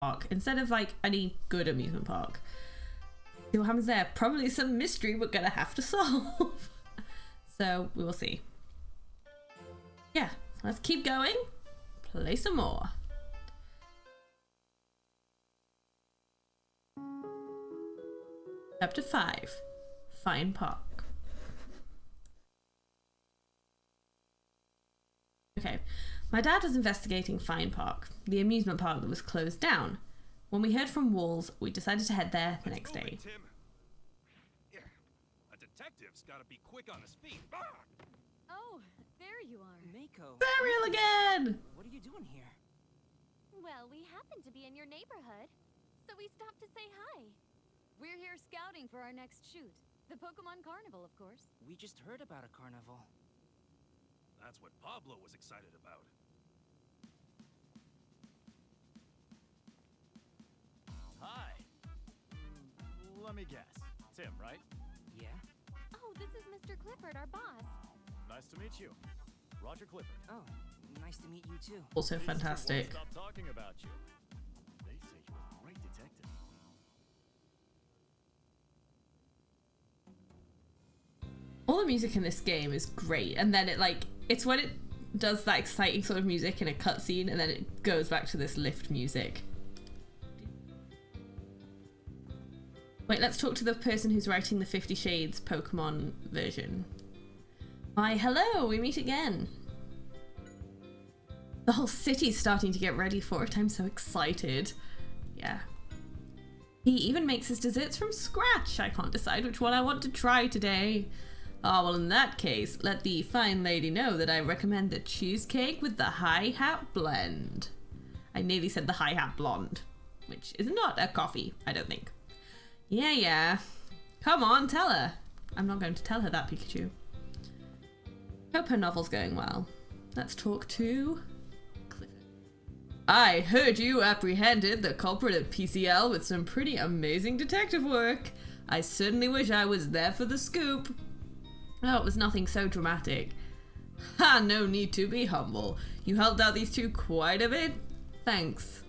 park instead of like any good amusement park. See what happens there. Probably some mystery we're gonna have to solve. So we will see. Yeah, let's keep going. Play some more. Chapter 5. Fine Park. Okay, my dad was investigating Fine Park, the amusement park that was closed down. When we heard from Walls, we decided to head there the next day. Tim. Yeah, a detective's gotta be quick on his feet. Oh, there you are. Mako. Burial again! What are you doing here? Well, we happen to be in your neighborhood, so we stopped to say hi. We're here scouting for our next shoot. The Pokemon Carnival, of course. We just heard about a carnival. That's what Pablo was excited about. Hi. Let me guess. Tim, right? Yeah? Oh, this is Mr. Clifford, our boss. Nice to meet you. Roger Clifford. Oh, nice to meet you too. Also These two won't fantastic. stop talking about you. They say you're a great detective. All the music in this game is great, and then it's when it does that exciting sort of music in a cutscene, and then it goes back to this lift music. Wait, let's talk to the person who's writing the 50 Shades Pokemon version. Why, hello, we meet again. The whole city's starting to get ready for it. I'm so excited. Yeah. He even makes his desserts from scratch. I can't decide which one I want to try today. Ah, well, in that case, let the fine lady know that I recommend the cheesecake with the high hat blend. I nearly said the high hat blonde, which is not a coffee, I don't think. Yeah. Come on, tell her. I'm not going to tell her that, Pikachu. Hope her novel's going well. Let's talk to Clifford. I heard you apprehended the culprit at PCL with some pretty amazing detective work. I certainly wish I was there for the scoop. Oh, it was nothing so dramatic. Ha, no need to be humble. You helped out these two quite a bit. Thanks.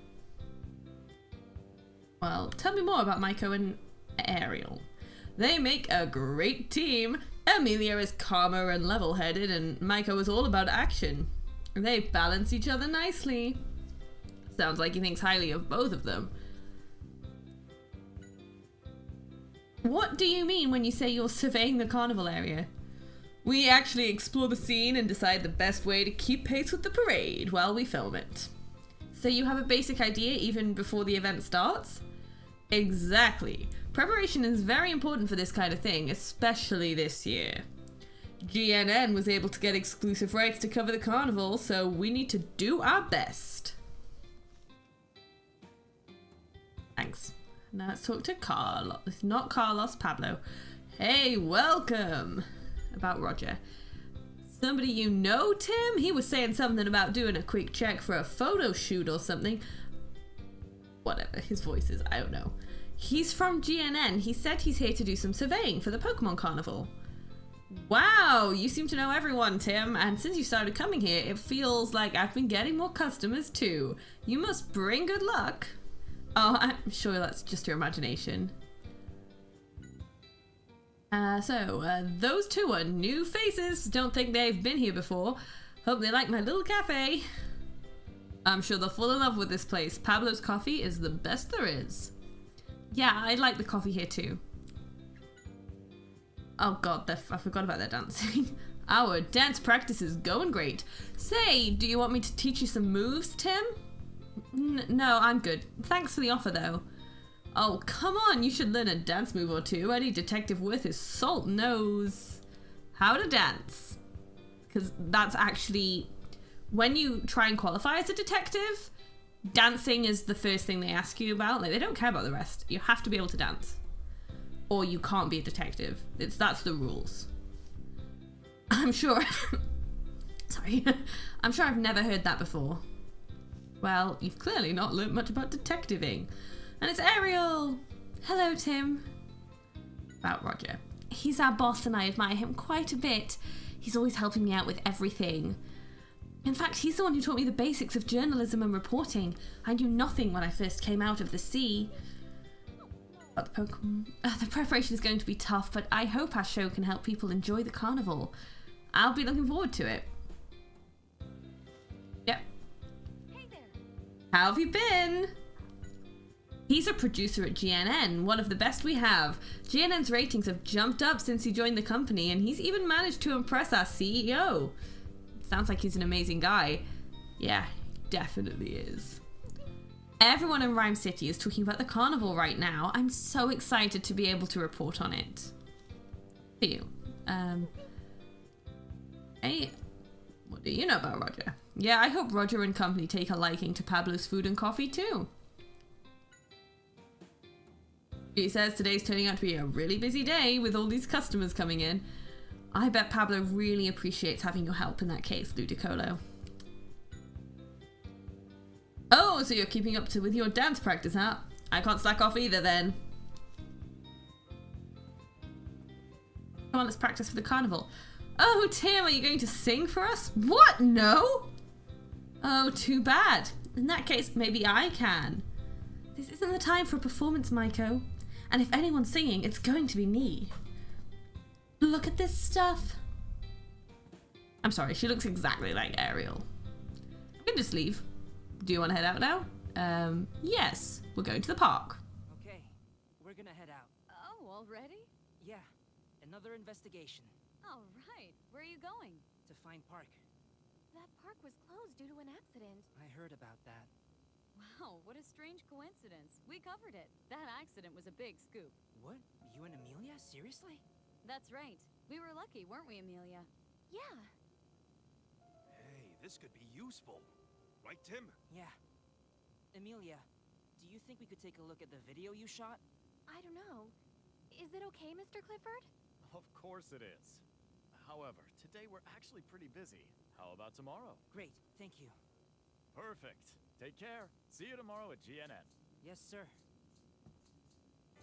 Well, tell me more about Miko and Ariel. They make a great team. Amelia is calmer and level-headed, and Miko is all about action. They balance each other nicely. Sounds like he thinks highly of both of them. What do you mean when you say you're surveying the carnival area? We actually explore the scene and decide the best way to keep pace with the parade while we film it. So you have a basic idea even before the event starts? Exactly. Preparation is very important for this kind of thing, especially this year. GNN was able to get exclusive rights to cover the carnival, so we need to do our best. Thanks. Now let's talk to Carlos. Not Carlos, Pablo. Hey, welcome. About Roger. Somebody you know, Tim? He was saying something about doing a quick check for a photo shoot or something. Whatever his voice is, I don't know. He's from GNN. He said he's here to do some surveying for the Pokemon Carnival. Wow, you seem to know everyone, Tim. And since you started coming here, it feels like I've been getting more customers too. You must bring good luck. Oh, I'm sure that's just your imagination. Those two are new faces. Don't think they've been here before. Hope they like my little cafe. I'm sure they'll fall in love with this place. Pablo's coffee is the best there is. Yeah, I like the coffee here too. Oh god, I forgot about their dancing. Our dance practice is going great. Say, do you want me to teach you some moves, Tim? No, I'm good. Thanks for the offer though. Oh, come on, you should learn a dance move or two. Any detective worth his salt knows how to dance. Because that's actually, when you try and qualify as a detective, dancing is the first thing they ask you about. Like, they don't care about the rest. You have to be able to dance. Or you can't be a detective. That's the rules. I'm sure... Sorry. I'm sure I've never heard that before. Well, you've clearly not learnt much about detectiving. And it's Ariel! Hello, Tim. About Roger. He's our boss and I admire him quite a bit. He's always helping me out with everything. In fact, he's the one who taught me the basics of journalism and reporting. I knew nothing when I first came out of the sea. But the preparation is going to be tough, but I hope our show can help people enjoy the carnival. I'll be looking forward to it. Yep. Hey there. How have you been? He's a producer at GNN, one of the best we have. GNN's ratings have jumped up since he joined the company, and he's even managed to impress our CEO. Sounds like he's an amazing guy. Yeah, definitely is. Everyone in Rhyme City is talking about the carnival right now. I'm so excited to be able to report on it. For you. Hey, what do you know about Roger? Yeah, I hope Roger and company take a liking to Pablo's food and coffee too. He says today's turning out to be a really busy day with all these customers coming in. I bet Pablo really appreciates having your help in that case, Ludicolo. Oh, so you're keeping up with your dance practice, huh? I can't slack off either then. Come on, let's practice for the carnival. Oh, Tim, are you going to sing for us? What? No? Oh, too bad. In that case, maybe I can. This isn't the time for a performance, Maiko. And if anyone's singing, it's going to be me. Look at this stuff. I'm sorry, she looks exactly like Ariel. I can just leave. Do you want to head out now? Yes. We're going to the park. Okay, we're gonna head out. Oh, already? Yeah, another investigation. All right. Where are you going? To find Park. That park was closed due to an accident. I heard about that. Wow, what a strange coincidence. We covered it. That accident was a big scoop. What? You and Amelia? Seriously? That's right. We were lucky, weren't we, Amelia? Yeah. Hey, this could be useful. Right, Tim? Yeah. Amelia, do you think we could take a look at the video you shot? I don't know. Is it okay, Mr. Clifford? Of course it is. However, today we're actually pretty busy. How about tomorrow? Great, thank you. Perfect. Take care. See you tomorrow at GNN. Yes, sir.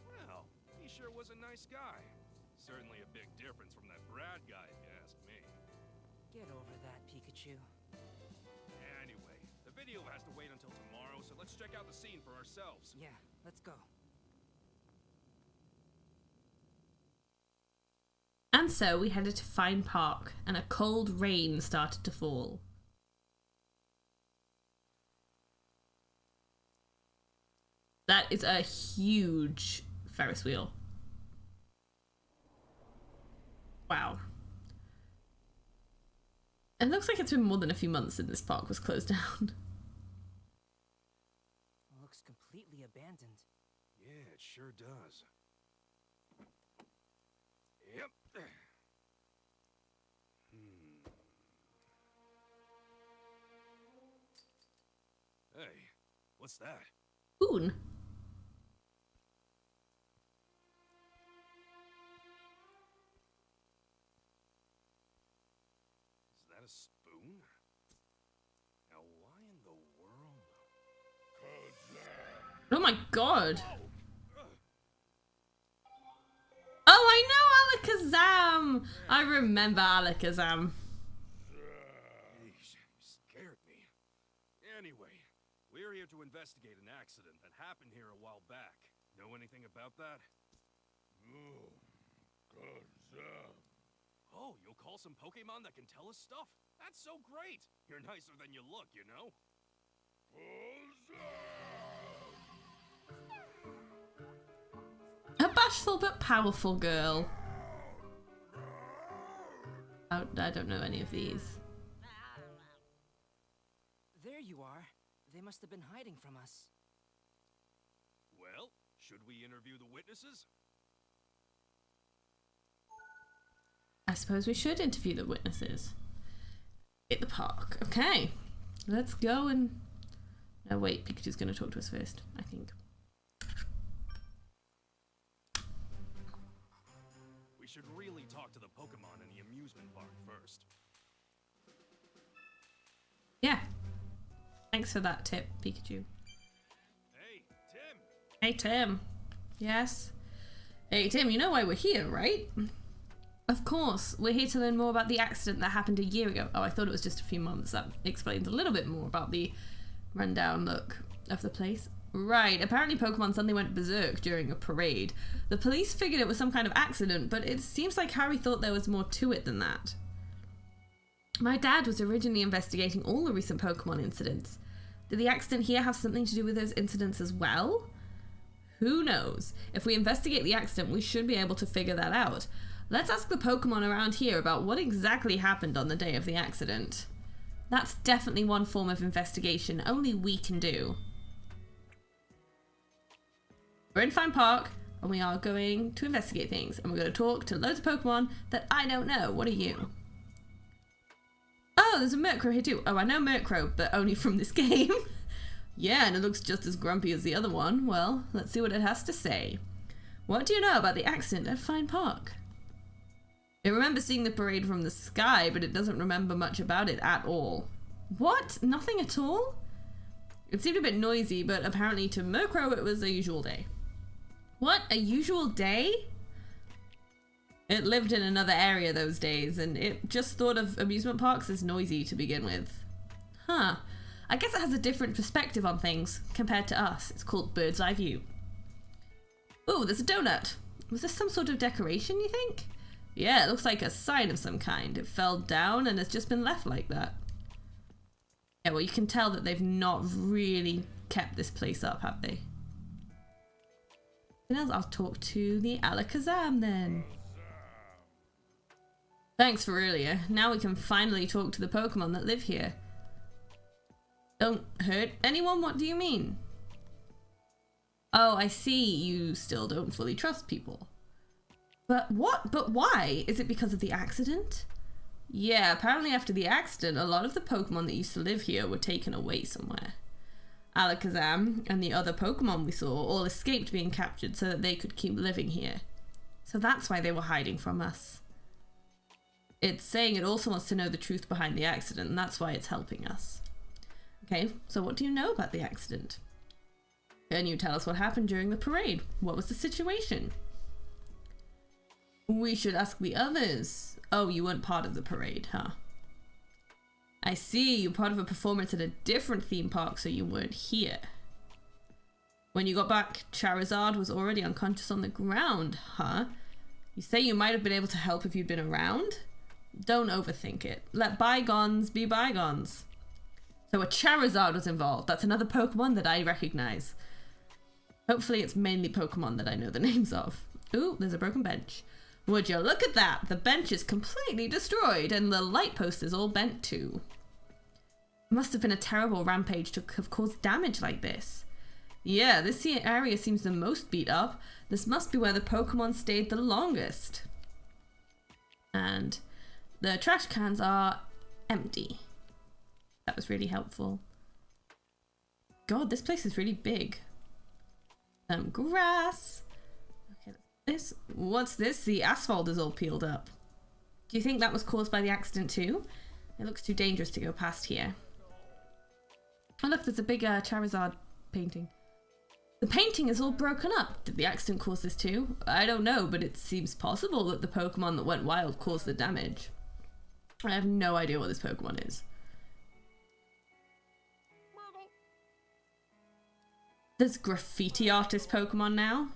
Well, he sure was a nice guy. Certainly a big difference from that Brad guy, if you ask me. Get over that, Pikachu. Anyway, the video has to wait until tomorrow, so let's check out the scene for ourselves. Yeah, let's go. And so we headed to Fine Park, and a cold rain started to fall. That is a huge Ferris wheel. Wow. It looks like it's been more than a few months since this park was closed down. Looks completely abandoned. Yeah, it sure does. Yep. Hey, what's that? Spoon. Is that a spoon? Now, why in the world? Oh my god. Oh, I know Alakazam! I remember Alakazam. Yeesh, you scared me. Anyway, we're here to investigate an accident that happened here a while back. Know anything about that? Oh, you'll call some Pokemon that can tell us stuff? That's so great! You're nicer than you look, you know? A bashful but powerful girl. Oh, I don't know any of these. There you are. They must have been hiding from us. Well, should we interview the witnesses? I suppose we should interview the witnesses. At the park. Okay. Let's go and... No, wait. Pikachu's going to talk to us first, I think. We should really talk to the Pokemon in the amusement park first. Yeah. Thanks for that tip, Pikachu. Hey, Tim! Hey, Tim. Yes? Hey, Tim, you know why we're here, right? Of course, we're here to learn more about the accident that happened a year ago. Oh, I thought it was just a few months. That explains a little bit more about the rundown look of the place. Right, apparently Pokemon suddenly went berserk during a parade. The police figured it was some kind of accident, but it seems like Harry thought there was more to it than that. My dad was originally investigating all the recent Pokemon incidents. Did the accident here have something to do with those incidents as well? Who knows? If we investigate the accident, we should be able to figure that out. Let's ask the Pokemon around here about what exactly happened on the day of the accident. That's definitely one form of investigation only we can do. We're in Fine Park, and we are going to investigate things, and we're going to talk to loads of Pokemon that I don't know. What are you? Oh, there's a Murkrow here too. Oh, I know Murkrow, but only from this game. Yeah, and it looks just as grumpy as the other one. Well, let's see what it has to say. What do you know about the accident at Fine Park? It remembers seeing the parade from the sky, but it doesn't remember much about it at all. What? Nothing at all? It seemed a bit noisy, but apparently to Murkrow it was a usual day. What? A usual day? It lived in another area those days, and it just thought of amusement parks as noisy to begin with. Huh. I guess it has a different perspective on things compared to us. It's called bird's eye view. Ooh, there's a donut. Was this some sort of decoration, you think? Yeah, it looks like a sign of some kind. It fell down and has just been left like that. Yeah, well, you can tell that they've not really kept this place up, have they? I'll talk to the Alakazam then. Thanks for earlier. Now we can finally talk to the Pokemon that live here. Don't hurt anyone? What do you mean? Oh, I see. You still don't fully trust people. But what? But why? Is it because of the accident? Yeah, apparently after the accident, a lot of the Pokemon that used to live here were taken away somewhere. Alakazam and the other Pokemon we saw all escaped being captured so that they could keep living here. So that's why they were hiding from us. It's saying it also wants to know the truth behind the accident, and that's why it's helping us. Okay, so what do you know about the accident? Can you tell us what happened during the parade? What was the situation? We should ask the others. Oh, you weren't part of the parade, huh? I see, you're part of a performance at a different theme park, so you weren't here. When you got back, Charizard was already unconscious on the ground, huh? You say you might have been able to help if you'd been around? Don't overthink it. Let bygones be bygones. So a Charizard was involved. That's another Pokemon that I recognize. Hopefully it's mainly Pokemon that I know the names of. Ooh, there's a broken bench. Would you look at that? The bench is completely destroyed and the light post is all bent too. It must have been a terrible rampage to have caused damage like this. Yeah, this area seems the most beat up. This must be where the Pokemon stayed the longest. And the trash cans are empty. That was really helpful. God, this place is really big. Some grass. This? What's this? The asphalt is all peeled up. Do you think that was caused by the accident too? It looks too dangerous to go past here. Oh look, there's a big Charizard painting. The painting is all broken up. Did the accident cause this too? I don't know, but it seems possible that the Pokemon that went wild caused the damage. I have no idea what this Pokemon is. There's graffiti artist Pokemon now.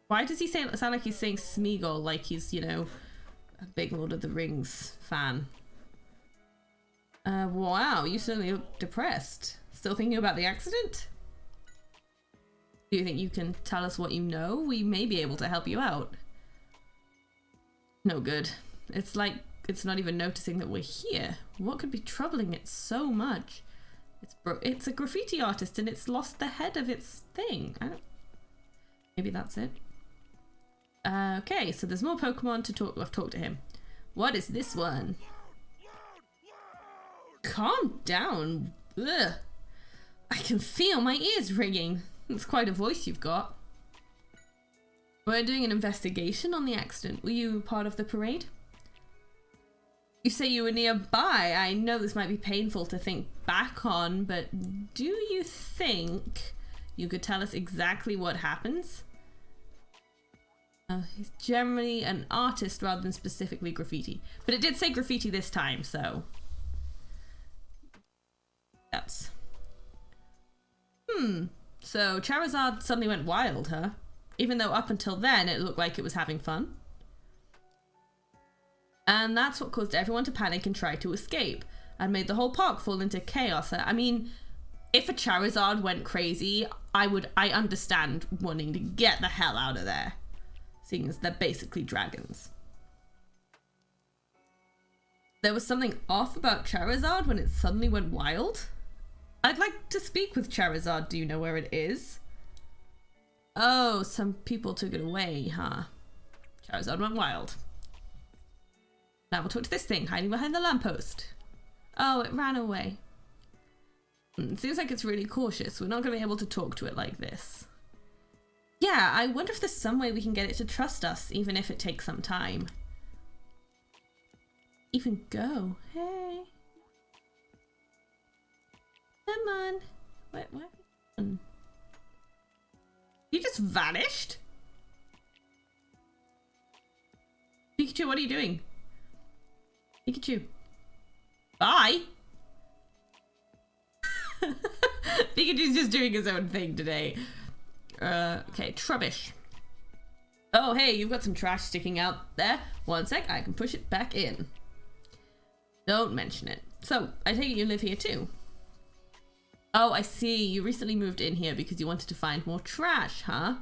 Why does he sound like he's saying Smeagol like he's, you know, a big Lord of the Rings fan? Wow, you certainly look depressed. Still thinking about the accident? Do you think you can tell us what you know? We may be able to help you out. No good. It's like it's not even noticing that we're here. What could be troubling it so much? It's a graffiti artist and it's lost the head of its thing. Maybe that's it. Okay, so there's more Pokemon to talk. I've talked to him. What is this one? Calm down. Ugh. I can feel my ears ringing. It's quite a voice you've got. We're doing an investigation on the accident. Were you part of the parade? You say you were nearby. I know this might be painful to think back on, but do you think you could tell us exactly what happens? He's generally an artist rather than specifically graffiti. But it did say graffiti this time, so... That's... So Charizard suddenly went wild, huh? Even though up until then it looked like it was having fun. And that's what caused everyone to panic and try to escape, and made the whole park fall into chaos. I mean, if a Charizard went crazy, I understand wanting to get the hell out of there, seeing as they're basically dragons. There was something off about Charizard when it suddenly went wild. I'd like to speak with Charizard. Do you know where it is? Oh, some people took it away, huh? Charizard went wild. Now we'll talk to this thing hiding behind the lamppost. Oh, it ran away. It seems like it's really cautious. We're not going to be able to talk to it like this. Yeah, I wonder if there's some way we can get it to trust us, even if it takes some time. Even go. Hey. Come on. What? You just vanished? Pikachu, what are you doing? Pikachu. Bye. Pikachu's just doing his own thing today. Okay, Trubbish. Oh, hey, you've got some trash sticking out there. One sec, I can push it back in. Don't mention it. So, I take it you live here too? Oh, I see. You recently moved in here because you wanted to find more trash, huh?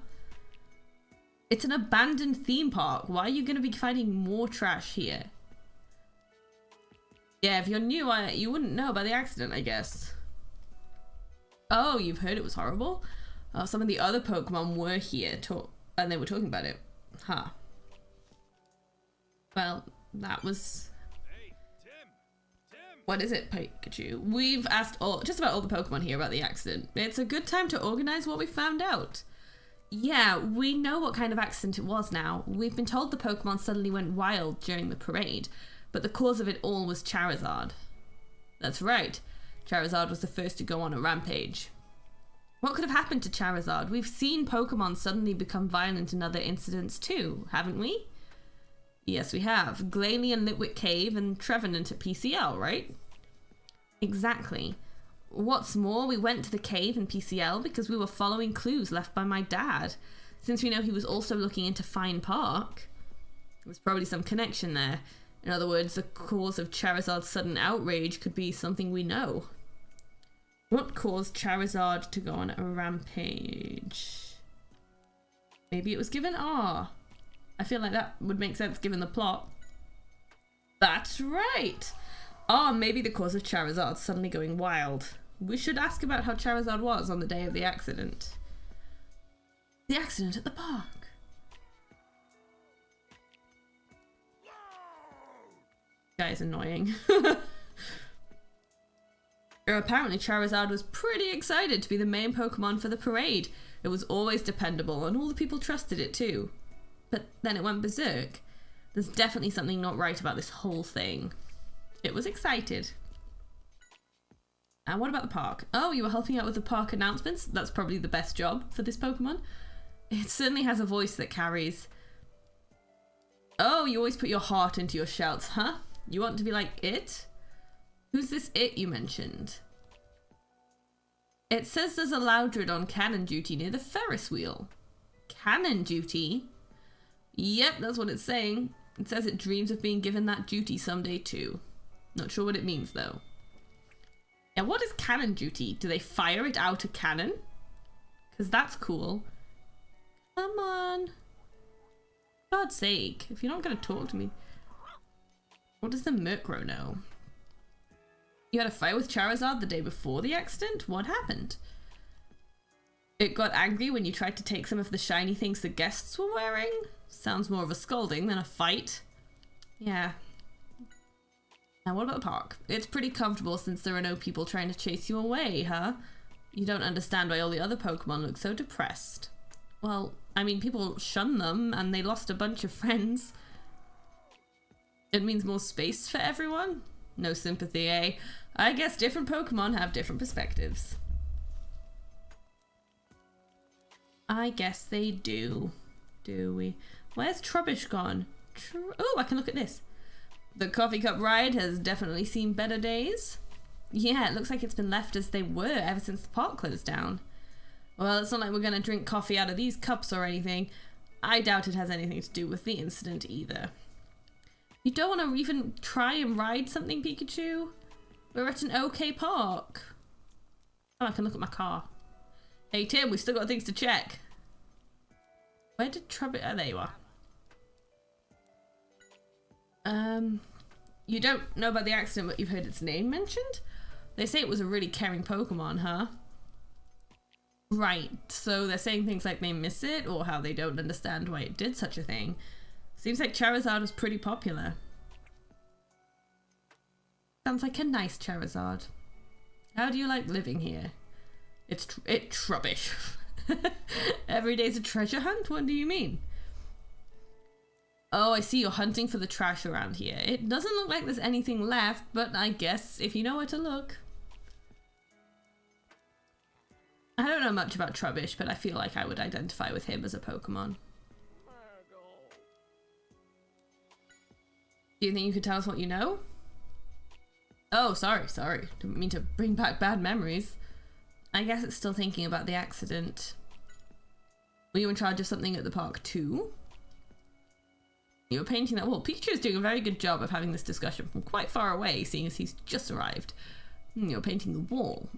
It's an abandoned theme park. Why are you going to be finding more trash here? Yeah, if you're new, you wouldn't know about the accident, I guess. Oh, you've heard it was horrible? Oh, some of the other Pokemon were here and they were talking about it. Huh. Well, that was... Hey, Tim! What is it, Pikachu? We've asked just about all the Pokemon here about the accident. It's a good time to organize what we found out. Yeah, we know what kind of accident it was now. We've been told the Pokemon suddenly went wild during the parade, but the cause of it all was Charizard. That's right. Charizard was the first to go on a rampage. What could have happened to Charizard? We've seen Pokemon suddenly become violent in other incidents too, haven't we? Yes, we have. Glalie and Litwick Cave and Trevenant at PCL, right? Exactly. What's more, we went to the cave in PCL because we were following clues left by my dad. Since we know he was also looking into Fine Park, there's probably some connection there. In other words, the cause of Charizard's sudden outrage could be something we know. What caused Charizard to go on a rampage? Maybe it was given R. I feel like that would make sense given the plot. That's right! Maybe the cause of Charizard suddenly going wild. We should ask about how Charizard was on the day of the accident. The accident at the park. Guy is annoying. Apparently Charizard was pretty excited to be the main Pokemon for the parade. It was always dependable and all the people trusted it too. But then it went berserk. There's definitely something not right about this whole thing. It was excited. And what about the park? Oh, you were helping out with the park announcements? That's probably the best job for this Pokemon. It certainly has a voice that carries. Oh, you always put your heart into your shouts, huh? You want to be like it? Who's this it you mentioned? It says there's a Loudred on cannon duty near the Ferris wheel. Cannon duty? Yep, that's what it's saying. It says it dreams of being given that duty someday too. Not sure what it means though. Yeah, what is cannon duty? Do they fire it out a cannon? Because that's cool. Come on. For God's sake, if you're not going to talk to me. What does the Murkrow know? You had a fight with Charizard the day before the accident? What happened? It got angry when you tried to take some of the shiny things the guests were wearing? Sounds more of a scolding than a fight. Yeah. Now what about the park? It's pretty comfortable since there are no people trying to chase you away, huh? You don't understand why all the other Pokemon look so depressed. Well, I mean, people shun them and they lost a bunch of friends. It means more space for everyone? No sympathy, eh? I guess different Pokemon have different perspectives. I guess they do. Do we? Where's Trubbish gone? Oh, I can look at this. The coffee cup ride has definitely seen better days. Yeah, it looks like it's been left as they were ever since the park closed down. Well, it's not like we're going to drink coffee out of these cups or anything. I doubt it has anything to do with the incident either. You don't want to even try and ride something, Pikachu? We're at an okay park. Oh, I can look at my car. Hey, Tim, we've still got things to check. Where did Trubbish... Oh, there you are. You don't know about the accident, but you've heard its name mentioned? They say it was a really caring Pokemon, huh? Right, so they're saying things like they miss it, or how they don't understand why it did such a thing. Seems like Charizard was pretty popular. Sounds like a nice Charizard. How do you like living here? It's rubbish. Every day's a treasure hunt? What do you mean? Oh, I see you're hunting for the trash around here. It doesn't look like there's anything left, but I guess if you know where to look. I don't know much about Trubbish, but I feel like I would identify with him as a Pokemon. Do you think you could tell us what you know? Oh, sorry. Didn't mean to bring back bad memories. I guess it's still thinking about the accident. Were you in charge of something at the park too? You were painting that wall. Pikachu is doing a very good job of having this discussion from quite far away, seeing as he's just arrived. You're painting the wall.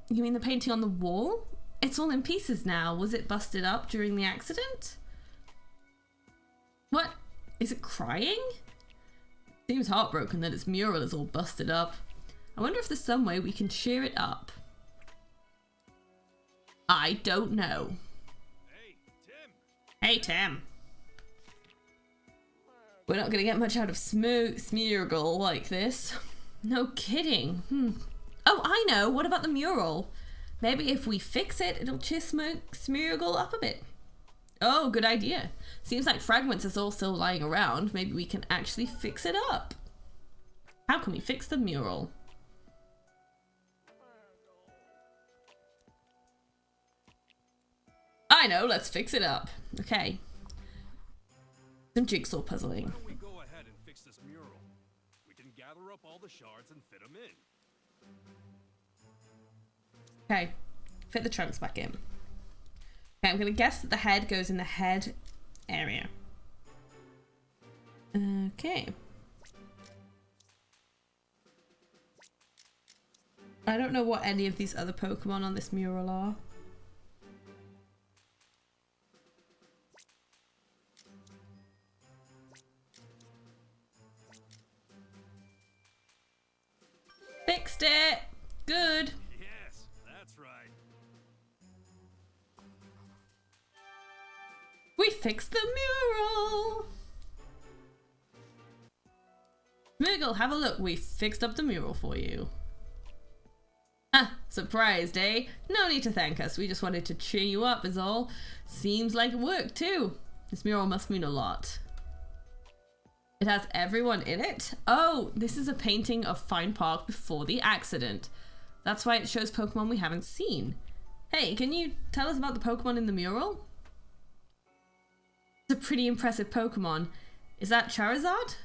You mean the painting on the wall? It's all in pieces now. Was it busted up during the accident? What? Is it crying? Seems heartbroken that its mural is all busted up. I wonder if there's some way we can cheer it up. I don't know. Hey, Tim. We're not going to get much out of Smeargle like this. No kidding. Oh, I know. What about the mural? Maybe if we fix it, it'll cheer Smeargle up a bit. Oh, good idea. Seems like fragments is all still lying around. Maybe we can actually fix it up. How can we fix the mural? I know, let's fix it up. Okay. Some jigsaw puzzling. Why don't we go ahead and fix this mural? We can gather up all the shards and fit them in. Okay, fit the trunks back in. Okay, I'm gonna guess that the head goes in the head area. Okay. I don't know what any of these other Pokemon on this mural are. Fixed it! Good! Yes, that's right. We fixed the mural! Smeargle, have a look. We fixed up the mural for you. Ah, surprised, eh? No need to thank us. We just wanted to cheer you up is all. Seems like it worked too. This mural must mean a lot. It has everyone in it? Oh, this is a painting of Fine Park before the accident. That's why it shows Pokemon we haven't seen. Hey, can you tell us about the Pokemon in the mural? It's a pretty impressive Pokemon. Is that Charizard?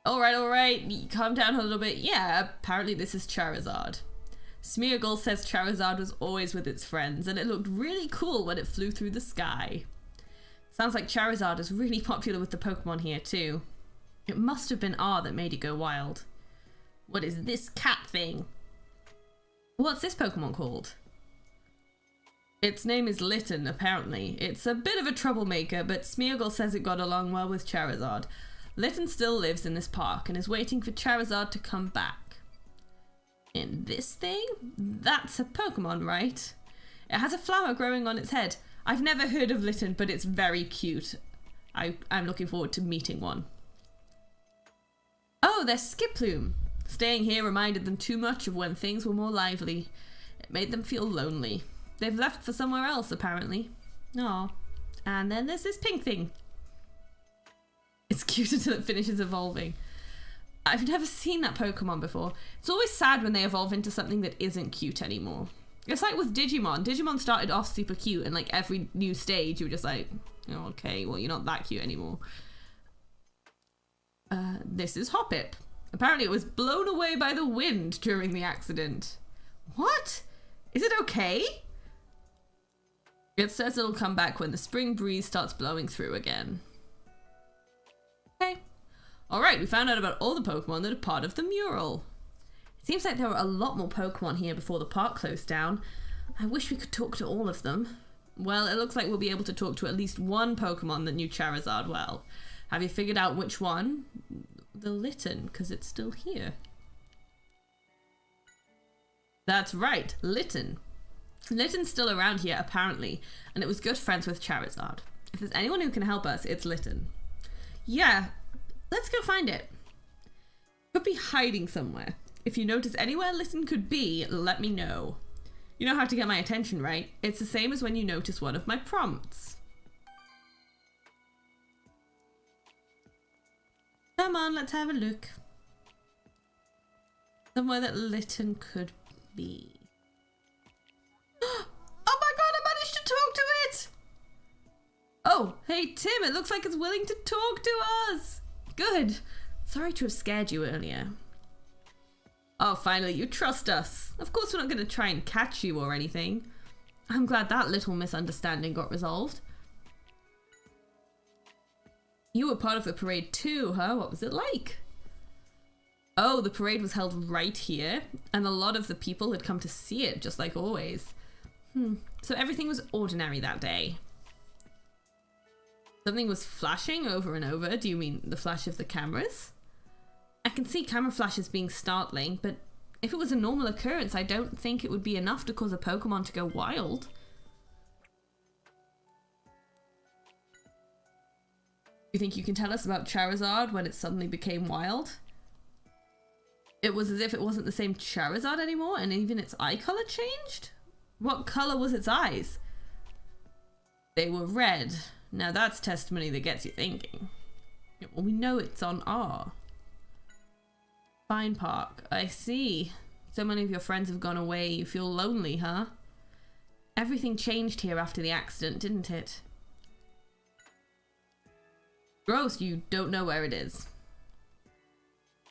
Alright, calm down a little bit. Yeah, apparently this is Charizard. Smeargle says Charizard was always with its friends, and it looked really cool when it flew through the sky. Sounds like Charizard is really popular with the Pokemon here too. It must have been R that made it go wild. What is this cat thing? What's this Pokemon called? Its name is Litten, apparently. It's a bit of a troublemaker, but Smeargle says it got along well with Charizard. Litten still lives in this park and is waiting for Charizard to come back. And this thing? That's a Pokemon, right? It has a flower growing on its head. I've never heard of Litten, but it's very cute. I'm looking forward to meeting one. Oh, they're Skiploom. Staying here reminded them too much of when things were more lively. It made them feel lonely. They've left for somewhere else, apparently. Aw. And then there's this pink thing. It's cute until it finishes evolving. I've never seen that Pokemon before. It's always sad when they evolve into something that isn't cute anymore. It's like with Digimon. Digimon started off super cute, and like every new stage, you were just like, oh, okay, well, you're not that cute anymore. This is Hoppip. Apparently it was blown away by the wind during the accident. What? Is it okay? It says it'll come back when the spring breeze starts blowing through again. Okay. Alright, we found out about all the Pokemon that are part of the mural. It seems like there were a lot more Pokemon here before the park closed down. I wish we could talk to all of them. Well, it looks like we'll be able to talk to at least one Pokemon that knew Charizard well. Have you figured out which one? The Litten, because it's still here. That's right, Litten. Litten's still around here, apparently, and it was good friends with Charizard. If there's anyone who can help us, it's Litten. Yeah, let's go find it. Could be hiding somewhere. If you notice anywhere Litten could be, let me know. You know how to get my attention, right? It's the same as when you notice one of my prompts. Come on, let's have a look. Somewhere that Litten could be. Oh my god, I managed to talk to it! Oh, hey Tim, it looks like it's willing to talk to us! Good. Sorry to have scared you earlier. Oh, finally, you trust us. Of course we're not going to try and catch you or anything. I'm glad that little misunderstanding got resolved. You were part of the parade too, huh? What was it like? Oh, the parade was held right here, and a lot of the people had come to see it, just like always. So everything was ordinary that day. Something was flashing over and over. Do you mean the flash of the cameras? I can see camera flashes being startling, but if it was a normal occurrence, I don't think it would be enough to cause a Pokemon to go wild. You think you can tell us about Charizard when it suddenly became wild? It was as if it wasn't the same Charizard anymore, and even its eye color changed? What color was its eyes? They were red. Now that's testimony that gets you thinking. Well, we know it's on R. Fine Park. I see. So many of your friends have gone away. You feel lonely, huh? Everything changed here after the accident, didn't it? Gross, you don't know where it is.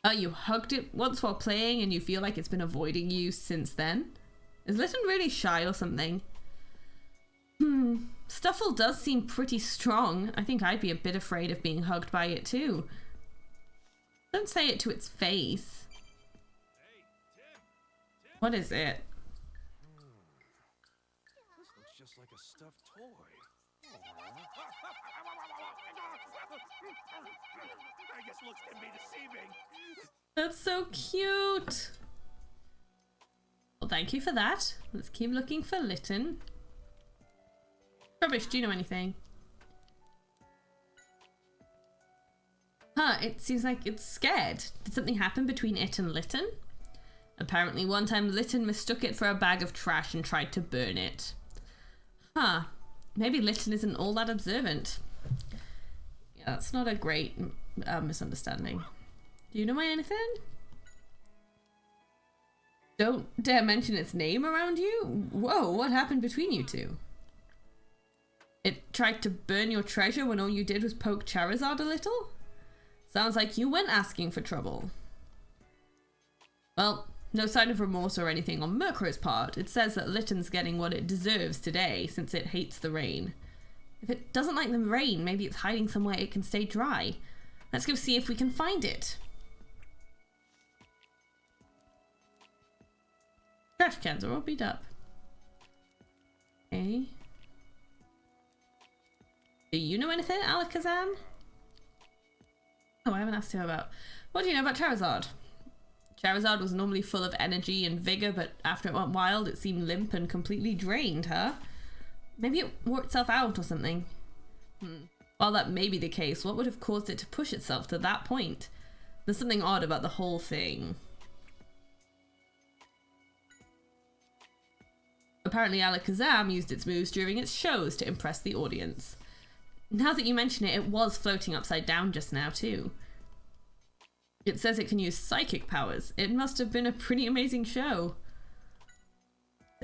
Oh, you hugged it once while playing and you feel like it's been avoiding you since then? Is Litten really shy or something? Stuffle does seem pretty strong. I think I'd be a bit afraid of being hugged by it too. Don't say it to its face. Hey, Tim! What is it? This looks just like a stuffed toy. I guess looks can be deceiving. That's so cute. Well, thank you for that. Let's keep looking for Litten. Rubbish, do you know anything? Huh, it seems like it's scared. Did something happen between it and Litten? Apparently one time Litten mistook it for a bag of trash and tried to burn it. Huh, maybe Litten isn't all that observant. Yeah, that's not a great misunderstanding. Do you know anything? Don't dare mention its name around you? Whoa, what happened between you two? It tried to burn your treasure when all you did was poke Charizard a little? Sounds like you went asking for trouble. Well, no sign of remorse or anything on Murkrow's part. It says that Litten's getting what it deserves today, since it hates the rain. If it doesn't like the rain, maybe it's hiding somewhere it can stay dry. Let's go see if we can find it. Trash cans are all beat up. Okay. Do you know anything, Alakazam? Oh, I haven't asked him about... What do you know about Charizard? Charizard was normally full of energy and vigor, but after it went wild, it seemed limp and completely drained, huh? Maybe it wore itself out or something. While that may be the case, what would have caused it to push itself to that point? There's something odd about the whole thing. Apparently Alakazam used its moves during its shows to impress the audience. Now that you mention it, it was floating upside down just now too. It says it can use psychic powers. It must have been a pretty amazing show.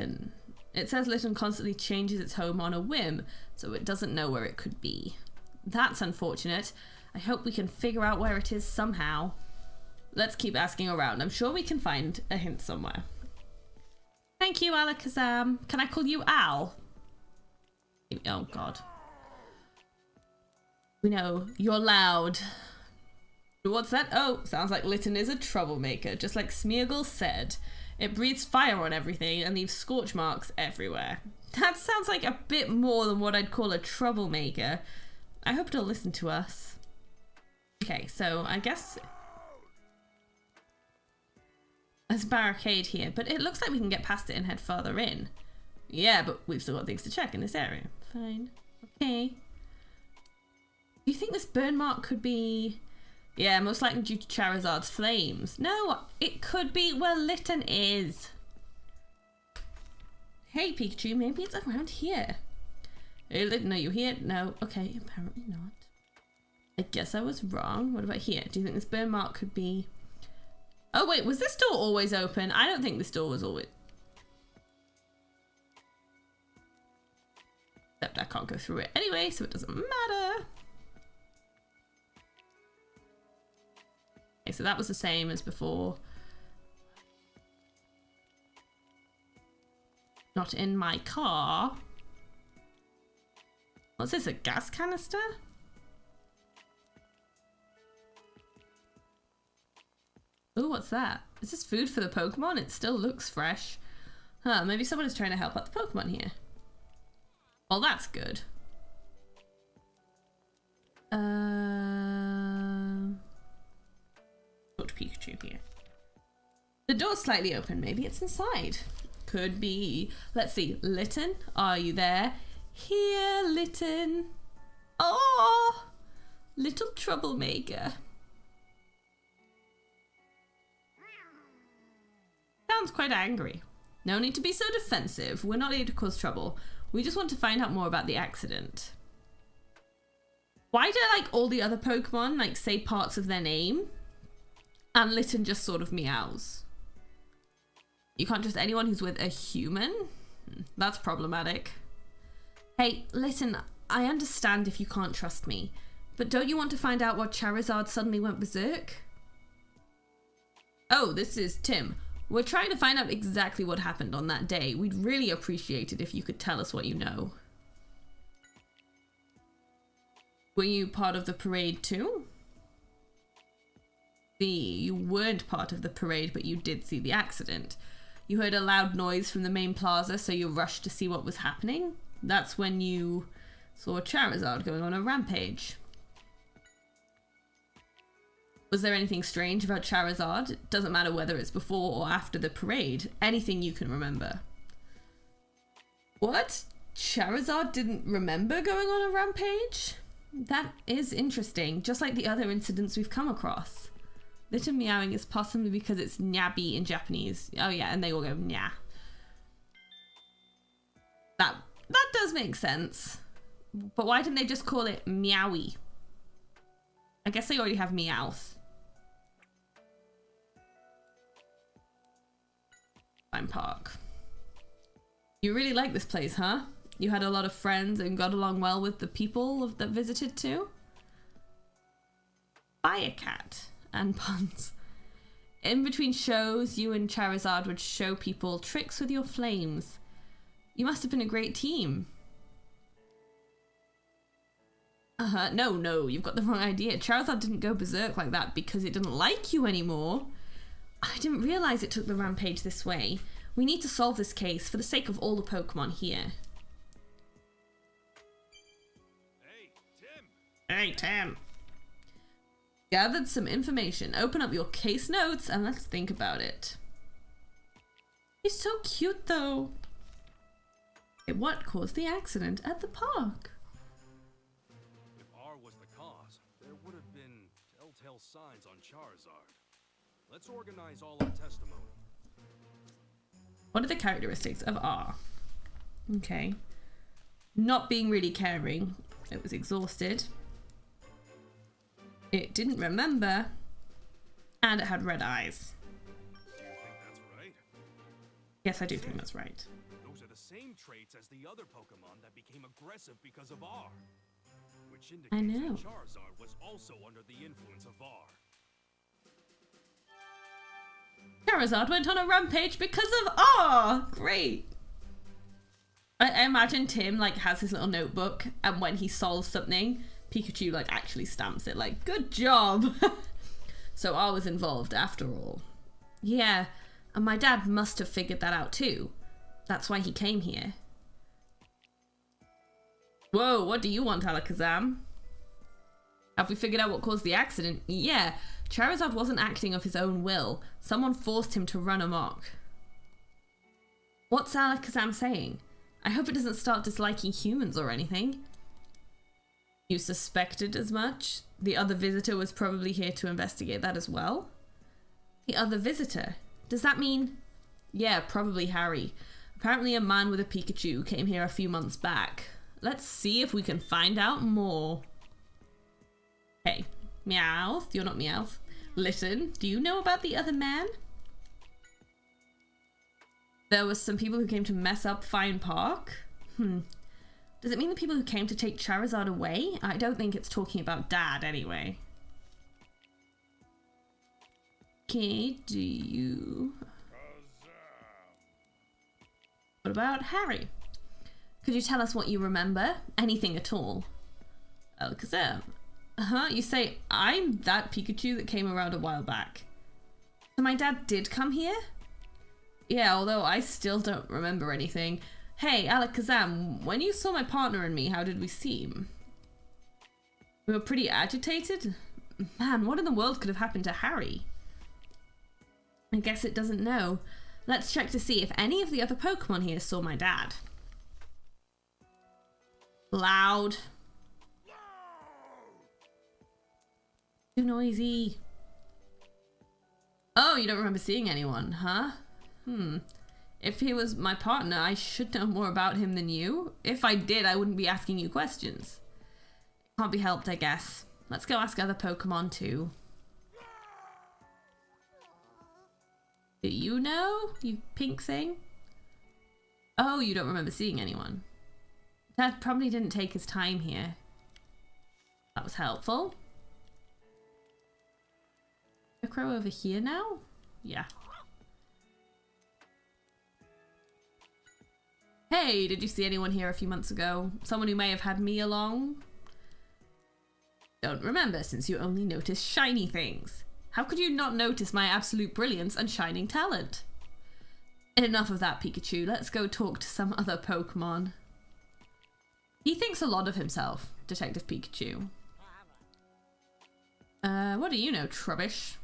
Litten. It says Litten constantly changes its home on a whim, so it doesn't know where it could be. That's unfortunate. I hope we can figure out where it is somehow. Let's keep asking around. I'm sure we can find a hint somewhere. Thank you, Alakazam. Can I call you Al? Oh, God. We know. You're loud. What's that? Oh, sounds like Litten is a troublemaker, just like Smeargle said. It breathes fire on everything and leaves scorch marks everywhere. That sounds like a bit more than what I'd call a troublemaker. I hope it'll listen to us. Okay, so I guess there's a barricade here, but it looks like we can get past it and head farther in. Yeah, but we've still got things to check in this area. Fine. Okay. Do you think this burn mark could be... Yeah, most likely due to Charizard's flames. No, it could be where Litten is. Hey, Pikachu, maybe it's around here. Hey, Litten, are you here? No. Okay, apparently not. I guess I was wrong. What about here? Do you think this burn mark could be... Oh, wait, was this door always open? I don't think this door was always... Except I can't go through it anyway, so it doesn't matter. Okay, so that was the same as before. Not in my car. What's this, a gas canister? Oh, what's that? Is this food for the Pokemon? It still looks fresh. Huh, maybe someone is trying to help out the Pokemon here. Well, that's good. Talk to Pikachu here. The door's slightly open. Maybe it's inside. Could be. Let's see. Litten, are you there? Here, Litten. Oh, little troublemaker. Sounds quite angry. No need to be so defensive. We're not here to cause trouble. We just want to find out more about the accident. Why do like all the other Pokemon like say parts of their name? And Litten just sort of meows. You can't trust anyone who's with a human? That's problematic. Hey, Litten, I understand if you can't trust me, but don't you want to find out why Charizard suddenly went berserk? Oh, this is Tim. We're trying to find out exactly what happened on that day. We'd really appreciate it if you could tell us what you know. Were you part of the parade too? You weren't part of the parade, but you did see the accident. You heard a loud noise from the main plaza, so you rushed to see what was happening. That's when you saw Charizard going on a rampage. Was there anything strange about Charizard? It doesn't matter whether it's before or after the parade. Anything you can remember. What? Charizard didn't remember going on a rampage? That is interesting, just like the other incidents we've come across. Litten meowing is possibly because it's nyabi in Japanese. Oh yeah, and they all go nya. That does make sense. But why didn't they just call it meowie? I guess they already have Meowth. Fine Park. You really like this place, huh? You had a lot of friends and got along well with the people that visited too? Fire Cat and puns. In between shows, you and Charizard would show people tricks with your flames. You must have been a great team. No, you've got the wrong idea. Charizard didn't go berserk like that because it didn't like you anymore. I didn't realize it took the rampage this way. We need to solve this case for the sake of all the Pokemon here. Hey, Tim. Gathered some information. Open up your case notes and let's think about it. He's so cute though. Okay, what caused the accident at the park? If R was the cause, there would have been telltale signs on Charizard. Let's organize all our testimony. What are the characteristics of R? Okay. Not being really caring. It was exhausted. It didn't remember. And it had red eyes. Do you think that's right? Yes, I do think that's right. the same traits as the other Pokemon that became aggressive because of R. Which I indicates know. that Charizard was also under the influence of R. Charizard went on a rampage because of R! Great. I imagine Tim, like, has his little notebook, and when he solves something, Pikachu, like, actually stamps it, like, good job! So R was involved after all. Yeah, and my dad must have figured that out too. That's why he came here. Whoa, what do you want, Alakazam? Have we figured out what caused the accident? Yeah, Charizard wasn't acting of his own will. Someone forced him to run amok. What's Alakazam saying? I hope it doesn't start disliking humans or anything. You suspected as much? The other visitor was probably here to investigate that as well? The other visitor? Does that mean... Yeah, probably Harry. Apparently a man with a Pikachu came here a few months back. Let's see if we can find out more. Hey, Meowth, you're not Meowth. Listen, do you know about the other man? There was some people who came to mess up Fine Park? Does it mean the people who came to take Charizard away? I don't think it's talking about Dad anyway. Okay, do you... What about Harry? Could you tell us what you remember? Anything at all? Alakazam. You say I'm that Pikachu that came around a while back. So my dad did come here? Yeah, although I still don't remember anything. Hey, Alakazam, when you saw my partner and me, how did we seem? We were pretty agitated? Man, what in the world could have happened to Harry? I guess it doesn't know. Let's check to see if any of the other Pokemon here saw my dad. Loud. Too noisy. Oh, you don't remember seeing anyone, huh? If he was my partner, I should know more about him than you. If I did, I wouldn't be asking you questions. Can't be helped, I guess. Let's go ask other Pokemon too. Do you know, you pink thing? Oh, you don't remember seeing anyone. Dad probably didn't take his time here. That was helpful. A crow over here now? Yeah. Hey, did you see anyone here a few months ago? Someone who may have had me along? Don't remember, since you only notice shiny things. How could you not notice my absolute brilliance and shining talent? Enough of that, Pikachu. Let's go talk to some other Pokemon. He thinks a lot of himself, Detective Pikachu. What do you know, Trubbish?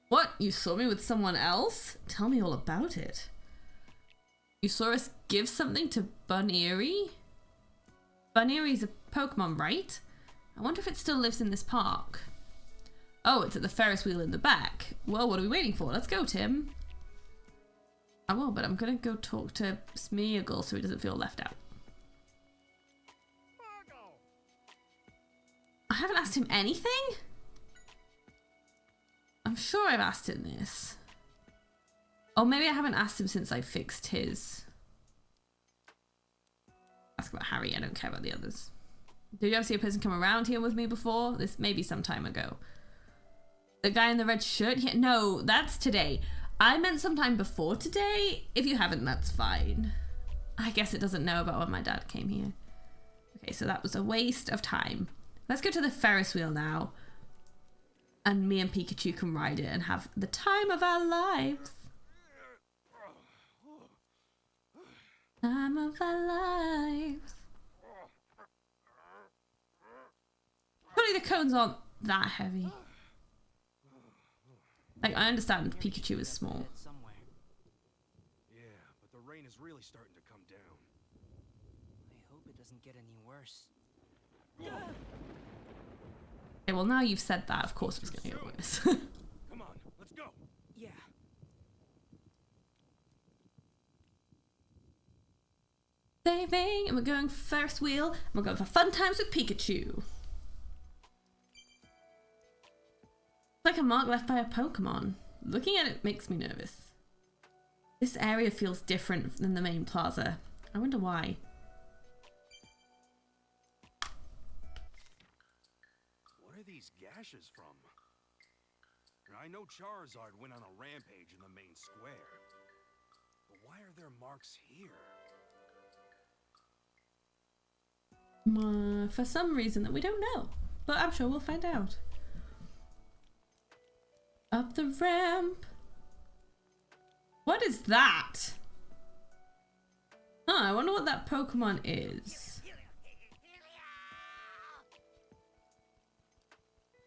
What? You saw me with someone else? Tell me all about it. You saw us give something to Buneary? Buneary's a Pokemon, right? I wonder if it still lives in this park. Oh, it's at the Ferris wheel in the back. Well, what are we waiting for? Let's go, Tim. I will, but I'm gonna go talk to Smeargle so he doesn't feel left out. I haven't asked him anything? I'm sure I've asked him this. Oh, maybe I haven't asked him since I fixed his. Ask about Harry, I don't care about the others. Did you ever see a person come around here with me before? This may be some time ago. The guy in the red shirt? Yeah, no, that's today. I meant sometime before today. If you haven't, that's fine. I guess it doesn't know about when my dad came here. Okay, so that was a waste of time. Let's go to the Ferris wheel now. And me and Pikachu can ride it and have the time of our lives. Time of our lives. Surely the cones aren't that heavy. Like, I understand Pikachu is small. Yeah, but the rain is really starting to come down. I hope it doesn't get any worse. Okay, well now you've said that, of course it was going to get worse. Come on, let's go. Yeah. Saving, and we're going Ferris wheel, and we're going for fun times with Pikachu. It's like a mark left by a Pokemon. Looking at it makes me nervous. This area feels different than the main plaza. I wonder why. What are these gashes from? I know Charizard went on a rampage in the main square. But why are there marks here? For some reason that we don't know. But I'm sure we'll find out. Up the ramp. What is that? Huh, I wonder what that Pokemon is.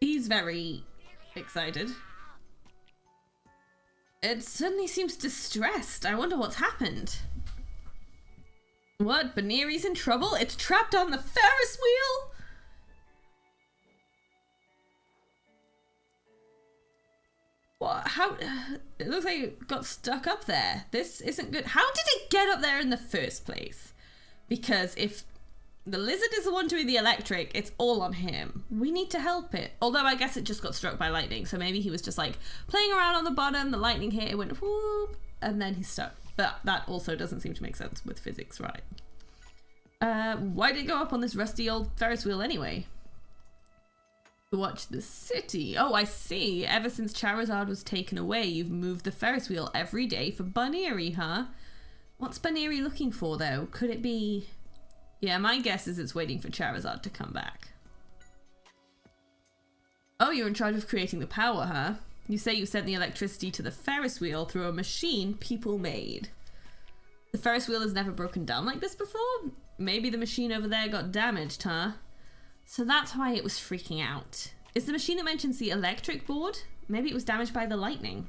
He's very excited. It suddenly seems distressed. I wonder what's happened. What? Baneri's in trouble? It's trapped on the Ferris wheel? What? How? It looks like it got stuck up there. This isn't good. How did it get up there in the first place? Because if the lizard is the one doing the electric, it's all on him. We need to help it. Although I guess it just got struck by lightning, so maybe he was just like playing around on the bottom, the lightning hit, it went whoop, and then he's stuck. But that also doesn't seem to make sense with physics, right? Why did it go up on this rusty old Ferris wheel anyway? To watch the city. Oh, I see. Ever since Charizard was taken away, you've moved the Ferris wheel every day for Baneri, huh? What's Baneri looking for, though? Could it be... Yeah, my guess is it's waiting for Charizard to come back. Oh, you're in charge of creating the power, huh? You say you sent the electricity to the Ferris wheel through a machine people made. The Ferris wheel has never broken down like this before? Maybe the machine over there got damaged, huh? So that's why it was freaking out. Is the machine that mentions the electric board? Maybe it was damaged by the lightning.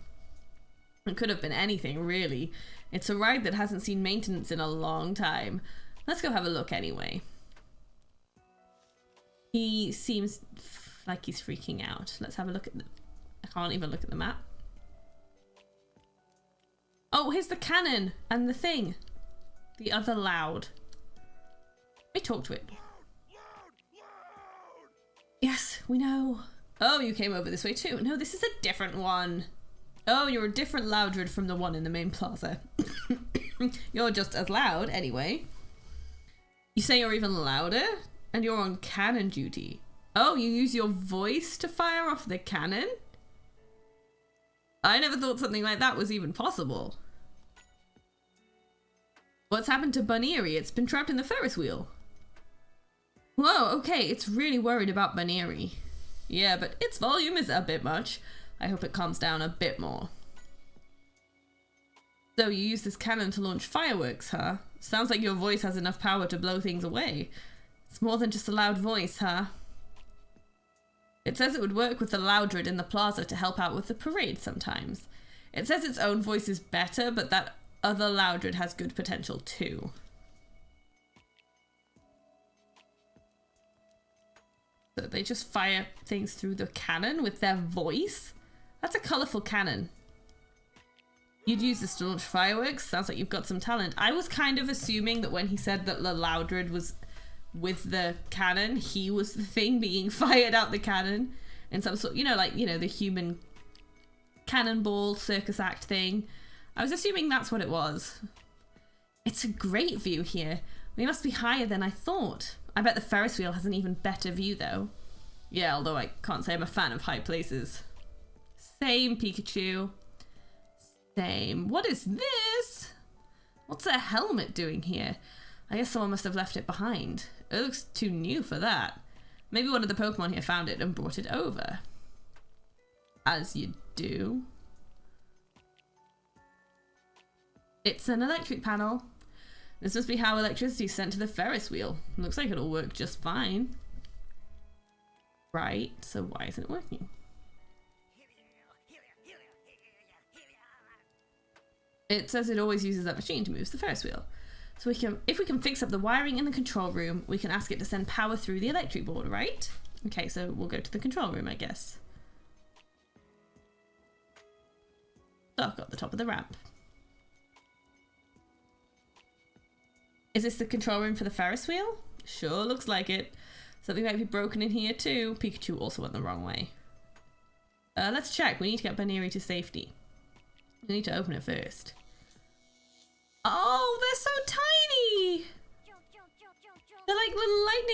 It could have been anything, really. It's a ride that hasn't seen maintenance in a long time. Let's go have a look anyway. He seems like he's freaking out. Let's have a look at the... I can't even look at the map. Oh, here's the cannon and the thing. The other loud. We talk to it. Yes, we know. Oh, you came over this way too. No, this is a different one. Oh, you're a different Loudred from the one in the main plaza. You're just as loud anyway. You say you're even louder? And you're on cannon duty. Oh, you use your voice to fire off the cannon? I never thought something like that was even possible. What's happened to Baneri? It's been trapped in the Ferris wheel. Whoa, okay, it's really worried about Baneri. Yeah, but its volume is a bit much. I hope it calms down a bit more. So you use this cannon to launch fireworks, huh? Sounds like your voice has enough power to blow things away. It's more than just a loud voice, huh? It says it would work with the Loudred in the plaza to help out with the parade sometimes. It says its own voice is better, but that other Loudred has good potential too. So they just fire things through the cannon with their voice? That's a colourful cannon. You'd use this to launch fireworks? Sounds like you've got some talent. I was kind of assuming that when he said that the Loudred was with the cannon, he was the thing being fired out the cannon in some sort, you know, like, you know, the human cannonball circus act thing. I was assuming that's what it was. It's a great view here. We must be higher than I thought. I bet the Ferris wheel has an even better view though. Yeah, although I can't say I'm a fan of high places. Same, Pikachu. Same. What is this? What's a helmet doing here? I guess someone must have left it behind. It looks too new for that. Maybe one of the Pokemon here found it and brought it over. As you do. It's an electric panel. This must be how electricity is sent to the Ferris wheel. Looks like it'll work just fine. Right, so why isn't it working? It says it always uses that machine to move the Ferris wheel. So if we can fix up the wiring in the control room, we can ask it to send power through the electric board, right? Okay, so we'll go to the control room, I guess. Dark at the top of the ramp. Is this the control room for the Ferris wheel? Sure looks like it. Something might be broken in here too. Pikachu also went the wrong way. Let's check. We need to get Baneri to safety. We need to open it first.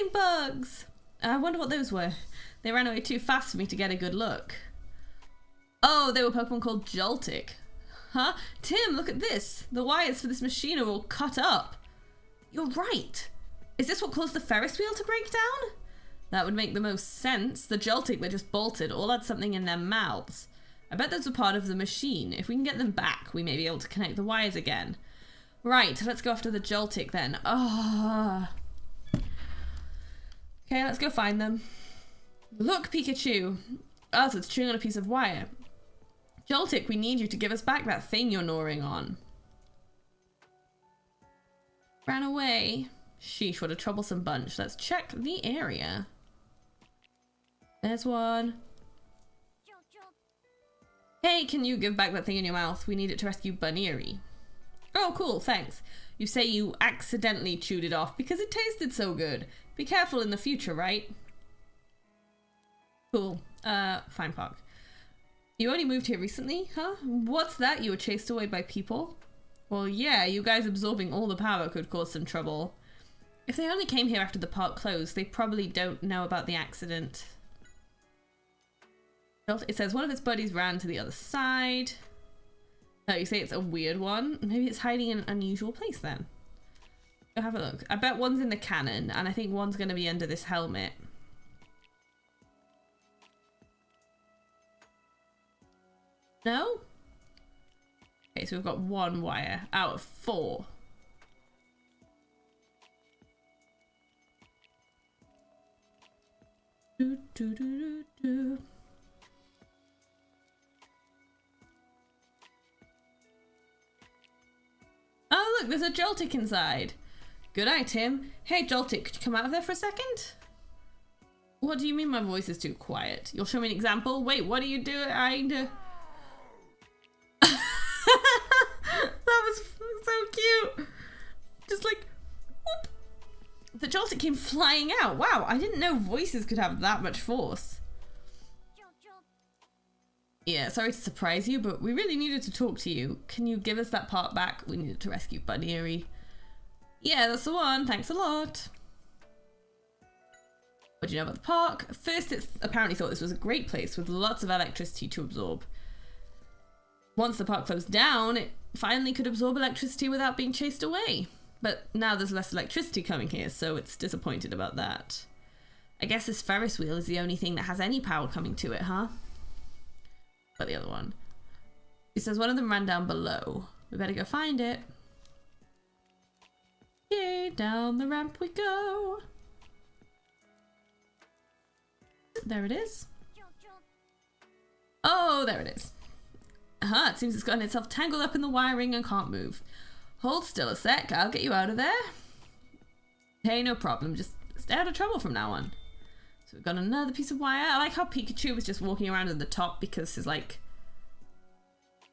lightning bugs! I wonder what those were. They ran away too fast for me to get a good look. Oh, they were Pokemon called Joltik. Huh? Tim, look at this. The wires for this machine are all cut up. You're right. Is this what caused the Ferris wheel to break down? That would make the most sense. The Joltik that just bolted all had something in their mouths. I bet those were part of the machine. If we can get them back, we may be able to connect the wires again. Right, let's go after the Joltik then. Ah. Okay, let's go find them. Look, Pikachu. Oh, so it's chewing on a piece of wire. Joltik, we need you to give us back that thing you're gnawing on. Ran away. Sheesh, what a troublesome bunch. Let's check the area. There's one. Hey, can you give back that thing in your mouth? We need it to rescue Bunnery. Oh, cool, thanks. You say you accidentally chewed it off because it tasted so good. Be careful in the future, right? Cool. Fine, Park. You only moved here recently, huh? What's that? You were chased away by people? Well, yeah, you guys absorbing all the power could cause some trouble. If they only came here after the park closed, they probably don't know about the accident. It says one of its buddies ran to the other side. Oh, you say it's a weird one? Maybe it's hiding in an unusual place then. Go have a look. I bet one's in the cannon, and I think one's going to be under this helmet. No? Okay, so we've got one wire out of 4. Do, do, do, do, do. Oh, look, there's a Joltik inside. Good eye, Tim. Hey, Joltik, could you come out of there for a second? What do you mean my voice is too quiet? You'll show me an example? Wait, what are you doing? That was so cute. Just like, whoop. The Joltik came flying out. Wow, I didn't know voices could have that much force. Yeah, sorry to surprise you, but we really needed to talk to you. Can you give us that part back? We needed to rescue Bunnery. Yeah, that's the one. Thanks a lot. What do you know about the park? First, it apparently thought this was a great place with lots of electricity to absorb. Once the park closed down, it finally could absorb electricity without being chased away. But now there's less electricity coming here, so it's disappointed about that. I guess this Ferris wheel is the only thing that has any power coming to it, huh? But the other one. It says one of them ran down below. We better go find it. Yay, down the ramp we go. There it is. Oh, there it is. It seems it's gotten itself tangled up in the wiring and can't move. Hold still a sec, I'll get you out of there. Hey, no problem, just stay out of trouble from now on. So we've got another piece of wire. I like how Pikachu was just walking around at the top because his, like,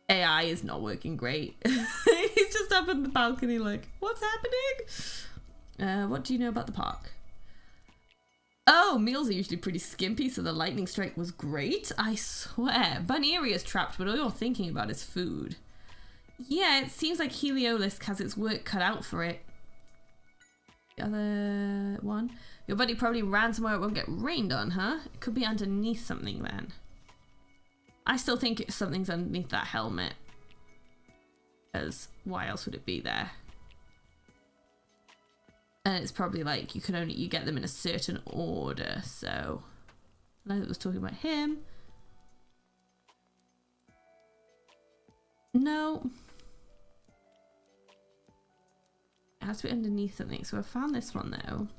AI is not working great. He's just up in the balcony like, what's happening? What do you know about the park? Oh, meals are usually pretty skimpy, so the lightning strike was great. I swear. Bunnery is trapped, but all you're thinking about is food. Yeah, it seems like Heliolisk has its work cut out for it. The other one. Your buddy probably ran somewhere it won't get rained on, huh? It could be underneath something then. I still think something's underneath that helmet. Because why else would it be there? And it's probably like you get them in a certain order, so I know it was talking about him. No. It has to be underneath something. So I found this one though.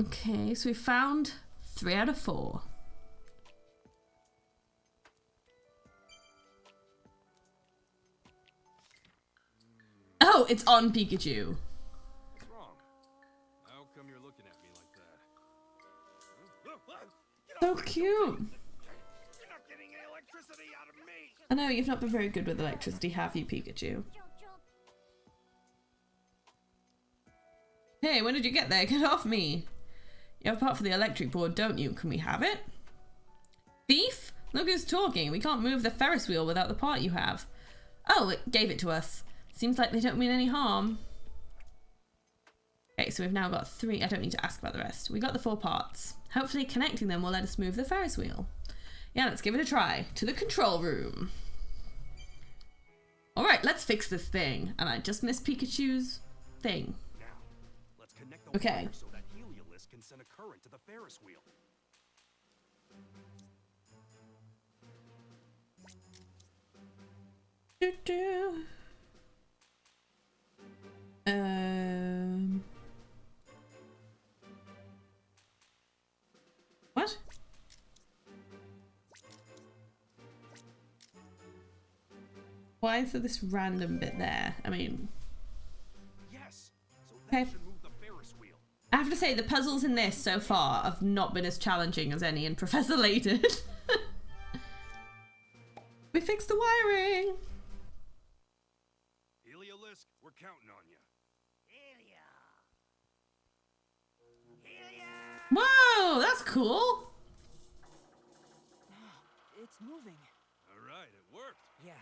Okay, so we found 3 out of 4. Oh, it's on Pikachu. What's wrong? How come you're looking at me like that? So cute. You're not getting any electricity out of me. I know you've not been very good with electricity, have you, Pikachu? Hey, when did you get there? Get off me. You have a part for the electric board, don't you? Can we have it? Thief? Look who's talking. We can't move the Ferris wheel without the part you have. Oh, it gave it to us. Seems like they don't mean any harm. Okay, so we've now got 3. I don't need to ask about the rest. We got the 4 parts. Hopefully connecting them will let us move the Ferris wheel. Yeah, let's give it a try. To the control room. Alright, let's fix this thing. And I just missed Pikachu's thing. Now, let's connect the Okay. wire so that Heliolisk can send a current to the Ferris wheel. Doo-doo. What? Why is there this random bit there? I mean, Yes. So that okay. should move the Ferris wheel. I have to say the puzzles in this so far have not been as challenging as any in Professor Layton. We fixed the wiring. Heliolisk, we're counting on you. Whoa, that's cool. It's moving. All right, it worked. Yeah.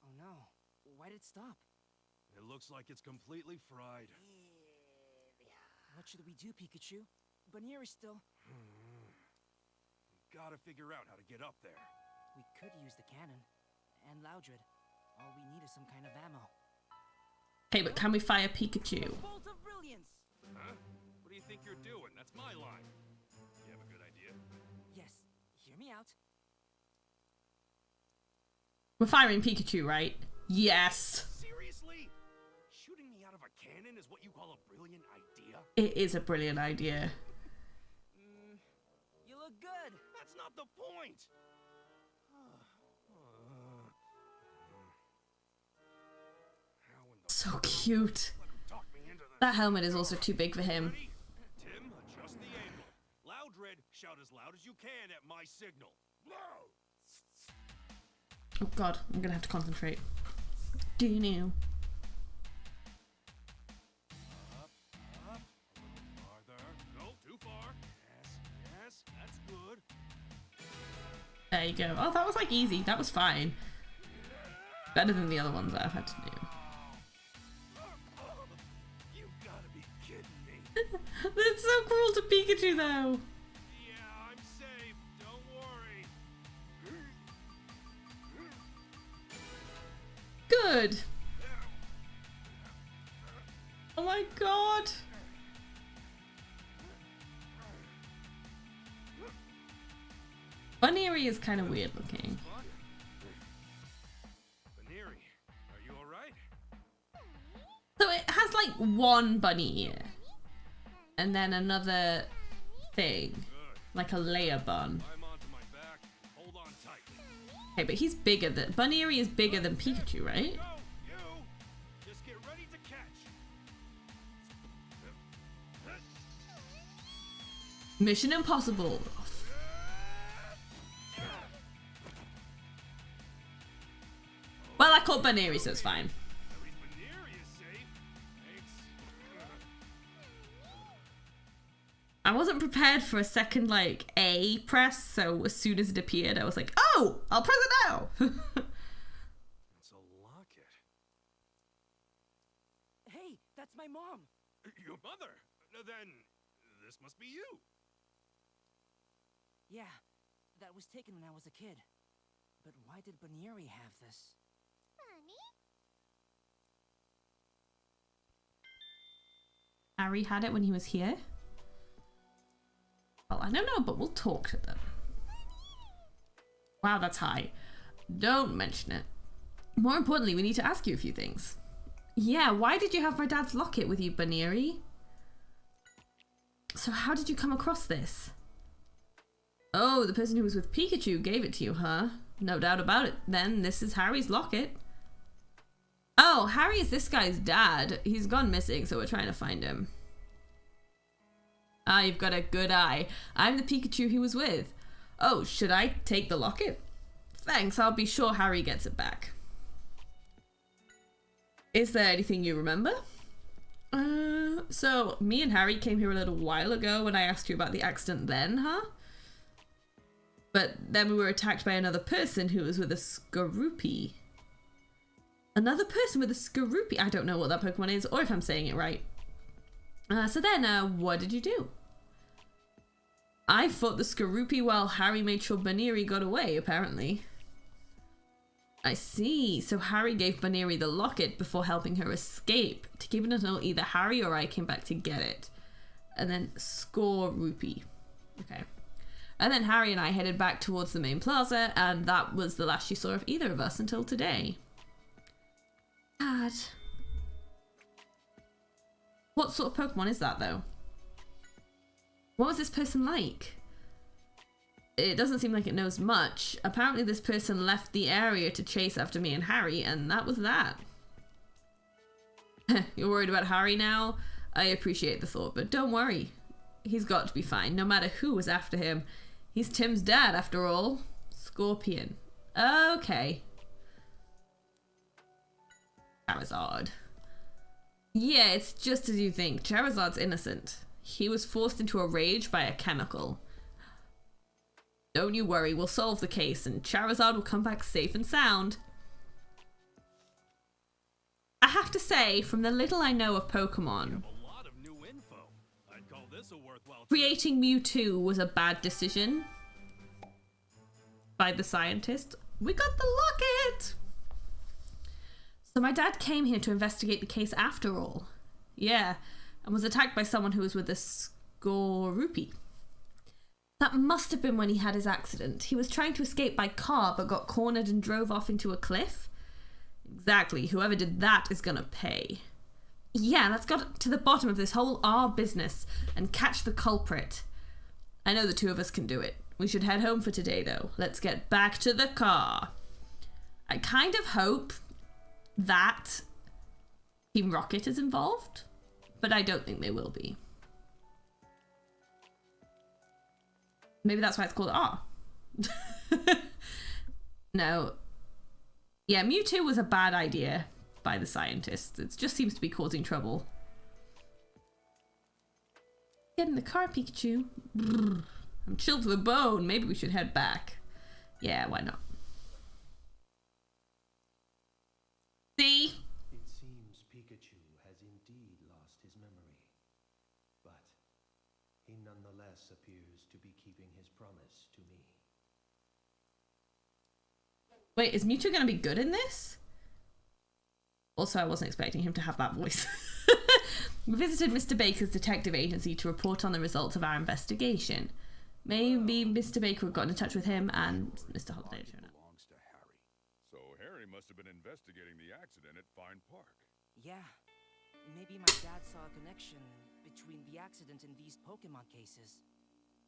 Oh no. Why did it stop? It looks like it's completely fried. What should we do, Pikachu? Bunny's still... Gotta figure out how to get up there. We could use the cannon. And Loudred. All we need is some kind of ammo. Hey, but can we fire Pikachu? Bolt of Brilliance! Huh? What do you think you're doing? That's my line. You have a good idea? Yes. Hear me out. We're firing Pikachu, right? Yes. Seriously? Shooting me out of a cannon is what you call a brilliant idea? It is a brilliant idea. You look good! That's not the point! How in the So cute. talk me into this? That helmet is also too big for him. Ready? Tim, adjust the angle. Loudred, shout as loud as you can at my signal. Blow! Oh god, I'm gonna have to concentrate. Do you know? Up, a little farther. No, too far. Yes, that's good. There you go. Oh, that was like easy. That was fine. Better than the other ones that I've had to do. You've gotta be kidding me. That's so cruel to Pikachu though. Yeah, I'm safe. Don't worry. Good. Oh my god. Bunny is kind of weird looking. Baneri, are you alright? So it has like one bunny ear. And then another thing. Good. Like a layer bun. I'm onto my back. Hold on tight. Okay, but he's bigger than... Bunny is bigger than Pikachu, right? Go, you! Just get ready to catch. Mission Impossible. Well, I caught Bunny, so it's fine. At least Baneri is safe. Thanks. I wasn't prepared for a second, like, A press, so as soon as it appeared, I was like, oh, I'll press it now! It's a locket. Hey, that's my mom! Your mother? Then this must be you. Yeah, that was taken when I was a kid. But why did Baneri have this? Harry had it when he was here? Well, I don't know, but we'll talk to them. Wow, that's high. Don't mention it. More importantly, we need to ask you a few things. Yeah, why did you have my dad's locket with you, Baneri? So how did you come across this? Oh, the person who was with Pikachu gave it to you, huh? No doubt about it. Then this is Harry's locket. Oh, Harry is this guy's dad. He's gone missing, so we're trying to find him. Ah, you've got a good eye. I'm the Pikachu he was with. Oh, should I take the locket? Thanks, I'll be sure Harry gets it back. Is there anything you remember? So me and Harry came here a little while ago when I asked you about the accident then, huh? But then we were attacked by another person who was with a Skorupi. Another person with a Skorupi. I don't know what that Pokemon is, or if I'm saying it right. So then, what did you do? I fought the Skorupi while Harry made sure Baneri got away, apparently. I see. So Harry gave Baneri the locket before helping her escape, to keep it until either Harry or I came back to get it. And then Skorupi. Okay. And then Harry and I headed back towards the main plaza, and that was the last you saw of either of us until today. Sad. What sort of Pokemon is that, though? What was this person like? It doesn't seem like it knows much. Apparently this person left the area to chase after me and Harry, and that was that. You're worried about Harry now? I appreciate the thought, but don't worry. He's got to be fine, no matter who was after him. He's Tim's dad, after all. Scorpion. Okay. Charizard. Yeah, it's just as you think. Charizard's innocent. He was forced into a rage by a chemical. Don't you worry, we'll solve the case and Charizard will come back safe and sound. I have to say, from the little I know of Pokemon, A lot of new info. I'd call this a worthwhile creating Mewtwo was a bad decision by the scientist. We got the locket! So my dad came here to investigate the case after all. Yeah, and was attacked by someone who was with a Skorupi. That must have been when he had his accident. He was trying to escape by car but got cornered and drove off into a cliff. Exactly, whoever did that is gonna pay. Yeah, let's get to the bottom of this whole R business and catch the culprit. I know the two of us can do it. We should head home for today though. Let's get back to the car. I kind of hope that Team Rocket is involved, but I don't think they will be. Maybe that's why it's called R. No. Yeah, Mewtwo was a bad idea by the scientists. It just seems to be causing trouble. Get in the car, Pikachu. Brrr. I'm chilled to the bone. Maybe we should head back. Yeah, why not? See? It seems Pikachu has indeed lost his memory, but he nonetheless appears to be keeping his promise to me. Wait, is Mewtwo going to be good in this? Also, I wasn't expecting him to have that voice. We visited Mr. Baker's detective agency to report on the results of our investigation. Maybe Mr. Baker got in touch with him and Mr. Holiday showed up. belongs to Harry. So Harry must have been investigating the accident at Fine Park. Yeah. Maybe my dad saw a connection between the accident and these Pokemon cases.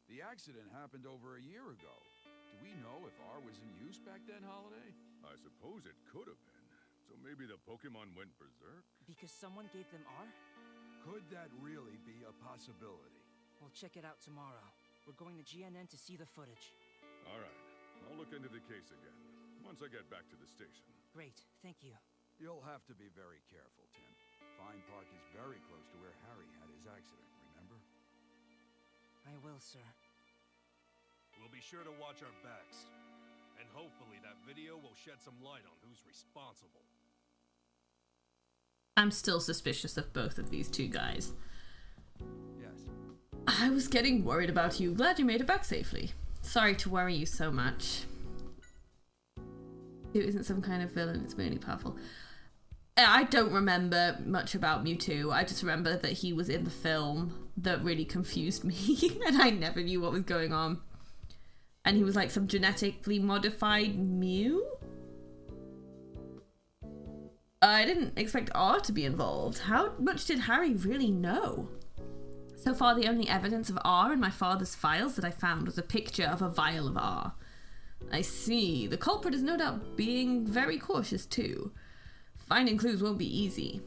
The accident happened over a year ago. Do we know if R was in use back then, Holiday? I suppose it could have been. So maybe the Pokemon went berserk? Because someone gave them R? Could that really be a possibility? We'll check it out tomorrow. We're going to GNN to see the footage. Alright, I'll look into the case again, once I get back to the station. Great, thank you. You'll have to be very careful, Tim. Fine Park is very close to where Harry had his accident, remember? I will, sir. We'll be sure to watch our backs. And hopefully that video will shed some light on who's responsible. I'm still suspicious of both of these two guys. Yes. I was getting worried about you. Glad you made it back safely. Sorry to worry you so much. It isn't some kind of villain, it's mainly powerful. I don't remember much about Mewtwo. I just remember that he was in the film that really confused me and I never knew what was going on. And he was like some genetically modified Mew? I didn't expect R to be involved. How much did Harry really know? So far, the only evidence of R in my father's files that I found was a picture of a vial of R. I see. The culprit is no doubt being very cautious too. Finding clues won't be easy.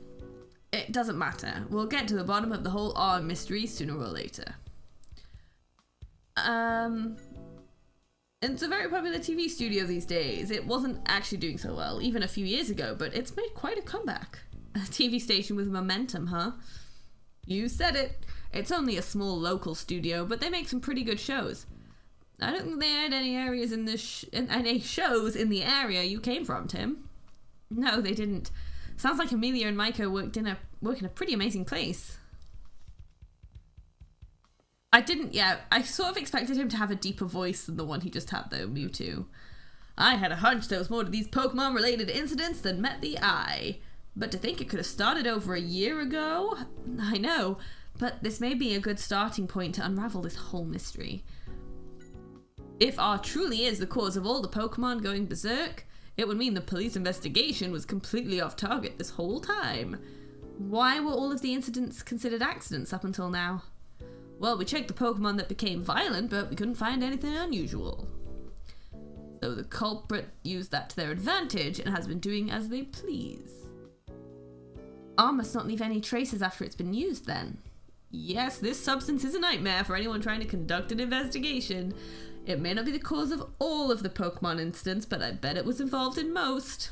It doesn't matter. We'll get to the bottom of the whole R mystery sooner or later. It's a very popular TV studio these days. It wasn't actually doing so well even a few years ago, but it's made quite a comeback. A TV station with momentum, huh? You said it. It's only a small local studio, but they make some pretty good shows. I don't think they had any areas in this any shows in the area you came from, Tim. No, they didn't. Sounds like Amelia and Maiko work in a pretty amazing place. I sort of expected him to have a deeper voice than the one he just had though, Mewtwo. I had a hunch there was more to these Pokemon related incidents than met the eye. But to think it could have started over a year ago? I know, but this may be a good starting point to unravel this whole mystery. If R truly is the cause of all the Pokemon going berserk, it would mean the police investigation was completely off target this whole time. Why were all of the incidents considered accidents up until now? Well, we checked the Pokemon that became violent, but we couldn't find anything unusual. So the culprit used that to their advantage and has been doing as they please. R must not leave any traces after it's been used then. Yes, this substance is a nightmare for anyone trying to conduct an investigation. It may not be the cause of all of the Pokemon incidents, but I bet it was involved in most.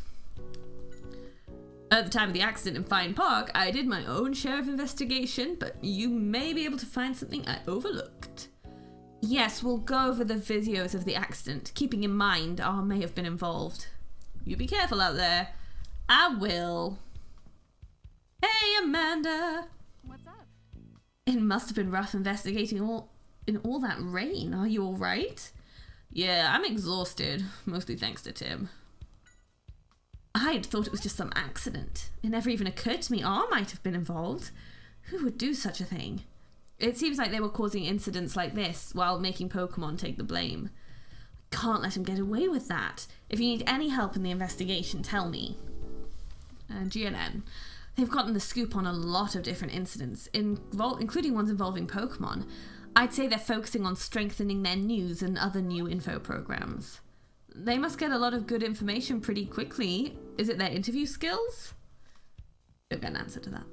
At the time of the accident in Fine Park, I did my own share of investigation, but you may be able to find something I overlooked. Yes, we'll go over the videos of the accident, keeping in mind R may have been involved. You be careful out there. I will. Hey, Amanda! What's up? It must have been rough investigating in all that rain. Are you alright? Yeah, I'm exhausted, mostly thanks to Tim. I had thought it was just some accident. It never even occurred to me R might have been involved. Who would do such a thing? It seems like they were causing incidents like this while making Pokemon take the blame. I can't let him get away with that. If you need any help in the investigation, tell me. GNN. They've gotten the scoop on a lot of different incidents, including ones involving Pokemon. I'd say they're focusing on strengthening their news and other new info programs. They must get a lot of good information pretty quickly. Is it their interview skills? Don't get an answer to that.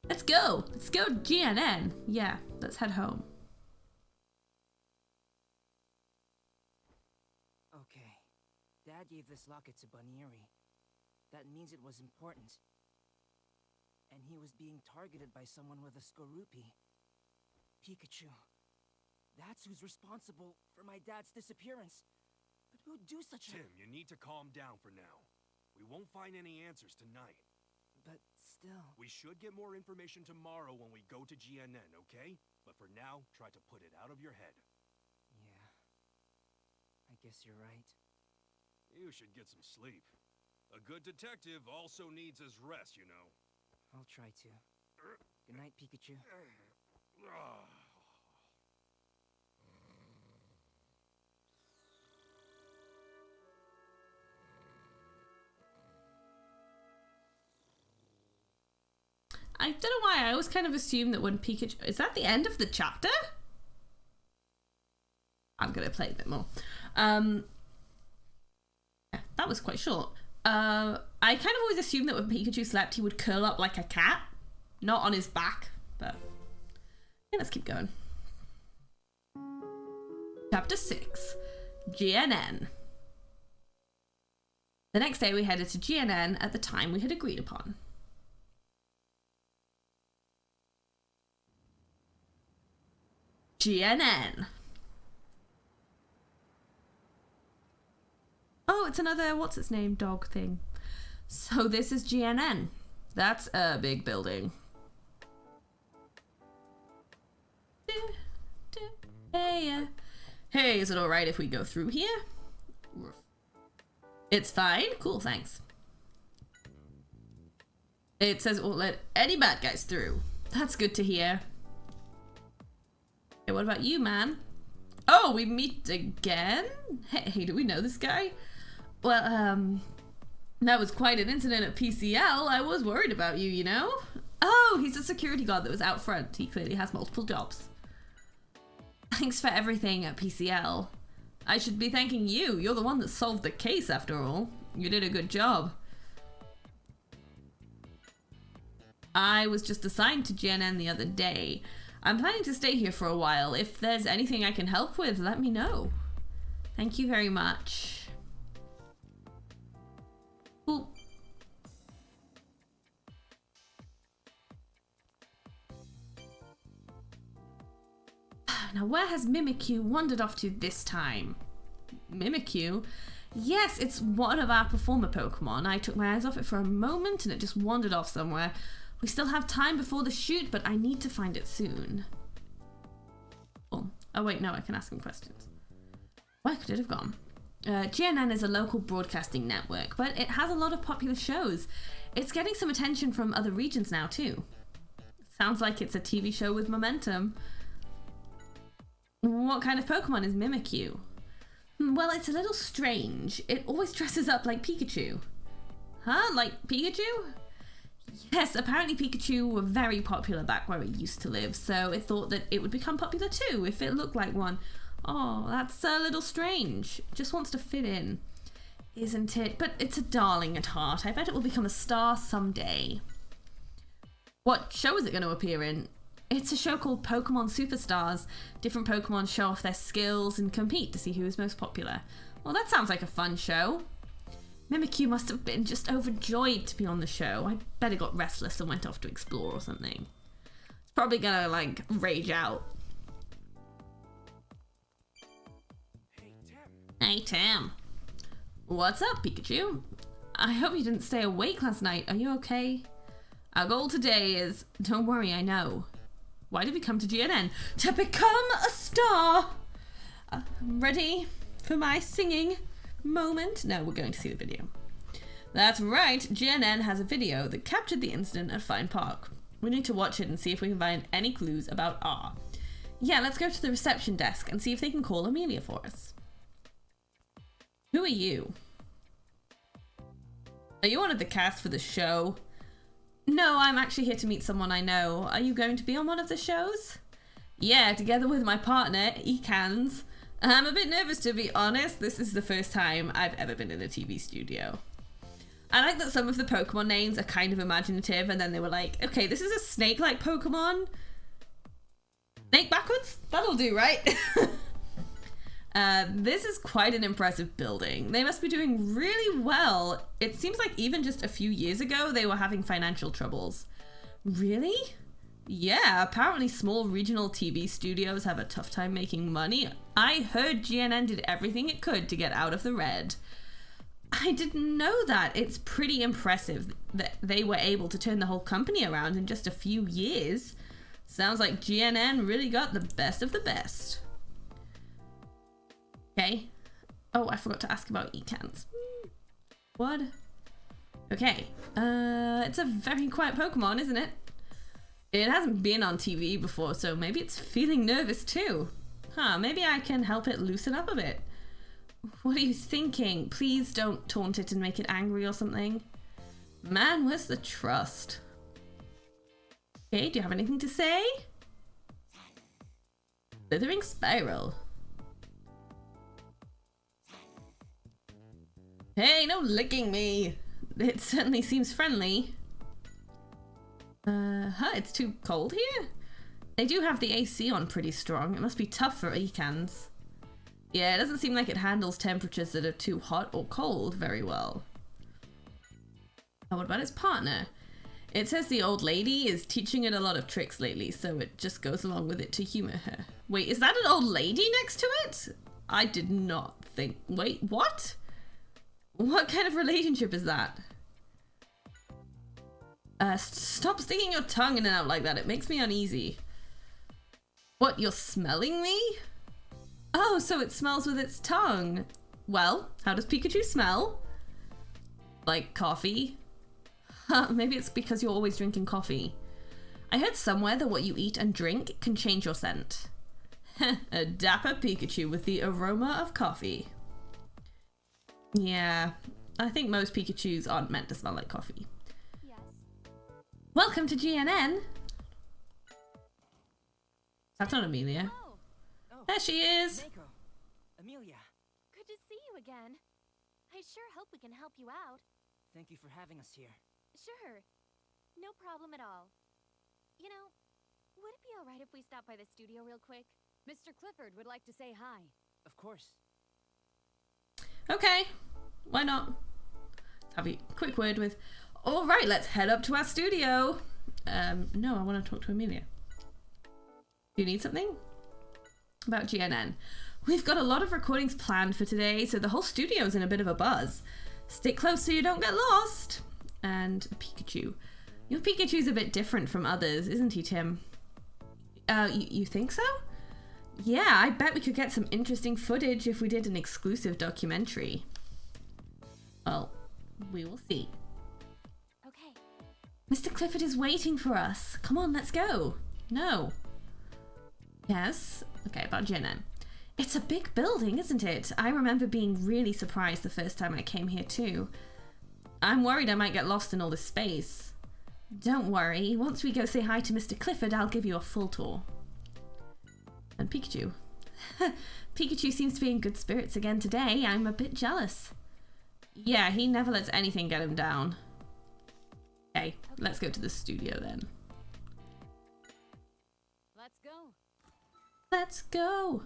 Let's go! Let's go GNN! Yeah, let's head home. Okay. Dad gave this locket to Bunnyeri. That means it was important. And he was being targeted by someone with a Skorupi. Pikachu. That's who's responsible for my dad's disappearance. But who'd do such a... Tim, you need to calm down for now. We won't find any answers tonight. But still... We should get more information tomorrow when we go to GNN, okay? But for now, try to put it out of your head. Yeah. I guess you're right. You should get some sleep. A good detective also needs his rest, you know. I'll try to. Good night, Pikachu. I don't know why, I always kind of assume that when Pikachu... Is that the end of the chapter? I'm going to play a bit more. Yeah, that was quite short. I kind of always assumed that when Pikachu slept, he would curl up like a cat. Not on his back, but... Yeah, let's keep going. Chapter 6. GNN. The next day we headed to GNN at the time we had agreed upon. GNN. Oh, it's another what's-its-name dog thing. So this is GNN. That's a big building. Hey, hey, is it alright if we go through here? It's fine. Cool, thanks. It says it won't let any bad guys through. That's good to hear. Okay, what about you, man? Oh, we meet again? Hey, do we know this guy? Well, that was quite an incident at PCL. I was worried about you, you know? Oh, he's a security guard that was out front. He clearly has multiple jobs. Thanks for everything at PCL. I should be thanking you. You're the one that solved the case, after all. You did a good job. I was just assigned to GNN the other day. I'm planning to stay here for a while. If there's anything I can help with, let me know. Thank you very much. Cool. Now, where has Mimikyu wandered off to this time? Mimikyu? Yes, it's one of our performer Pokemon. I took my eyes off it for a moment and it just wandered off somewhere. We still have time before the shoot, but I need to find it soon. Oh wait, no, I can ask him questions. Where could it have gone? GNN is a local broadcasting network, but it has a lot of popular shows. It's getting some attention from other regions now too. Sounds like it's a TV show with momentum. What kind of Pokemon is Mimikyu? Well, it's a little strange. It always dresses up like Pikachu. Huh? Like Pikachu? Yes, apparently Pikachu were very popular back where it used to live, so it thought that it would become popular too if it looked like one. Oh, that's a little strange. It just wants to fit in, isn't it? But it's a darling at heart. I bet it will become a star someday. What show is it going to appear in? It's a show called Pokemon Superstars. Different Pokemon show off their skills and compete to see who is most popular. Well, that sounds like a fun show. Mimikyu must have been just overjoyed to be on the show. I bet it got restless and went off to explore or something. It's probably gonna, like, rage out. Hey, Tim. What's up, Pikachu? I hope you didn't stay awake last night. Are you okay? Our goal today is... Don't worry, I know. Why did we come to GNN? To become a star! Ready for my singing moment? No, we're going to see the video. That's right, GNN has a video that captured the incident at Fine Park. We need to watch it and see if we can find any clues about R. Yeah, let's go to the reception desk and see if they can call Amelia for us. Who are you? Are you one of the cast for the show? No, I'm actually here to meet someone I know. Are you going to be on one of the shows? Yeah, together with my partner, Ekans. I'm a bit nervous, to be honest. This is the first time I've ever been in a TV studio. I like that some of the Pokemon names are kind of imaginative, and then they were like, okay, this is a snake-like Pokemon. Snake backwards? That'll do, right? This is quite an impressive building. They must be doing really well. It seems like even just a few years ago, they were having financial troubles. Really? Yeah, apparently small regional TV studios have a tough time making money. I heard GNN did everything it could to get out of the red. I didn't know that. It's pretty impressive that they were able to turn the whole company around in just a few years. Sounds like GNN really got the best of the best. Okay. Oh, I forgot to ask about Ekans. What? Okay. It's a very quiet Pokemon, isn't it? It hasn't been on TV before, so maybe it's feeling nervous too. Huh, maybe I can help it loosen up a bit. What are you thinking? Please don't taunt it and make it angry or something. Man, where's the trust? Okay, do you have anything to say? Slithering Spiral. Hey, no licking me. It certainly seems friendly. It's too cold here? They do have the AC on pretty strong. It must be tough for Ekans. Yeah, it doesn't seem like it handles temperatures that are too hot or cold very well. Oh, what about its partner? It says the old lady is teaching it a lot of tricks lately, so it just goes along with it to humor her. Wait, is that an old lady next to it? I did not think... Wait, what? What kind of relationship is that? Stop sticking your tongue in and out like that. It makes me uneasy. What, you're smelling me? Oh, so it smells with its tongue. Well, how does Pikachu smell? Like coffee? Maybe it's because you're always drinking coffee. I heard somewhere that what you eat and drink can change your scent. A dapper Pikachu with the aroma of coffee. Yeah, I think most Pikachus aren't meant to smell like coffee. Yes. Welcome to GNN. That's not Amelia. Oh, There she is. Mako, Amelia, good to see you again. I sure hope we can help you out. thank you for having us here. Sure. No problem at all. You know, would it be alright if we stop by the studio real quick? Mr. Clifford would like to say hi. Of course. Okay, why not? Let's have a quick word with... All right, let's head up to our studio. No, I want to talk to Amelia. Do you need something? About GNN. We've got a lot of recordings planned for today, so the whole studio's in a bit of a buzz. Stick close so you don't get lost. And Pikachu. Your Pikachu's a bit different from others, isn't he, Tim? You think so? Yeah, I bet we could get some interesting footage if we did an exclusive documentary. Well, we will see. Okay. Mr. Clifford is waiting for us. Come on, let's go. No. Yes? Okay, about Jenna. It's a big building, isn't it? I remember being really surprised the first time I came here too. I'm worried I might get lost in all this space. Don't worry, once we go say hi to Mr. Clifford, I'll give you a full tour. And Pikachu. Pikachu seems to be in good spirits again today. I'm a bit jealous. Yeah, he never lets anything get him down. Okay, let's go to the studio then. Let's go. Let's go.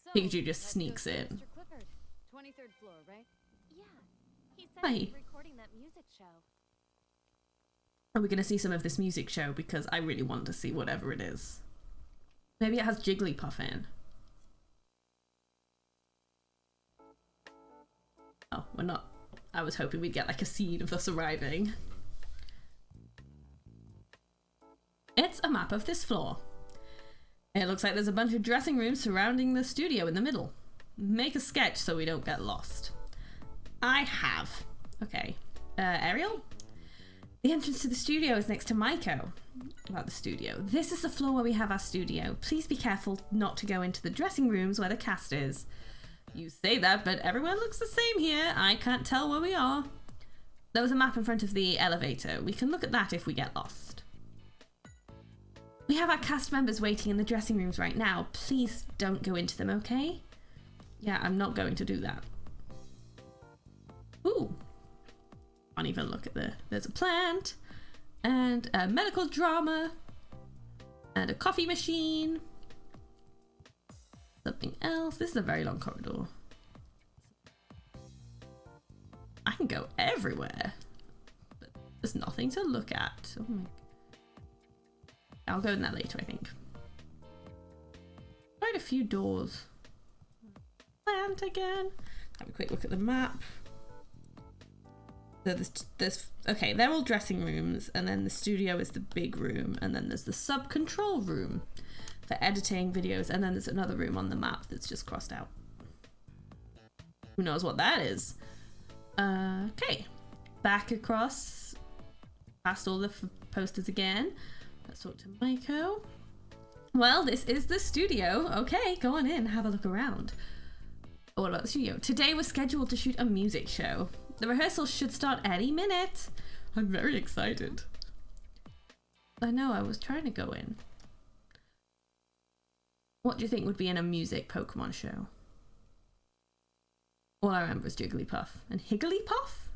So, Pikachu just let's sneaks go see in. Mr. Clifford. 23rd floor, right? Yeah. He said Hi. he was recording that music show. Are we going to see some of this music show? Because I really want to see whatever it is. Maybe it has Jigglypuff in. Oh, we're not. I was hoping we'd get like a scene of us arriving. It's a map of this floor. It looks like there's a bunch of dressing rooms surrounding the studio in the middle. Make a sketch so we don't get lost. I have. Okay. Ariel? The entrance to the studio is next to Maiko. About the studio. This is the floor where we have our studio. Please be careful not to go into the dressing rooms where the cast is. You say that, but everyone looks the same here. I can't tell where we are. There was a map in front of the elevator. We can look at that if we get lost. We have our cast members waiting in the dressing rooms right now. Please don't go into them, okay? Yeah, I'm not going to do that. Ooh. Can't even look at there's a plant. And a medical drama. And a coffee machine. Something else. This is a very long corridor. I can go everywhere. But there's nothing to look at. Oh my. I'll go in that later, I think. Quite a few doors. Plant again. Have a quick look at the map. So there's okay, they're all dressing rooms, and then the studio is the big room, and then there's the sub-control room for editing videos, and then there's another room on the map that's just crossed out. Who knows what that is? Okay, back across, past all the posters again. Let's talk to Maiko. Well, this is the studio. Okay, go on in, have a look around. What about the studio? Today we're scheduled to shoot a music show. The rehearsal should start any minute. I'm very excited. I know, I was trying to go in. What do you think would be in a music Pokemon show? All I remember is Jigglypuff. And Higglypuff?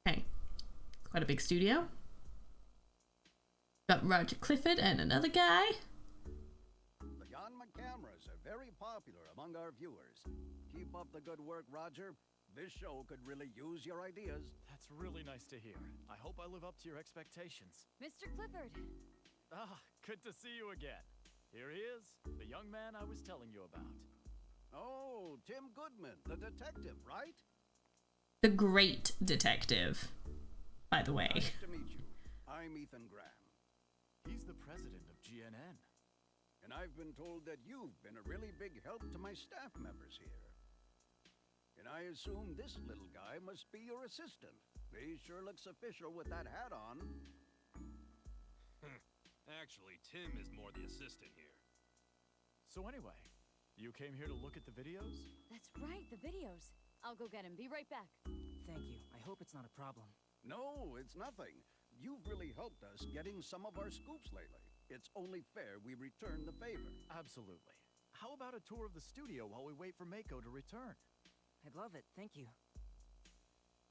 Okay. Quite a big studio. Got Roger Clifford and another guy. The Yanma cameras are very popular among our viewers. Keep up the good work, Roger. This show could really use your ideas. That's really nice to hear. I hope I live up to your expectations. Mr. Clifford. Ah, good to see you again. Here he is, the young man I was telling you about. Oh, Tim Goodman, the detective, right? The great detective, by the way. Nice to meet you. I'm Ethan Graham. He's the president of GNN. And I've been told that you've been a really big help to my staff members here. And I assume this little guy must be your assistant. He sure looks official with that hat on. Actually, Tim is more the assistant here. So anyway, you came here to look at the videos? That's right, the videos. I'll go get him. Be right back. Thank you. I hope it's not a problem. No, it's nothing. You've really helped us getting some of our scoops lately. It's only fair we return the favor. Absolutely. How about a tour of the studio while we wait for Mako to return? I'd love it. Thank you.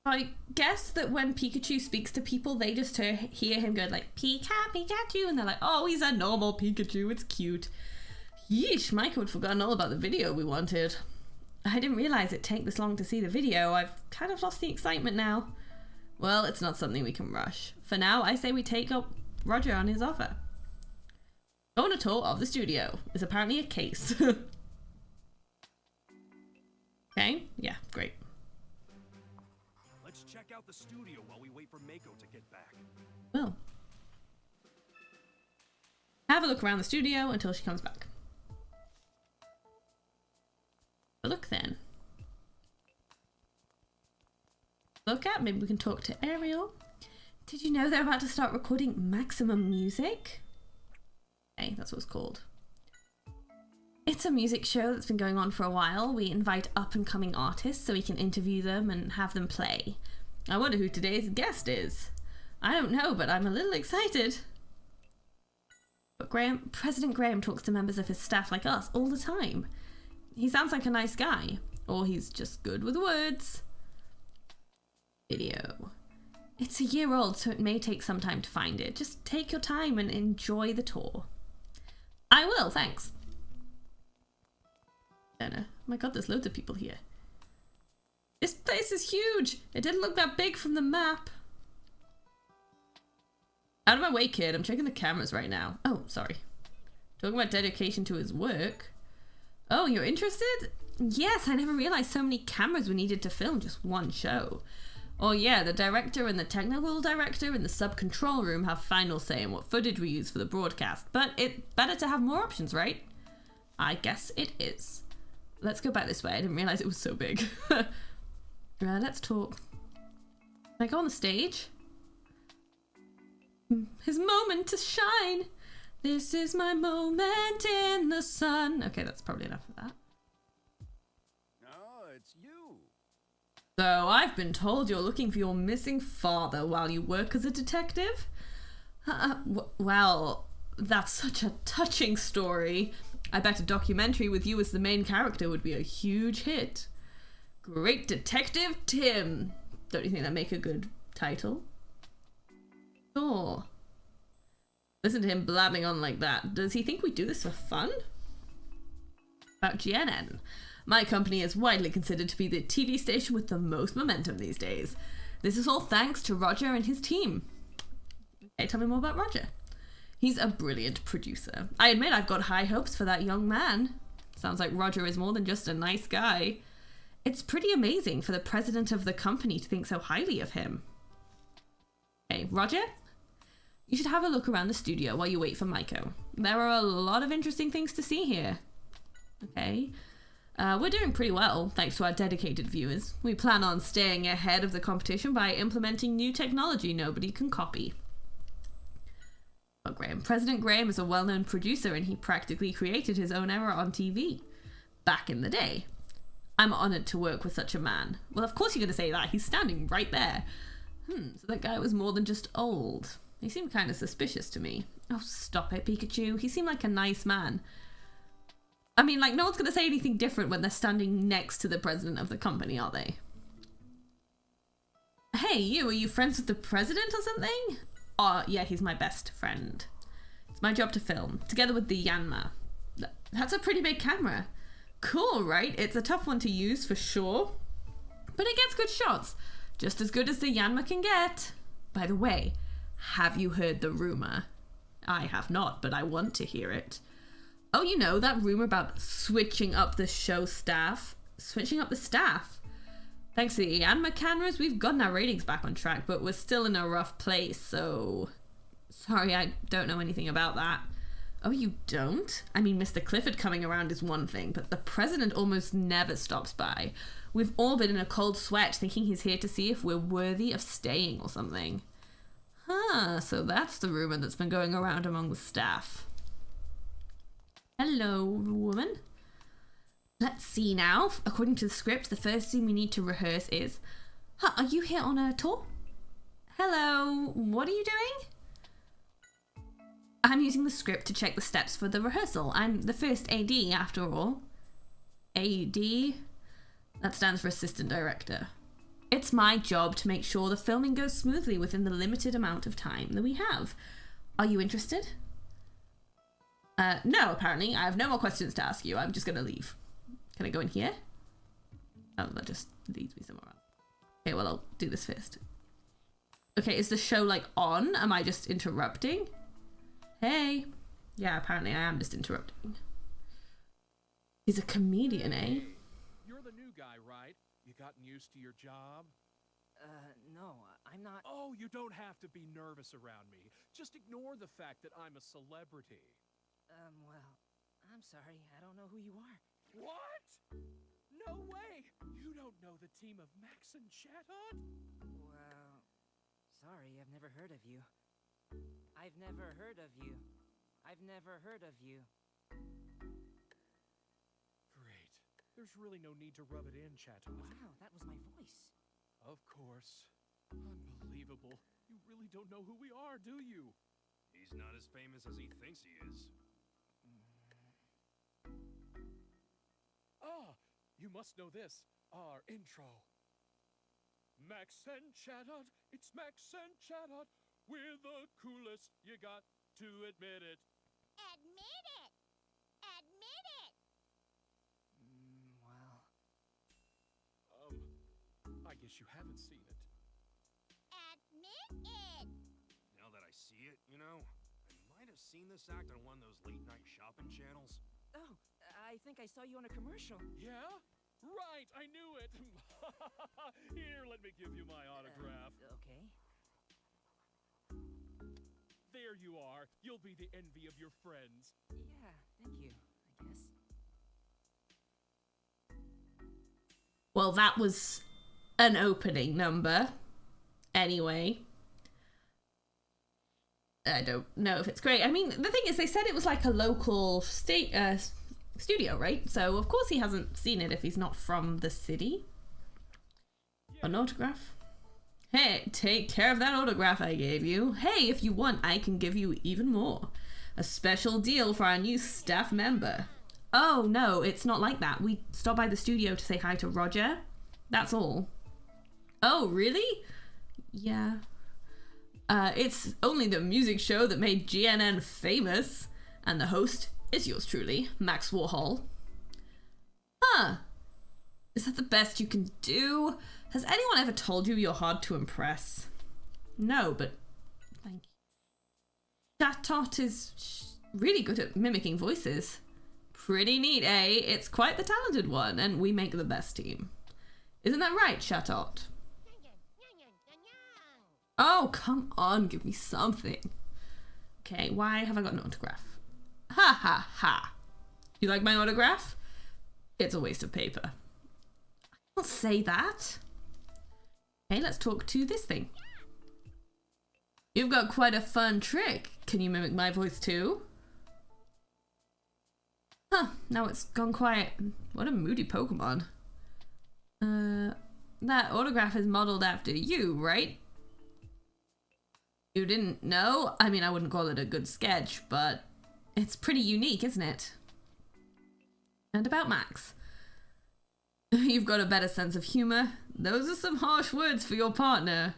I guess that when Pikachu speaks to people, they just hear him go like, Pikachu, and they're like, oh, he's a normal Pikachu, it's cute. Yeesh, Michael had forgotten all about the video we wanted. I didn't realise it'd take this long to see the video. I've kind of lost the excitement now. Well, it's not something we can rush. For now, I say we take up Roger on his offer. Go on a tour of the studio. It's apparently a case. Okay, yeah, great. Let's check out the studio while we wait for Mako to get back. Well. Have a look around the studio until she comes back. Look then. Look at, maybe we can talk to Ariel. Did you know they're about to start recording Maximum Music? Okay, that's what it's called. It's a music show that's been going on for a while. We invite up and coming artists so we can interview them and have them play. I wonder who today's guest is. I don't know, but I'm a little excited. But President Graham talks to members of his staff like us all the time. He sounds like a nice guy, or he's just good with words. Video. It's a year old, so it may take some time to find it. Just take your time and enjoy the tour. I will, thanks. Oh my god, there's loads of people here. This place is huge! It didn't look that big from the map. Out of my way, kid. I'm checking the cameras right now. Oh, sorry. Talking about dedication to his work. Oh, you're interested? Yes, I never realized so many cameras were needed to film just one show. Oh yeah, the director and the technical director in the sub-control room have final say in what footage we use for the broadcast. But it's better to have more options, right? I guess it is. Let's go back this way. I didn't realize it was so big. Let's talk. Can I go on the stage? His moment to shine. This is my moment in the sun. Okay, that's probably enough of that. Oh, it's you. So I've been told you're looking for your missing father while you work as a detective? Well, that's such a touching story. I bet a documentary with you as the main character would be a huge hit. Great Detective Tim. Don't you think that'd make a good title? Sure. Listen to him blabbing on like that. Does he think we do this for fun? About GNN. My company is widely considered to be the TV station with the most momentum these days. This is all thanks to Roger and his team. Okay, tell me more about Roger. He's a brilliant producer. I admit I've got high hopes for that young man. Sounds like Roger is more than just a nice guy. It's pretty amazing for the president of the company to think so highly of him. Okay, Roger? You should have a look around the studio while you wait for Mako. There are a lot of interesting things to see here. Okay. We're doing pretty well, thanks to our dedicated viewers. We plan on staying ahead of the competition by implementing new technology nobody can copy. Well, President Graham is a well-known producer and he practically created his own era on TV. Back in the day. I'm honoured to work with such a man. Well, of course you're going to say that. He's standing right there. So that guy was more than just old. He seemed kind of suspicious to me. Oh, stop it, Pikachu. He seemed like a nice man. I mean, like, no one's going to say anything different when they're standing next to the president of the company, are they? Hey, you, are you friends with the president or something? Oh, yeah, he's my best friend. It's my job to film, together with the Yanma. That's a pretty big camera. Cool, right? It's a tough one to use for sure, but it gets good shots. Just as good as the Yanma can get. By the way, have you heard the rumor? I have not, but I want to hear it. Oh, you know, that rumor about switching up the show staff? Switching up the staff? Thanks to the Yanma cameras, we've gotten our ratings back on track, but we're still in a rough place, so... Sorry, I don't know anything about that. Oh, you don't? I mean, Mr. Clifford coming around is one thing, but the president almost never stops by. We've all been in a cold sweat thinking he's here to see if we're worthy of staying or something. Huh, so that's the rumor that's been going around among the staff. Hello, woman. Let's see now. According to the script, the first scene we need to rehearse is... Huh, are you here on a tour? Hello, what are you doing? I'm using the script to check the steps for the rehearsal. I'm the first AD, after all. AD? That stands for Assistant Director. It's my job to make sure the filming goes smoothly within the limited amount of time that we have. Are you interested? No, apparently. I have no more questions to ask you. I'm just gonna leave. Can I go in here? Oh, that just leads me somewhere else. Okay, well, I'll do this first. Okay, is the show like on? Am I just interrupting? Hey. Yeah, apparently I am just interrupting. He's a comedian, eh? You're the new guy, right? You gotten used to your job? No, I'm not. Oh, you don't have to be nervous around me. Just ignore the fact that I'm a celebrity. Well, I'm sorry. I don't know who you are. What? No way! You don't know the team of Max and Chatot? Well, sorry, I've never heard of you. I've never heard of you. I've never heard of you. Great. There's really no need to rub it in, Chatot. Wow, that was my voice. Of course. Unbelievable. You really don't know who we are, do you? He's not as famous as he thinks he is. Ah, you must know this. Our intro. Max and Chatot, it's Max and Chatot. We're the coolest, you got to admit it. Admit it! Admit it! Well, I guess you haven't seen it. Admit it! Now that I see it, you know, I might have seen this act on one of those late-night shopping channels. oh, I think I saw you on a commercial. Yeah? Right, I knew it. Here, let me give you my autograph. Okay. There you are. You'll be the envy of your friends. Yeah, thank you, I guess. Well, that was an opening number. Anyway. I don't know if it's great. I mean, the thing is, they said it was like a local studio, right? So, of course he hasn't seen it if he's not from the city. An autograph? Hey, take care of that autograph I gave you. Hey, if you want, I can give you even more. A special deal for our new staff member. Oh, no, it's not like that. We stopped by the studio to say hi to Roger. That's all. Oh, really? Yeah. It's only the music show that made GNN famous. And the host is yours truly, Max Warhol. Huh. Is that the best you can do? Has anyone ever told you you're hard to impress? No, but thank you. Chatot is really good at mimicking voices. Pretty neat, eh? It's quite the talented one, and we make the best team. Isn't that right, Chatot? Oh, come on, give me something. Okay, why have I got an autograph? Ha ha ha. You like my autograph? It's a waste of paper. I'll say that. Okay, let's talk to this thing. You've got quite a fun trick. Can you mimic my voice too? Huh, now it's gone quiet. What a moody Pokemon. That autograph is modeled after you, right? You didn't know? I mean, I wouldn't call it a good sketch, but it's pretty unique, isn't it? And about Max. You've got a better sense of humor. Those are some harsh words for your partner.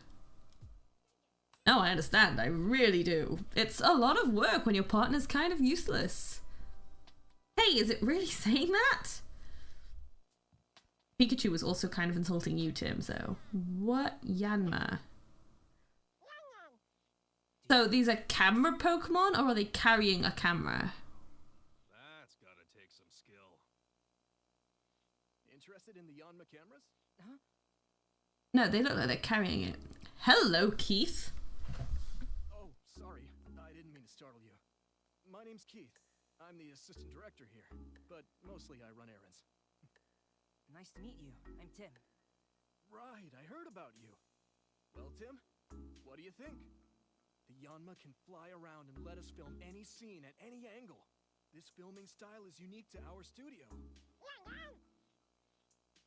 No, I understand. I really do. It's a lot of work when your partner's kind of useless. Hey, is it really saying that? Pikachu was also kind of insulting you, Tim, so... What Yanma? So these are camera Pokemon, or are they carrying a camera? That's gotta take some skill. Interested in the Yanma cameras? Huh? No, they look like they're carrying it. Hello, Keith. Oh, sorry. I didn't mean to startle you. My name's Keith. I'm the assistant director here, but mostly I run errands. Nice to meet you. I'm Tim. Right, I heard about you. Well, Tim, what do you think? The Yanma can fly around and let us film any scene at any angle. This filming style is unique to our studio.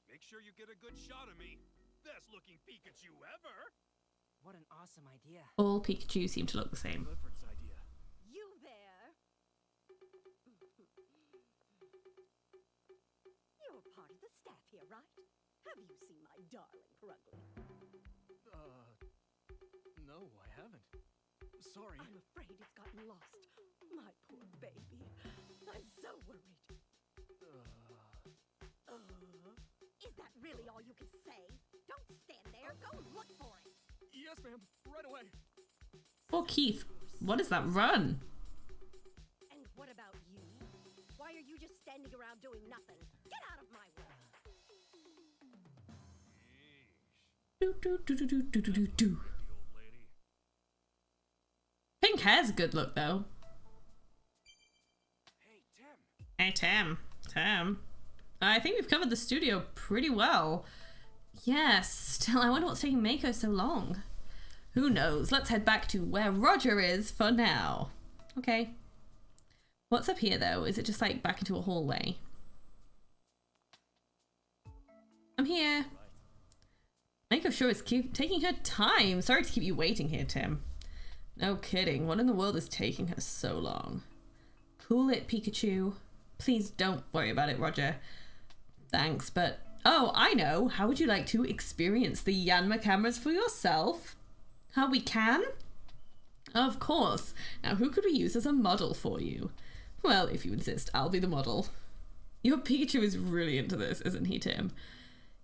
Make sure you get a good shot of me. Best looking Pikachu ever. What an awesome idea. All Pikachu seem to look the same. Clifford's idea. You there? You're part of the staff here, right? Have you seen my darling Pruggly? No, I haven't. Sorry. I'm afraid it's gotten lost. My poor baby. I'm so worried. Is that really all you can say? Don't stand there. Go look for it. Yes, ma'am. Right away. Poor Keith. What is that run? And what about you? Why are you just standing around doing nothing? Get out of my way! Do, do, do, do, do, do, do, do. The old lady. Pink hair's a good look, though. Hey, Tim. Hey, Tim. I think we've covered the studio pretty well. Yes, still, I wonder what's taking Mako so long. Who knows? Let's head back to where Roger is for now. Okay. What's up here, though? Is it just, like, back into a hallway? I'm here. Mako sure is taking her time. Sorry to keep you waiting here, Tim. No kidding. What in the world is taking her so long? Cool it, Pikachu. Please don't worry about it, Roger. Thanks, but... Oh, I know. How would you like to experience the Yanma cameras for yourself? How we can? Of course. Now, who could we use as a model for you? Well, if you insist, I'll be the model. Your Pikachu is really into this, isn't he, Tim?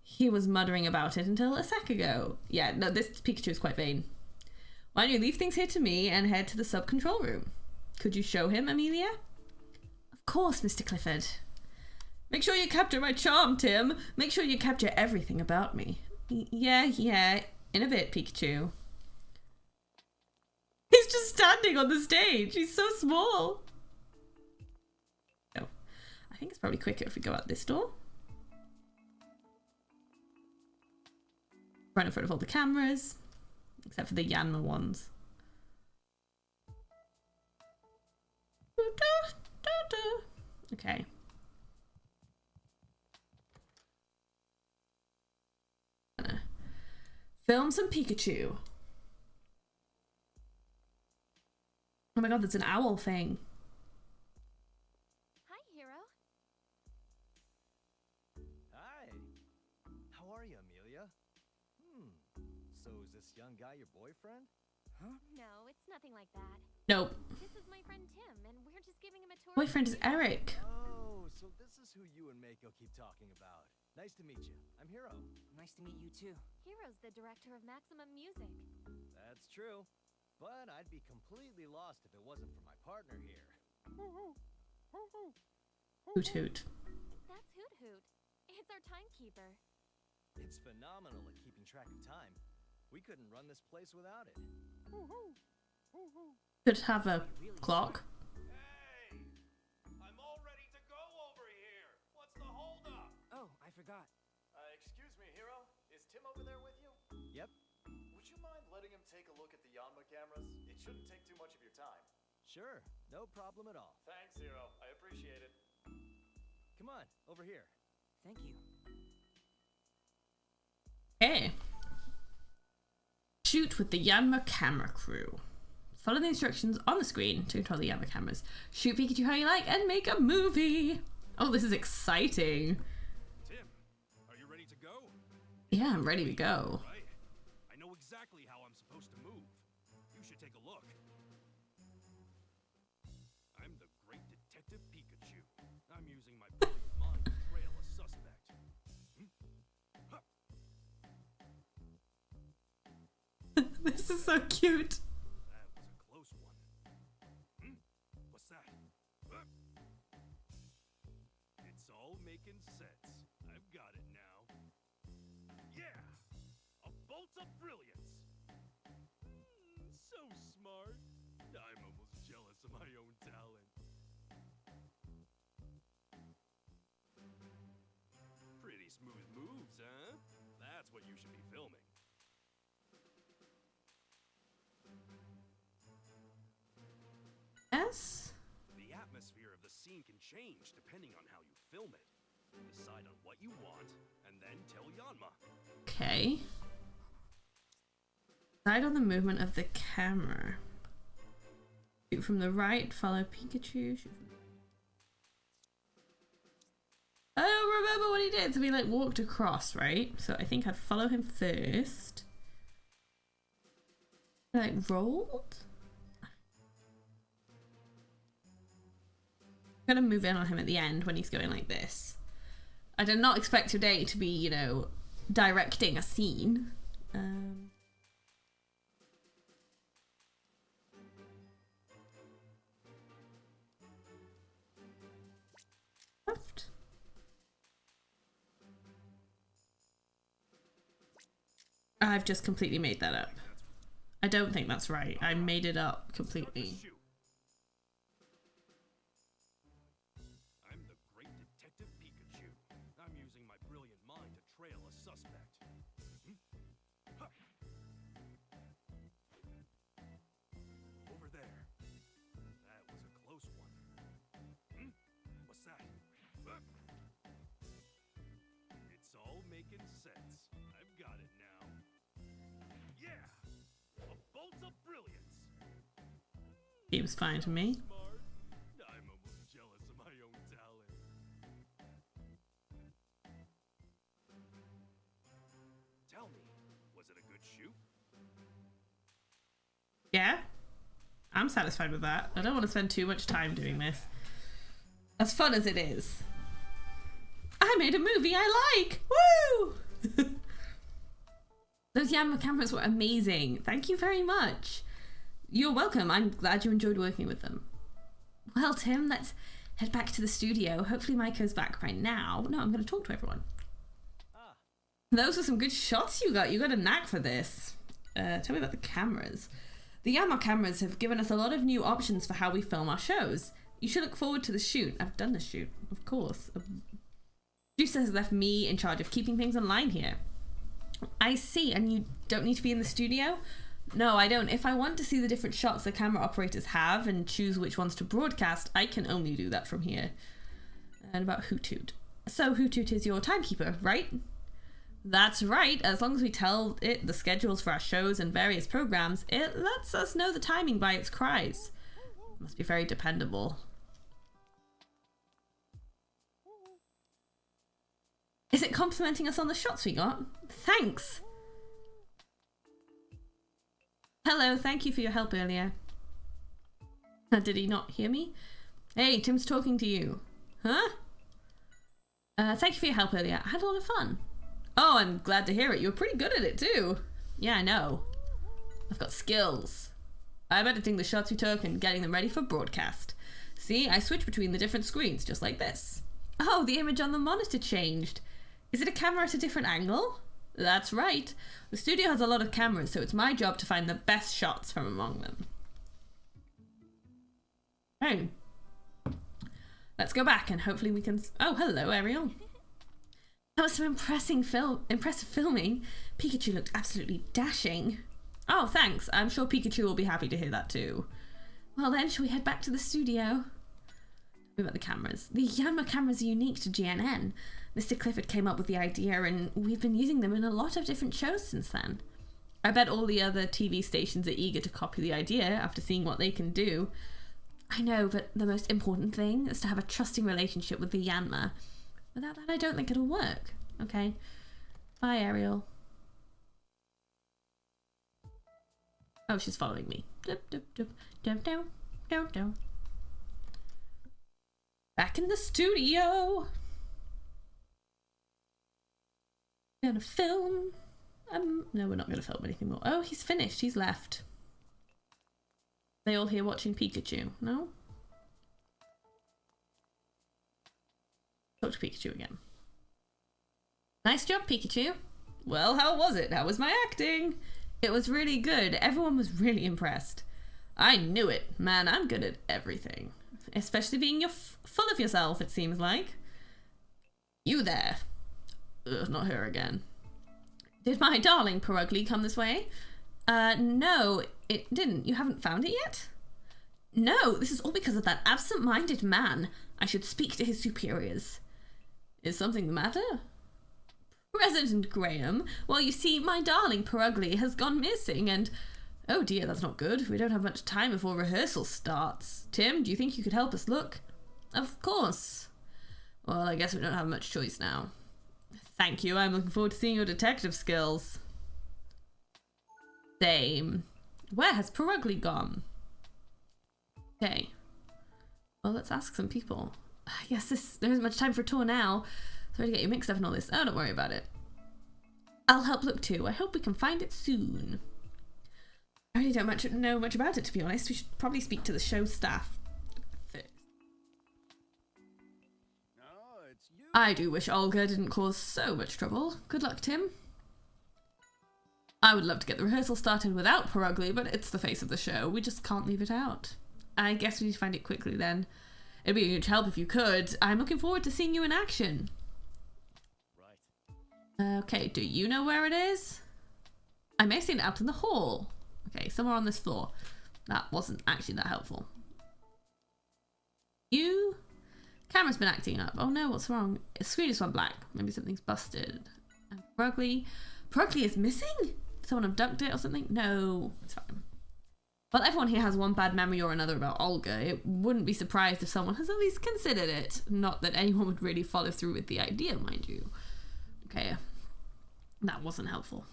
He was muttering about it until a sec ago. Yeah, no, this Pikachu is quite vain. Why don't you leave things here to me and head to the sub-control room? Could you show him, Amelia? Of course, Mr. Clifford. Make sure you capture my charm, Tim. Make sure you capture everything about me. Yeah. In a bit, Pikachu. He's just standing on the stage. He's so small. Oh, I think it's probably quicker if we go out this door. Right in front of all the cameras. Except for the Yanma ones. Okay. Film some Pikachu. Oh my god, that's an owl thing. Hi, Hero. Hi. How are you, Amelia? So is this young guy your boyfriend? Huh? No, it's nothing like that. Nope. This is my friend Tim, and we're just giving him a tour. Boyfriend is Eric. Oh, so this is who you and Mako keep talking about. Nice to meet you. I'm Hero. Nice to meet you too. Hero's the director of Maximum Music. That's true. But I'd be completely lost if it wasn't for my partner here. Hoot hoot. That's Hoot Hoot. It's our timekeeper. It's phenomenal at keeping track of time. We couldn't run this place without it. Could have a clock. Hey! I'm all ready to go over here. What's the holdup? Oh, I forgot. Excuse me, Hero. Is Tim over there with you? Yep. Would you mind letting him take a look at the Yanma cameras? It shouldn't take too much of your time. Sure. No problem at all. Thanks, Hero. I appreciate it. Come on, over here. Thank you. Okay. Shoot with the Yanma camera crew. Follow the instructions on the screen to control the Yanma cameras. Shoot Pikachu how you like and make a movie. Oh, this is exciting. Tim, are you ready to go? Yeah, I'm ready to go. Right. I know exactly how I'm supposed to move. You should take a look. I'm the great Detective Pikachu. I'm using my brilliant mind to trail a suspect. This is so cute. That was a close one. What's that? It's all making sense. I've got it now. Yeah! A bolt of brilliance! So smart. I'm almost jealous of my own talent. Pretty smooth moves, huh? That's what you should be filming. Yes. The atmosphere of the scene can change depending on how you film it. Decide on what you want, and then tell Yanma. Okay. Decide on the movement of the camera. Shoot from the right, follow Pikachu. Shoot from... I don't remember what he did. So we like walked across, right? So I think I'd follow him first. Like rolled? I'm gonna move in on him at the end when he's going like this. I did not expect today to be, you know, directing a scene. I've just completely made that up. I don't think that's right. I made it up completely. I'm the great Detective Pikachu. I'm using my brilliant mind to trail a suspect. Ha! Over there. That was a close one. What's that? It's all making sense. I've got it now. Yeah! A bolt of brilliance! Seems fine to me. Smart. I'm almost jealous of my own talent. Tell me, was it a good shoot? Yeah, I'm satisfied with that. I don't want to spend too much time doing this. As fun as it is. I made a movie I like! Woo! Those Yammer cameras were amazing. Thank you very much. You're welcome. I'm glad you enjoyed working with them. Well, Tim, let's head back to the studio. Hopefully Maiko's back by now. No, I'm going to talk to everyone. Those are some good shots you got. You got a knack for this. Tell me about the cameras. The Yammer cameras have given us a lot of new options for how we film our shows. You should look forward to the shoot. I've done the shoot, of course. Producer has left me in charge of keeping things online here. I see, and you don't need to be in the studio? No, I don't. If I want to see the different shots the camera operators have and choose which ones to broadcast, I can only do that from here. And about Hoothoot. So Hoothoot is your timekeeper, right? That's right. As long as we tell it the schedules for our shows and various programs, it lets us know the timing by its cries. Must be very dependable. Is it complimenting us on the shots we got? Thanks! Hello, thank you for your help earlier. Did he not hear me? Hey, Tim's talking to you. Huh? Thank you for your help earlier. I had a lot of fun. Oh, I'm glad to hear it. You were pretty good at it too. Yeah, I know. I've got skills. I'm editing the shots we took and getting them ready for broadcast. See, I switch between the different screens, just like this. Oh, the image on the monitor changed. Is it a camera at a different angle? That's right. The studio has a lot of cameras, so it's my job to find the best shots from among them. Oh. Let's go back and hopefully we can... Oh, hello, Ariel. That was some impressive filming. Pikachu looked absolutely dashing. Oh, thanks. I'm sure Pikachu will be happy to hear that too. Well then, shall we head back to the studio? About the cameras. The Yammer cameras are unique to GNN. Mr. Clifford came up with the idea and we've been using them in a lot of different shows since then. I bet all the other TV stations are eager to copy the idea after seeing what they can do. I know, but the most important thing is to have a trusting relationship with the Yammer. Without that, I don't think it'll work. Okay. Bye, Ariel. Oh, she's following me. Back in the studio. Gonna film. No, we're not gonna film anything more. Oh, he's finished. He's left. They all here watching Pikachu? No? Talk to Pikachu again. Nice job, Pikachu. Well, how was it? How was my acting? It was really good. Everyone was really impressed. I knew it. Man, I'm good at everything. Especially being full of yourself, it seems like. You there. Ugh, not her again. Did my darling Perugly come this way? No, it didn't. You haven't found it yet? No, this is all because of that absent-minded man. I should speak to his superiors. Is something the matter? President Graham, well, you see, my darling Perugly has gone missing and... Oh dear, that's not good. We don't have much time before rehearsal starts. Tim, do you think you could help us look? Of course. Well, I guess we don't have much choice now. Thank you, I'm looking forward to seeing your detective skills. Same. Where has Perugly gone? Okay. Well, let's ask some people. I guess there isn't much time for a tour now. Sorry to get you mixed up in all this. Oh, don't worry about it. I'll help look too. I hope we can find it soon. I really don't know much about it, to be honest. We should probably speak to the show staff first. Oh, it's you. I do wish Olga didn't cause so much trouble. Good luck, Tim. I would love to get the rehearsal started without Perugly, but it's the face of the show. We just can't leave it out. I guess we need to find it quickly then. It'd be a huge help if you could. I'm looking forward to seeing you in action. Right. Okay, do you know where it is? I may have seen it out in the hall. Okay, somewhere on this floor. That wasn't actually that helpful. You? Camera's been acting up. Oh no, what's wrong? The screen just went black. Maybe something's busted. And Perugly is missing? Someone abducted it or something? No, it's fine. Well, everyone here has one bad memory or another about Olga. It wouldn't be surprised if someone has at least considered it. Not that anyone would really follow through with the idea, mind you. Okay, that wasn't helpful.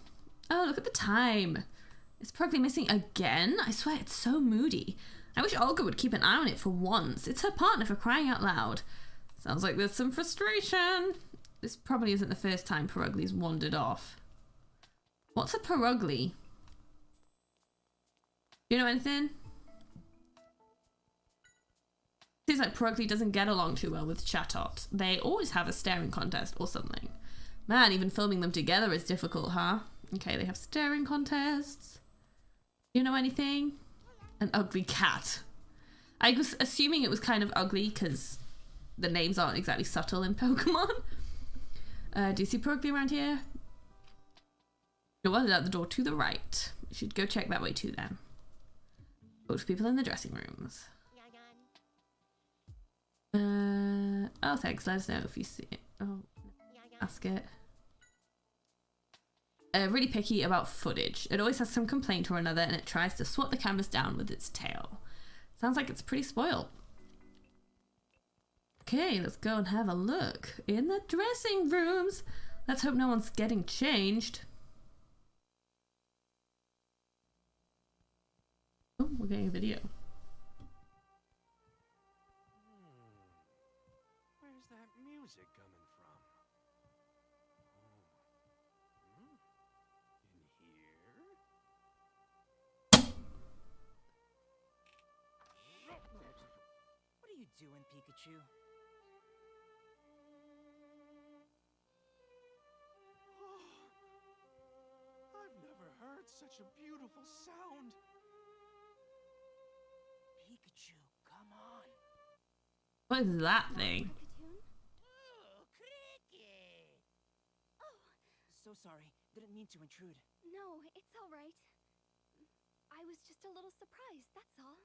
Oh, look at the time. Is Perugly missing again? I swear it's so moody. I wish Olga would keep an eye on it for once. It's her partner, for crying out loud. Sounds like there's some frustration. This probably isn't the first time Perugly's wandered off. What's a Perugly? Do you know anything? Seems like Perugly doesn't get along too well with Chatot. They always have a staring contest or something. Man, even filming them together is difficult, huh? Okay, they have staring contests. Do you know anything? An ugly cat. I was assuming it was kind of ugly because the names aren't exactly subtle in Pokemon. Do you see Perugly around here? You're wandered out the door to the right. You should go check that way too then. Both people in the dressing rooms. Oh thanks, let us know if you see it. Oh, ask it. Really picky about footage. It always has some complaint or another and it tries to swat the cameras down with its tail. Sounds like it's pretty spoiled. Okay, let's go and have a look in the dressing rooms. Let's hope no one's getting changed. Oh, we're getting a video. Where's that music coming from? In here? What are you doing, Pikachu? I've never heard such a beautiful sound. Pikachu, come on. What is that thing? Oh, Cricket! Oh, So sorry. Didn't mean to intrude. no, it's all right. I was just a little surprised, that's all.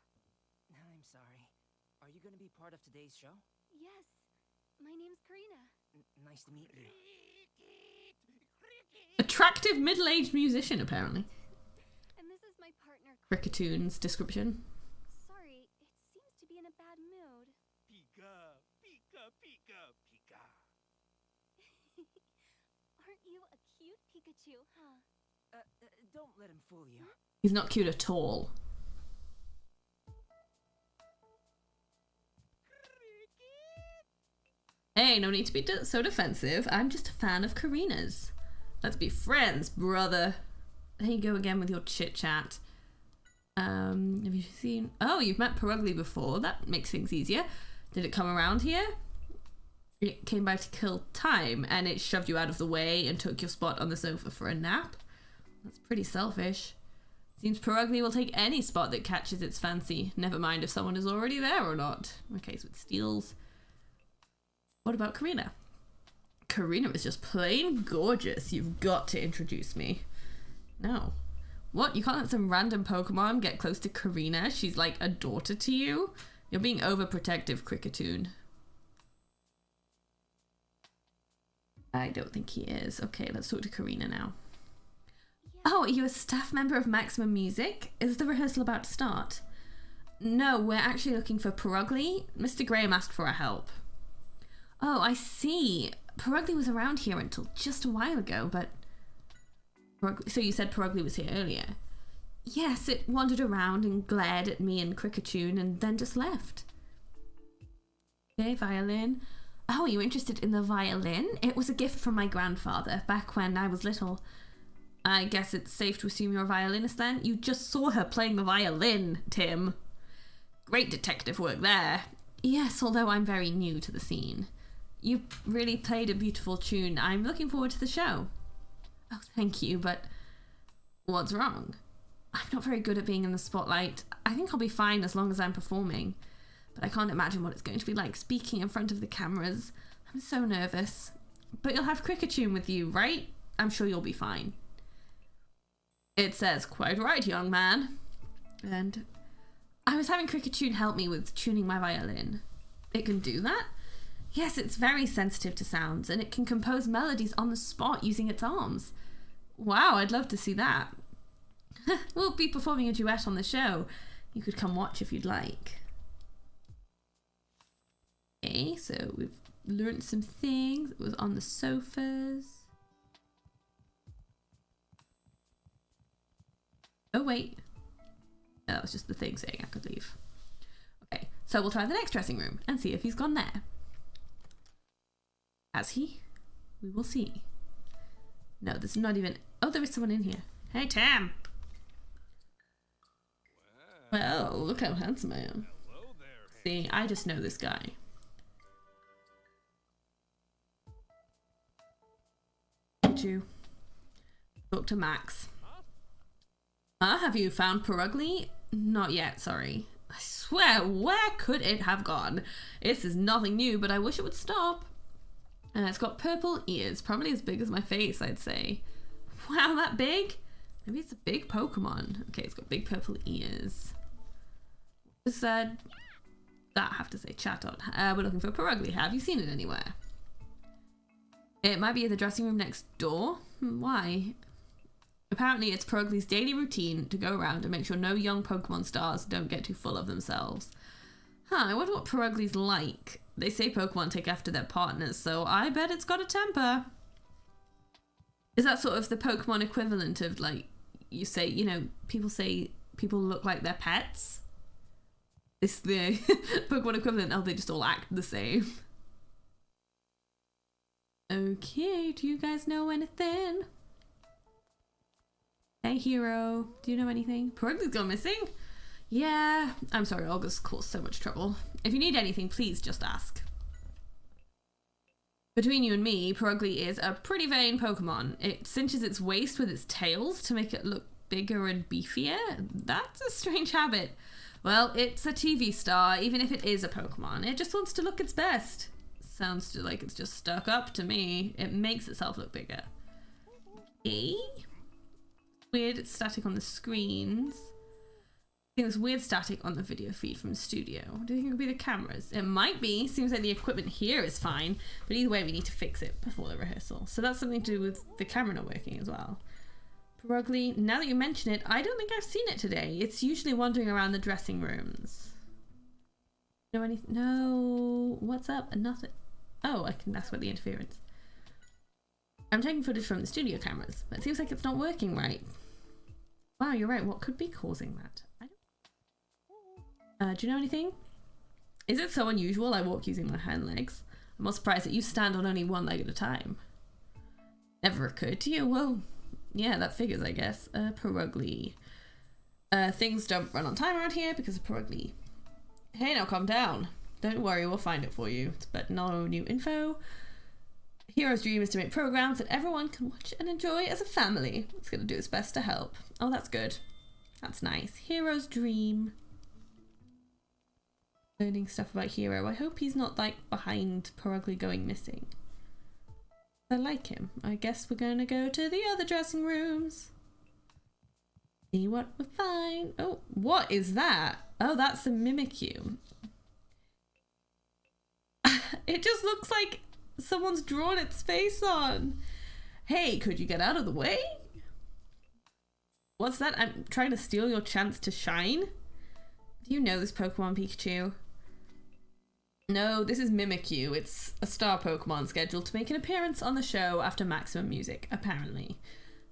I'm sorry. Are you going to be part of today's show? Yes, my name's Karina. Nice to meet you. Attractive middle-aged musician, apparently. And this is my partner. Cricketoon's description. Sorry, it seems to be in a bad mood. Pika, Pika, Pika, Pika. Aren't you a cute Pikachu, huh? Don't let him fool you. He's not cute at all. Hey, no need to be so defensive. I'm just a fan of Karina's. Let's be friends, brother. There you go again with your chit-chat. Have you seen... Oh, you've met Perugly before. That makes things easier. Did it come around here? It came by to kill time, and it shoved you out of the way and took your spot on the sofa for a nap? That's pretty selfish. Seems Perugly will take any spot that catches its fancy. Never mind if someone is already there or not. Okay, so it steals... What about Karina? Karina is just plain gorgeous. You've got to introduce me. No. What? You can't let some random Pokemon get close to Karina? She's like a daughter to you? You're being overprotective, Cricketoon. I don't think he is. Okay, let's talk to Karina now. Yeah. Oh, are you a staff member of Maximum Music? Is the rehearsal about to start? No, we're actually looking for Perugly. Mr. Graham asked for our help. Oh, I see. Perugly was around here until just a while ago, but... So you said Perugly was here earlier? Yes, it wandered around and glared at me and Cricketoon and then just left. Okay, violin. Oh, are you interested in the violin? It was a gift from my grandfather back when I was little. I guess it's safe to assume you're a violinist then? You just saw her playing the violin, Tim. Great detective work there. Yes, although I'm very new to the scene. You really played a beautiful tune. I'm looking forward to the show. Oh, thank you, but What's wrong? I'm not very good at being in the spotlight. I think I'll be fine as long as I'm performing. But I can't imagine what it's going to be like speaking in front of the cameras. I'm so nervous. But you'll have Pikachu with you, right? I'm sure you'll be fine. It says, quite right, young man. And I was having Pikachu help me with tuning my violin. It can do that? Yes, it's very sensitive to sounds, and it can compose melodies on the spot using its arms. Wow, I'd love to see that. We'll be performing a duet on the show. You could come watch if you'd like. Okay, so we've learned some things. It was on the sofas. Oh, wait. No, that was just the thing saying I could leave. Okay, so we'll try the next dressing room and see if he's gone there. Has he? We will see. No, there's not even... Oh, there is someone in here. Hey, Tam! Well, look how handsome I am. See, I just know this guy. Pikachu. Talk to Max. Have you found Perugly? Not yet, sorry. I swear, where could it have gone? This is nothing new, but I wish it would stop. It's got purple ears, probably as big as my face, I'd say. Wow, that big? Maybe it's a big Pokemon. Okay, it's got big purple ears. Just said that I have to say chat on. We're looking for Perugly. Have you seen it anywhere? It might be in the dressing room next door. Why? Apparently it's Perugly's daily routine to go around and make sure no young Pokemon stars don't get too full of themselves. Huh, I wonder what Perugly's like. They say Pokemon take after their partners, so I bet it's got a temper. Is that sort of the Pokemon equivalent of, like, you say, you know, people say people look like their pets? It's the Pokemon equivalent. Oh, they just all act the same. Okay, do you guys know anything? Hey, Hero, do you know anything? Perugly's gone missing? Yeah, I'm sorry, Olga's caused so much trouble. If you need anything, please just ask. Between you and me, Perugly is a pretty vain Pokemon. It cinches its waist with its tails to make it look bigger and beefier. That's a strange habit. Well, it's a TV star, even if it is a Pokemon. It just wants to look its best. Sounds like it's just stuck up to me. It makes itself look bigger. Okay. Weird static on the screens. I think there's weird static on the video feed from the studio. Do you think it could be the cameras? It might be. Seems like the equipment here is fine, but either way we need to fix it before the rehearsal. So that's something to do with the camera not working as well. Perugly, now that you mention it, I don't think I've seen it today. It's usually wandering around the dressing rooms. Know anything? No. What's up? Nothing. Oh, that's where the interference. I'm taking footage from the studio cameras, but it seems like it's not working right. Wow, you're right. What could be causing that? Do you know anything? Is it so unusual I walk using my hind legs? I'm not surprised that you stand on only one leg at a time. Never occurred to you? Well, yeah, that figures, I guess. Perugly. Things don't run on time around here because of Perugly. Hey, now calm down. Don't worry, we'll find it for you. But no new info. Hero's dream is to make programs that everyone can watch and enjoy as a family. It's going to do its best to help. Oh, that's good. That's nice. Hero's dream. Learning stuff about Hero. I hope he's not, like, behind Perugly going missing. I like him. I guess we're going to go to the other dressing rooms. See what we find. Oh, what is that? Oh, that's the Mimikyu. It just looks like someone's drawn its face on. Hey, could you get out of the way? What's that? I'm trying to steal your chance to shine? Do you know this Pokemon, Pikachu? No, this is Mimikyu. It's a star Pokemon scheduled to make an appearance on the show after Maximum Music, apparently.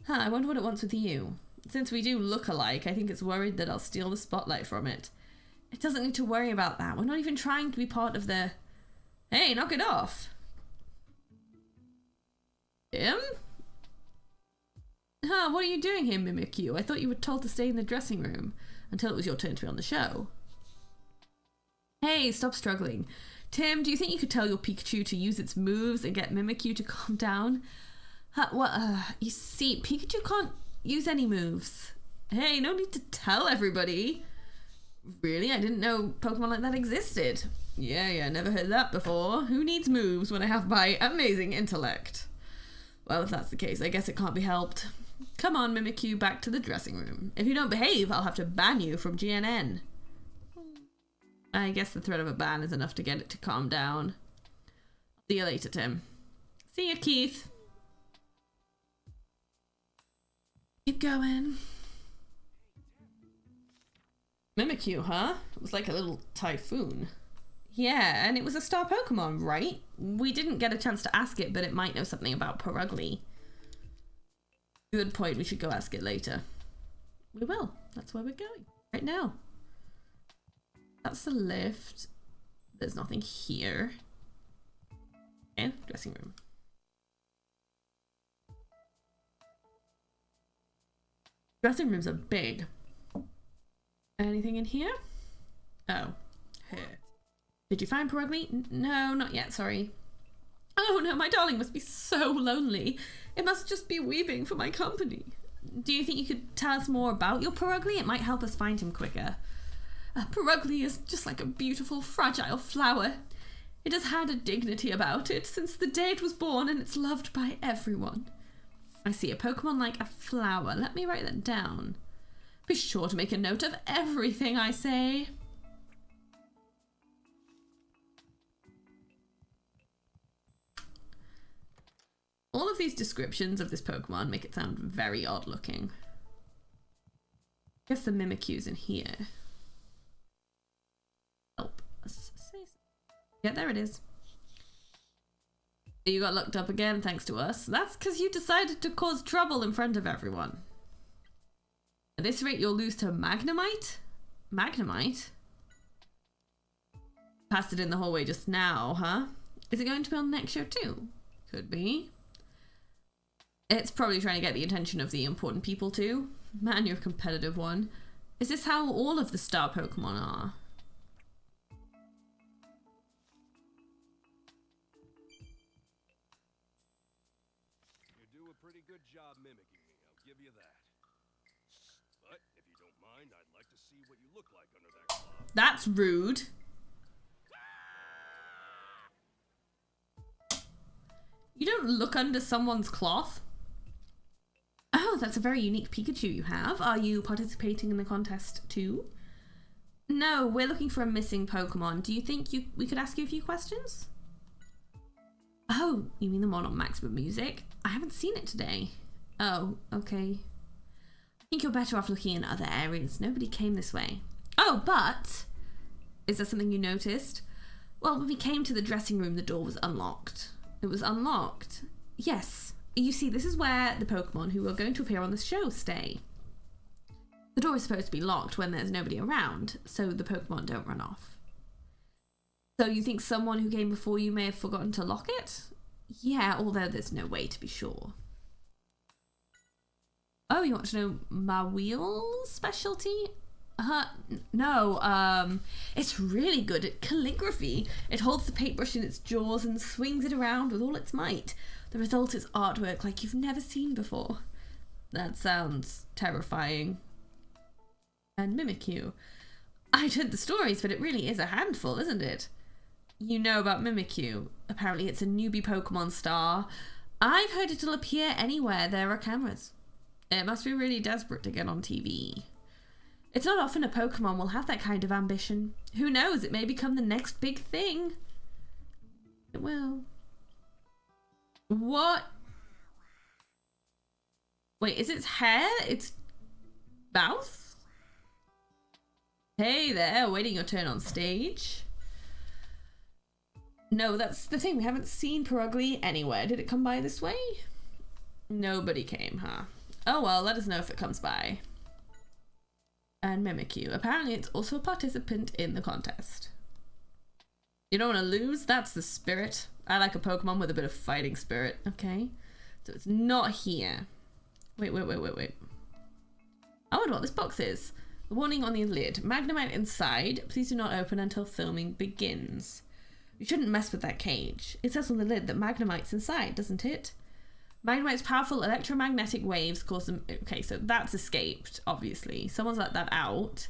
Huh, I wonder what it wants with you. Since we do look alike, I think it's worried that I'll steal the spotlight from it. It doesn't need to worry about that. We're not even trying to be part of the... Hey, knock it off! Him? Huh, what are you doing here, Mimikyu? I thought you were told to stay in the dressing room until it was your turn to be on the show. Hey, stop struggling. Tim, do you think you could tell your Pikachu to use its moves and get Mimikyu to calm down? Huh, what, you see, Pikachu can't use any moves. Hey, no need to tell everybody. Really? I didn't know Pokemon like that existed. Yeah, never heard that before. Who needs moves when I have my amazing intellect? Well, if that's the case, I guess it can't be helped. Come on, Mimikyu, back to the dressing room. If you don't behave, I'll have to ban you from GNN. I guess the threat of a ban is enough to get it to calm down. See you later, Tim. See you, Keith. Keep going. Mimikyu, huh? It was like a little typhoon. Yeah, and it was a star Pokemon, right? We didn't get a chance to ask it, but it might know something about Purugly. Good point, we should go ask it later. We will. That's where we're going. Right now. That's the lift. There's nothing here. And dressing room. Dressing rooms are big. Anything in here? Oh. Here. Did you find Purugly? No, not yet, sorry. Oh no, my darling must be so lonely. It must just be weeping for my company. Do you think you could tell us more about your Purugly? It might help us find him quicker. Purugly is just like a beautiful, fragile flower. It has had a dignity about it since the day it was born, and it's loved by everyone. I see a Pokemon like a flower. Let me write that down. Be sure to make a note of everything I say. All of these descriptions of this Pokemon make it sound very odd looking. I guess the Mimikyu's in here. Help us say so. Yeah, there it is. You got locked up again thanks to us. That's because you decided to cause trouble in front of everyone. At this rate, you'll lose to Magnemite? Magnemite? Passed it in the hallway just now, huh? Is it going to be on the next show too? Could be. It's probably trying to get the attention of the important people too. Man, you're a competitive one. Is this how all of the star Pokemon are? You do a pretty good job mimicking me, I'll give you that. But if you don't mind, I'd like to see what you look like under that cloth. That's rude. You don't look under someone's cloth. Oh, that's a very unique Pikachu you have. Are you participating in the contest too? No, we're looking for a missing Pokemon. Do you think we could ask you a few questions? Oh, you mean the one on Maximum Music? I haven't seen it today. Oh, okay. I think you're better off looking in other areas. Nobody came this way. Oh, but... is there something you noticed? Well, when we came to the dressing room, the door was unlocked. It was unlocked. Yes. You see, this is where the Pokemon who are going to appear on the show stay. The door is supposed to be locked when there's nobody around, so the Pokemon don't run off. So you think someone who came before you may have forgotten to lock it? Yeah, although there's no way to be sure. Oh, you want to know my wheel specialty? No, it's really good at calligraphy. It holds the paintbrush in its jaws and swings it around with all its might. The result is artwork like you've never seen before. That sounds terrifying. And Mimikyu. I'd heard the stories, but it really is a handful, isn't it? You know about Mimikyu. Apparently it's a newbie Pokemon star. I've heard it'll appear anywhere there are cameras. It must be really desperate to get on TV. It's not often a Pokemon will have that kind of ambition. Who knows, it may become the next big thing. It will. What? Wait, is its hair? Its mouth? Hey there, waiting your turn on stage. No, that's the thing. We haven't seen Purugly anywhere. Did it come by this way? Nobody came, huh? Oh well, let us know if it comes by. And Mimikyu. Apparently it's also a participant in the contest. You don't want to lose? That's the spirit. I like a Pokemon with a bit of fighting spirit. Okay. So it's not here. Wait. I wonder what this box is. The warning on the lid. Magnemite inside. Please do not open until filming begins. You shouldn't mess with that cage. It says on the lid that Magnemite's inside, doesn't it? Magnemite's powerful electromagnetic waves cause them... Okay, so that's escaped, obviously. Someone's let that out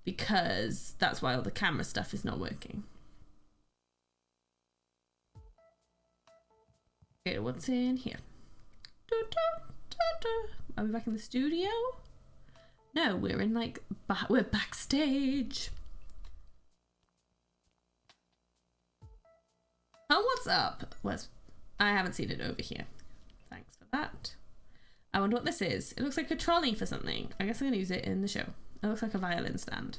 because that's why all the camera stuff is not working. Okay, what's in here? Are we back in the studio? No, we're in like... we're backstage. Oh, what's up? I haven't seen it over here. Thanks for that. I wonder what this is. It looks like a trolley for something. I guess I'm going to use it in the show. It looks like a violin stand.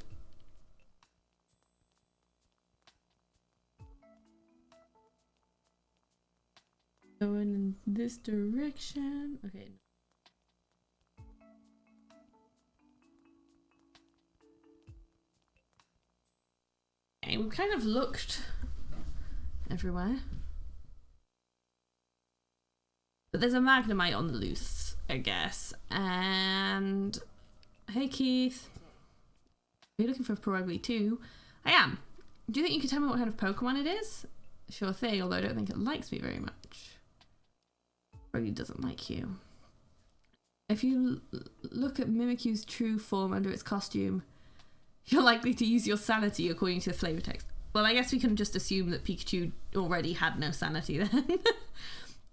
Going in this direction. Okay. Okay, we kind of looked everywhere. But there's a Magnemite on the loose, I guess. And hey Keith. Are you looking for a Perugly too? I am. Do you think you could tell me what kind of Pokemon it is? Sure thing, although I don't think it likes me very much. Really doesn't like you. If you look at Mimikyu's true form under its costume, you're likely to use your sanity according to the flavor text. Well, I guess we can just assume that Pikachu already had no sanity then.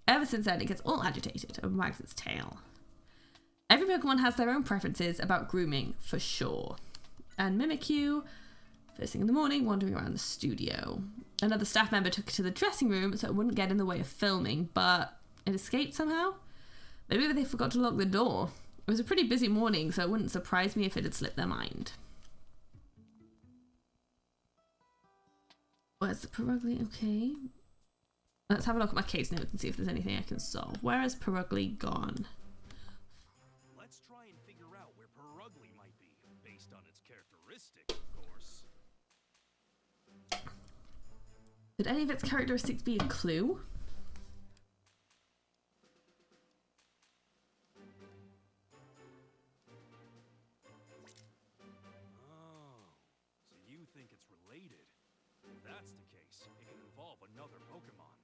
Ever since then, it gets all agitated and wags its tail. Every Pokemon has their own preferences about grooming, for sure. And Mimikyu, first thing in the morning, wandering around the studio. Another staff member took it to the dressing room so it wouldn't get in the way of filming, but it escaped somehow? Maybe they forgot to lock the door. It was a pretty busy morning, so it wouldn't surprise me if it had slipped their mind. Where's the Perugly? Okay. Let's have a look at my case notes and see if there's anything I can solve. Where has Perugly gone? Let's try and figure out where Perugly might be, based on its characteristics, of course. Did any of its characteristics be a clue? Oh, so you think it's related? If that's the case, it can involve another Pokemon.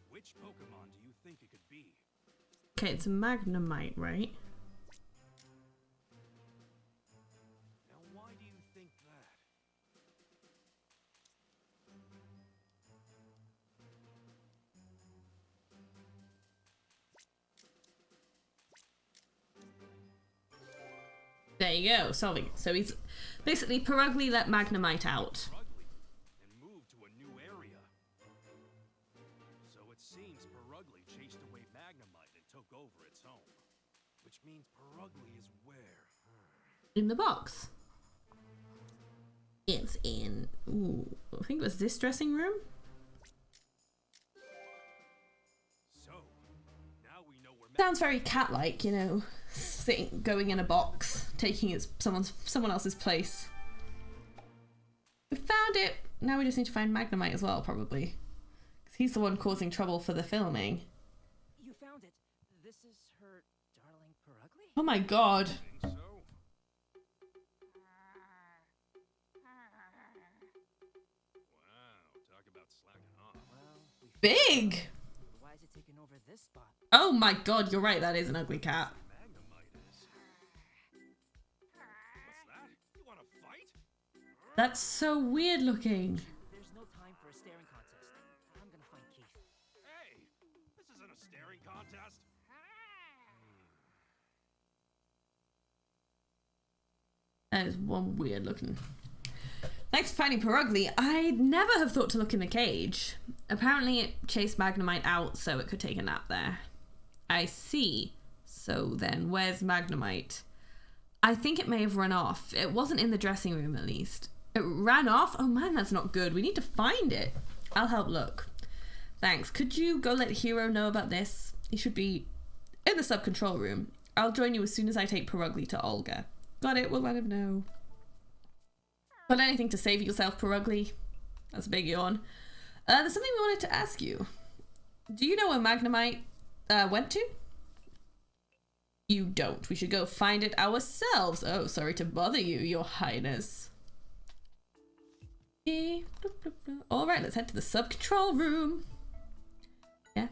Which Pokemon do you think it could be? Okay, it's a Magnemite, right? Now, why do you think that? There you go, solving it. So he's basically Perugly let Magnemite out. And moved to a new area. So it seems Perugly chased away Magnemite and took over its home. Which means Perugly is where? In the box. It's in... Ooh, I think it was this dressing room? So, now we know where Sounds very cat-like, you know, sitting, going in a box, taking someone else's place. We found it! Now we just need to find Magnemite as well, probably. Because he's the one causing trouble for the filming. You found it. This is her darling Perugly? Oh my god. So, wow, talk about slacking off. Well, we Big! Why is it taking over this spot? Oh my god, you're right, that is an ugly cat. Magnemite is. What's that? You want to fight? That's so weird looking. There's no time for a staring contest. I'm gonna find Keith. Hey, this isn't a staring contest. That is one weird looking. Thanks for finding Perugly. I'd never have thought to look in the cage. Apparently it chased Magnemite out so it could take a nap there. I see. So then where's Magnemite? I think it may have run off. It wasn't in the dressing room at least. It ran off? Oh man, that's not good. We need to find it. I'll help look. Thanks. Could you go let Hero know about this? He should be in the sub-control room. I'll join you as soon as I take Perugly to Olga. Got it, we'll let him know. Got anything to save yourself, Perugly? That's a big yawn. There's something we wanted to ask you. Do you know where Magnemite went to? You don't. We should go find it ourselves. Oh, sorry to bother you, Your Highness. Alright, let's head to the sub-control room. Yeah.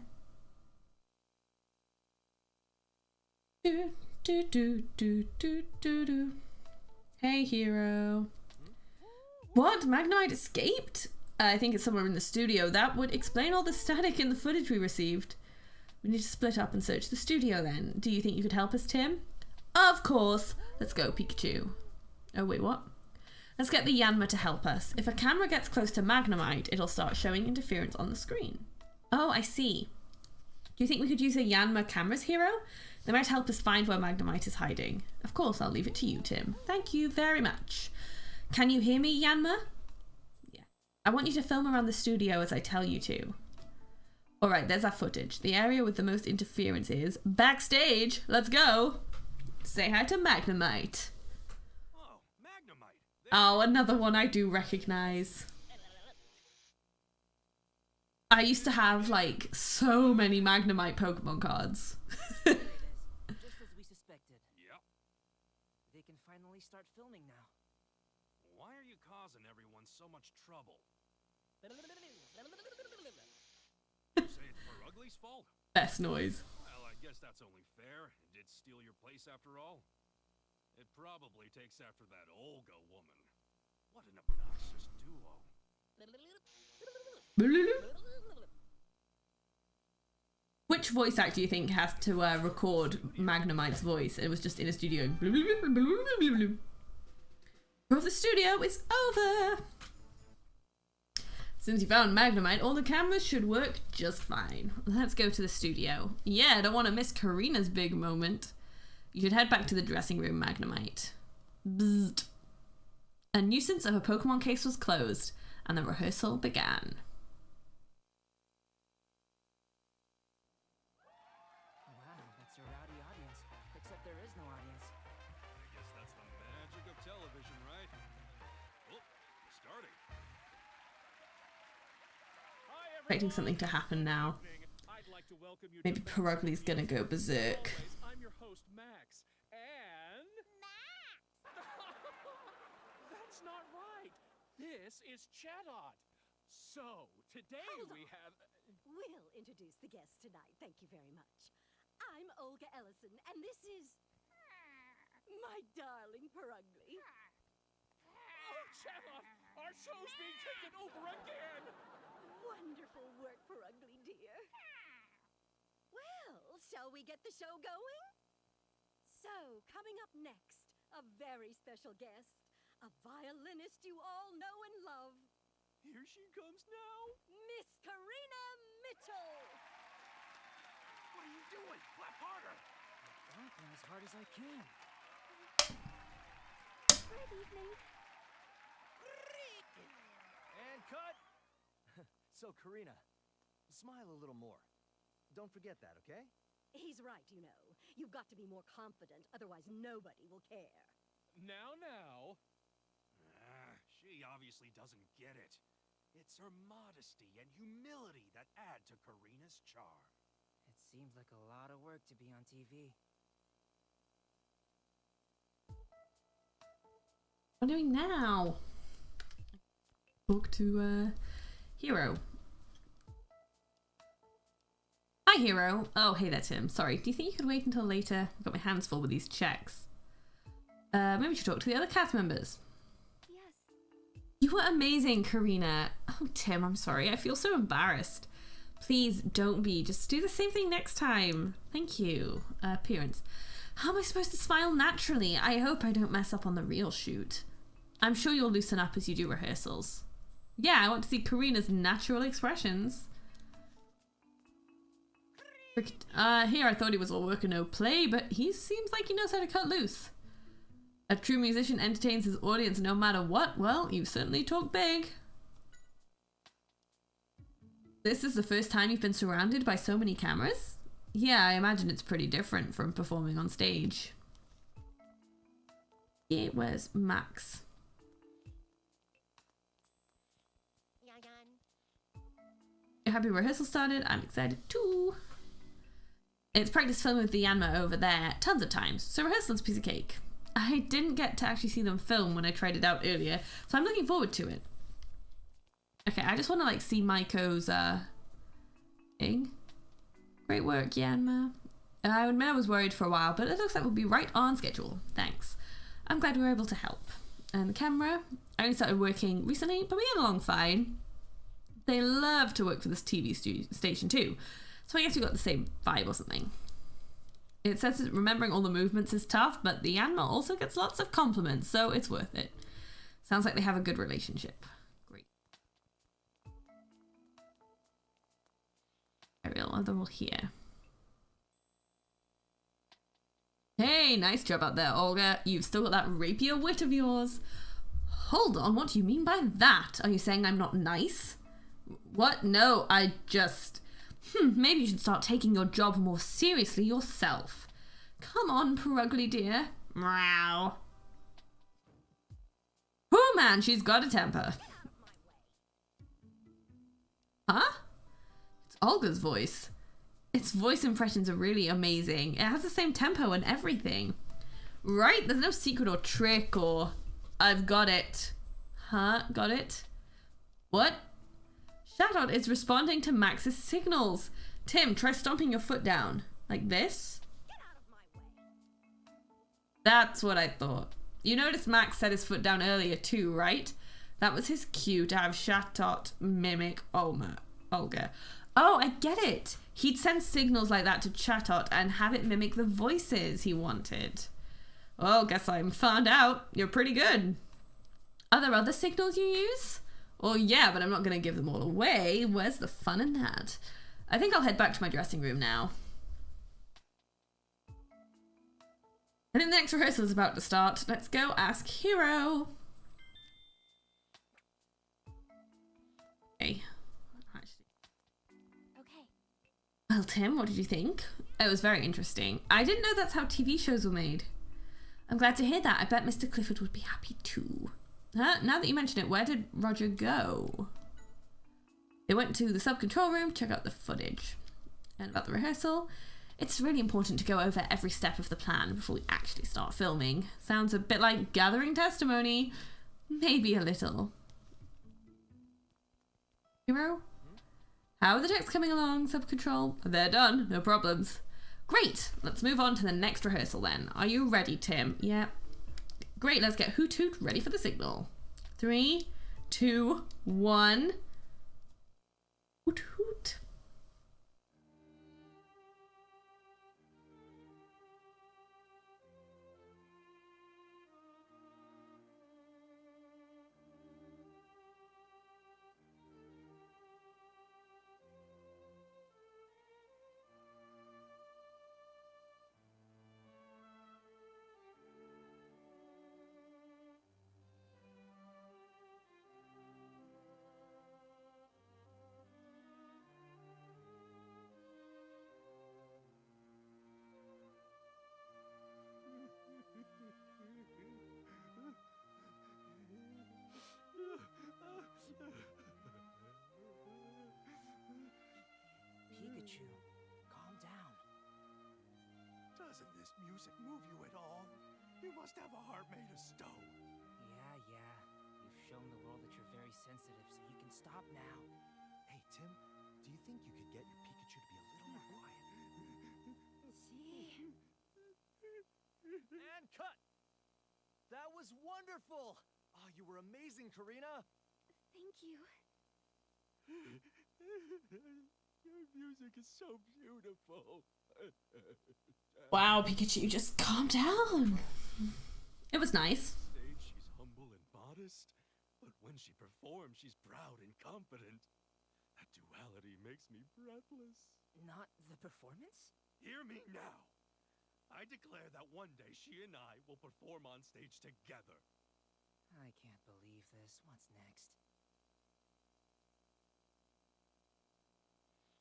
Do, do, do, do, do, do, do. Hey, hero. What? Magnemite escaped? I think it's somewhere in the studio. That would explain all the static in the footage we received. We need to split up and search the studio then. Do you think you could help us, Tim? Of course. Let's go, Pikachu. Oh, wait, what? Let's get the Yanma to help us. If a camera gets close to Magnemite, it'll start showing interference on the screen. Oh, I see. Do you think we could use a Yanma camera's hero? They might help us find where Magnemite is hiding. Of course, I'll leave it to you, Tim. Thank you very much. Can you hear me, Yanma? Yeah. I want you to film around the studio as I tell you to. Alright, there's our footage. The area with the most interference is backstage. Let's go. Say hi to Magnemite. Oh, Magnemite. Oh, another one I do recognize. I used to have like so many Magnemite Pokemon cards. Just as we suspected. Yep. They can finally start filming now. Why are you causing everyone so much trouble? You say it's Ugly's fault? Best noise. Well, I guess that's only fair. It did steal your place after all. It probably takes after that Olga woman. What an obnoxious duo. Which voice actor do you think has to record Magnemite's voice? It was just in a studio. Well, the studio is over. Since you found Magnemite, all the cameras should work just fine. Let's go to the studio. Yeah, I don't want to miss Karina's big moment. You should head back to the dressing room, Magnemite. Bzzzt. A nuisance of a Pokemon case was closed, and the rehearsal began. Wow, that's a rowdy audience. Except there is no audience. I guess that's the magic of television, right? Oh, it's starting. Expecting something to happen now. Maybe Perugli's gonna go berserk. I'm your host, Max. And... Max! That's not right. This is Chatot. So, today we have... We'll introduce the guests tonight. Thank you very much. I'm Olga Ellison, and this is... my darling Perugly. Oh, Chatot! Our show's being taken over again! Wonderful work, Perugly, dear. Well, shall we get the show going? So, coming up next, a very special guest. A violinist you all know and love. Here she comes now. Miss Karina Mitchell. What are you doing? Clap harder! I'm clapping as hard as I can. Good evening. And cut! So, Karina, smile a little more. Don't forget that, okay? He's right, you know. You've got to be more confident, otherwise nobody will care. Now. She obviously doesn't get it. It's her modesty and humility that add to Karina's charm. It seems like a lot of work to be on TV. What are we doing now? Talk to Hero. Hi, Hero. Oh, hey there, Tim. Sorry. Do you think you could wait until later? I've got my hands full with these checks. Maybe we should talk to the other cast members. Yes. You were amazing, Karina. Oh, Tim, I'm sorry. I feel so embarrassed. Please don't be. Just do the same thing next time. Thank you. Appearance. How am I supposed to smile naturally? I hope I don't mess up on the real shoot. I'm sure you'll loosen up as you do rehearsals. Yeah, I want to see Karina's natural expressions. Here I thought he was all work and no play, but he seems like he knows how to cut loose. A true musician entertains his audience no matter what. Well, you certainly talk big. This is the first time you've been surrounded by so many cameras? Yeah, I imagine it's pretty different from performing on stage. Yeah, where's Max? You're happy rehearsal started? I'm excited too. It's practice filming with the Yanma over there tons of times, so rehearsal's a piece of cake. I didn't get to actually see them film when I tried it out earlier, so I'm looking forward to it. Okay, I just want to like see Maiko's thing. Great work, Yanma. I admit I was worried for a while, but it looks like we'll be right on schedule. Thanks. I'm glad we were able to help. And the camera, I only started working recently, but we get along fine. They love to work for this TV station too, so I guess we got the same vibe or something. It says that remembering all the movements is tough, but the animal also gets lots of compliments, so it's worth it. Sounds like they have a good relationship. Great. Ariel, oh, they're all here. Hey, nice job out there, Olga. You've still got that rapier wit of yours. Hold on, what do you mean by that? Are you saying I'm not nice? What? No, I just... maybe you should start taking your job more seriously yourself. Come on, Purugly dear. Meow. Oh man, she's got a temper. Huh? It's Olga's voice. Its voice impressions are really amazing. It has the same tempo and everything. Right? There's no secret or trick or... I've got it. Huh? Got it? What? Shadow is responding to Max's signals. Tim, try stomping your foot down. Like this? Get out of my way. That's what I thought. You noticed Max set his foot down earlier too, right? That was his cue to have Shatot mimic Olga. Oh, I get it. He'd send signals like that to Chatot and have it mimic the voices he wanted. Well, guess I'm found out. You're pretty good. Are there other signals you use? Well, yeah, but I'm not going to give them all away. Where's the fun in that? I think I'll head back to my dressing room now. I think the next rehearsal is about to start. Let's go ask Hero. Okay. Well, Tim, what did you think? It was very interesting. I didn't know that's how TV shows were made. I'm glad to hear that. I bet Mr. Clifford would be happy too. Huh? Now that you mention it, where did Roger go? They went to the sub-control room to check out the footage. And about the rehearsal, it's really important to go over every step of the plan before we actually start filming. Sounds a bit like gathering testimony. Maybe a little. Hero? How are the checks coming along, sub-control? They're done, no problems. Great, let's move on to the next rehearsal then. Are you ready, Tim? Yeah. Great, let's get Hoot Hoot ready for the signal. 3, 2, 1. Hoot Hoot. Pikachu, calm down. Doesn't this music move you at all? You must have a heart made of stone. Yeah. You've shown the world that you're very sensitive, so you can stop now. Hey, Tim, do you think you could get your Pikachu to be a little more quiet? See? And cut! That was wonderful! Oh, you were amazing, Karina! Thank you. Your music is so beautiful. Wow, Pikachu, just calm down. It was nice. Stage, she's humble and modest, but when she performs, she's proud and confident. That duality makes me breathless. Not the performance? Hear me now. I declare that one day she and I will perform on stage together. I can't believe this. What's next?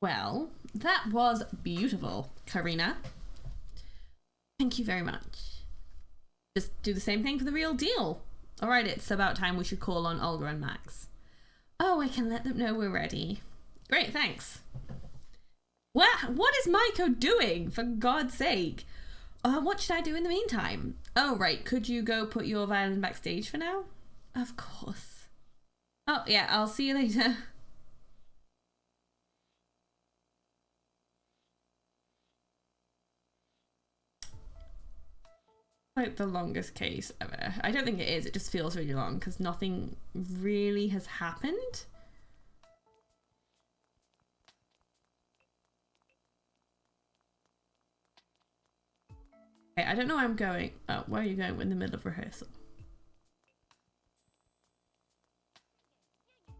Well, that was beautiful, Karina. Thank you very much. Just do the same thing for the real deal. Alright, it's about time we should call on Olga and Max. Oh, I can let them know we're ready. Great, thanks. What is Maiko doing, for God's sake? What should I do in the meantime? Oh, right, could you go put your violin backstage for now? Of course. Oh, yeah, I'll see you later. Like the longest case ever. I don't think it is. It just feels really long because nothing really has happened. Okay, I don't know where I'm going. Oh, where are you going? We're in the middle of rehearsal.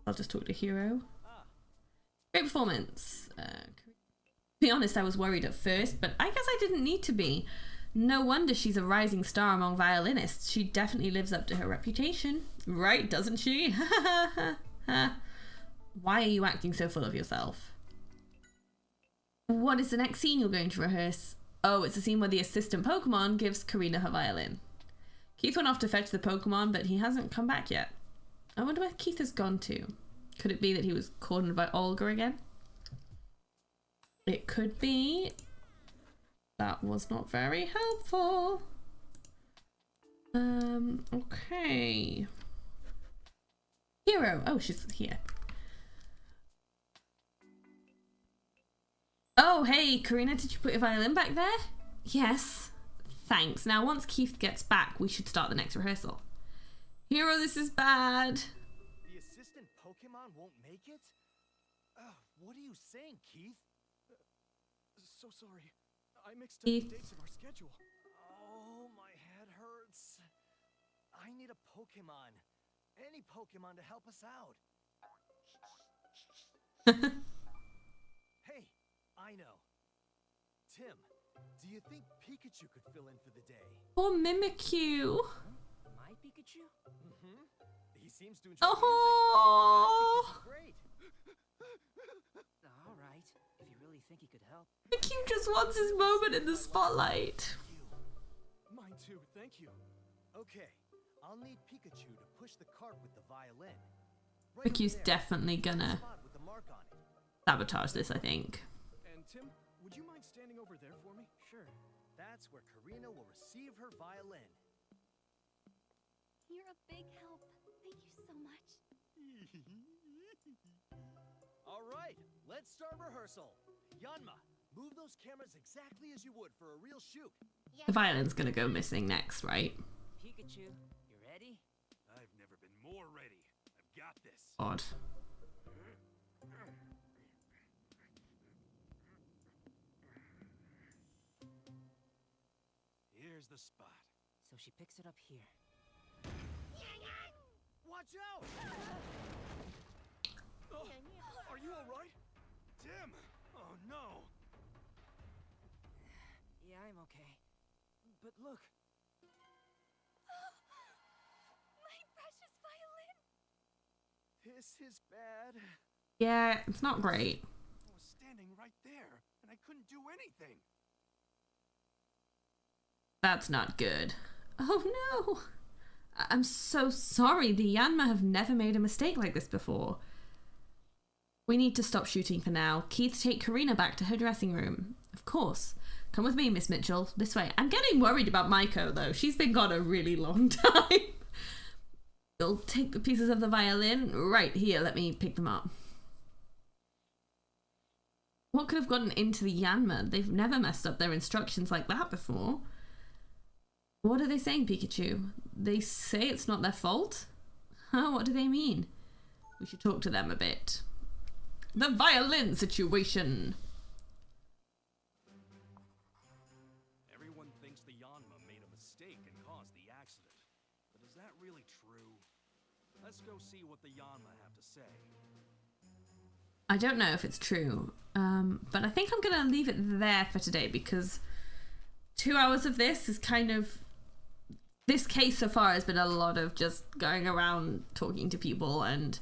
I'll just talk to Hero. Great performance. To be honest, I was worried at first, but I guess I didn't need to be. No wonder she's a rising star among violinists. She definitely lives up to her reputation. Right, doesn't she? Why are you acting so full of yourself? What is the next scene you're going to rehearse? Oh, it's a scene where the assistant Pokemon gives Karina her violin. Keith went off to fetch the Pokemon, but he hasn't come back yet. I wonder where Keith has gone to. Could it be that he was cornered by Olga again? It could be. That was not very helpful. Okay. Hero. Oh, she's here. Oh, hey, Karina, did you put your violin back there? Yes. Thanks. Now, once Keith gets back, we should start the next rehearsal. Hero, this is bad. The assistant Pokemon won't make it? What are you saying, Keith? So sorry. I mixed up the dates of our schedule. Oh, my head hurts. I need a Pokemon. Any Pokemon to help us out. Hey, I know. Tim, do you think Pikachu could fill in for the day? Poor Mimikyu. My Pikachu? Mm-hmm. He seems to enjoy Oh. music. Great. All right, if you really think he could help. Mimikyu just wants his moment in the spotlight. Mine too, thank you. Okay, I'll need Pikachu to push the cart with the violin. Mikyu's definitely gonna With the mark on it. sabotage this, I think. And Tim, would you mind standing over there for me? Sure. That's where Karina will receive her violin. You're a big help. Thank you so much. All right, let's start rehearsal. Yanma, move those cameras exactly as you would for a real shoot. The violin's gonna go missing next, right? Pikachu, you ready? I've never been more ready. I've got this. Odd. Here's the spot. So she picks it up here. Watch out! Are you all right? Tim! Oh no! Yeah, I'm okay. But look. My precious violin! This is bad. Yeah, it's not great. I was standing right there, and I couldn't do anything. That's not good. Oh no! I'm so sorry. The Yanma have never made a mistake like this before. We need to stop shooting for now. Keith, take Karina back to her dressing room. Of course. Come with me, Miss Mitchell. This way. I'm getting worried about Maiko, though. She's been gone a really long time. You'll take the pieces of the violin. Right here, let me pick them up. What could have gotten into the Yanma? They've never messed up their instructions like that before. What are they saying, Pikachu? They say it's not their fault? Huh? What do they mean? We should talk to them a bit. The violin situation. Everyone thinks the Yanma made a mistake and caused the accident. But is that really true? Let's go see what the Yanma have to say. I don't know if it's true, but I think I'm going to leave it there for today because 2 hours of this is kind of... This case so far has been a lot of just going around talking to people, and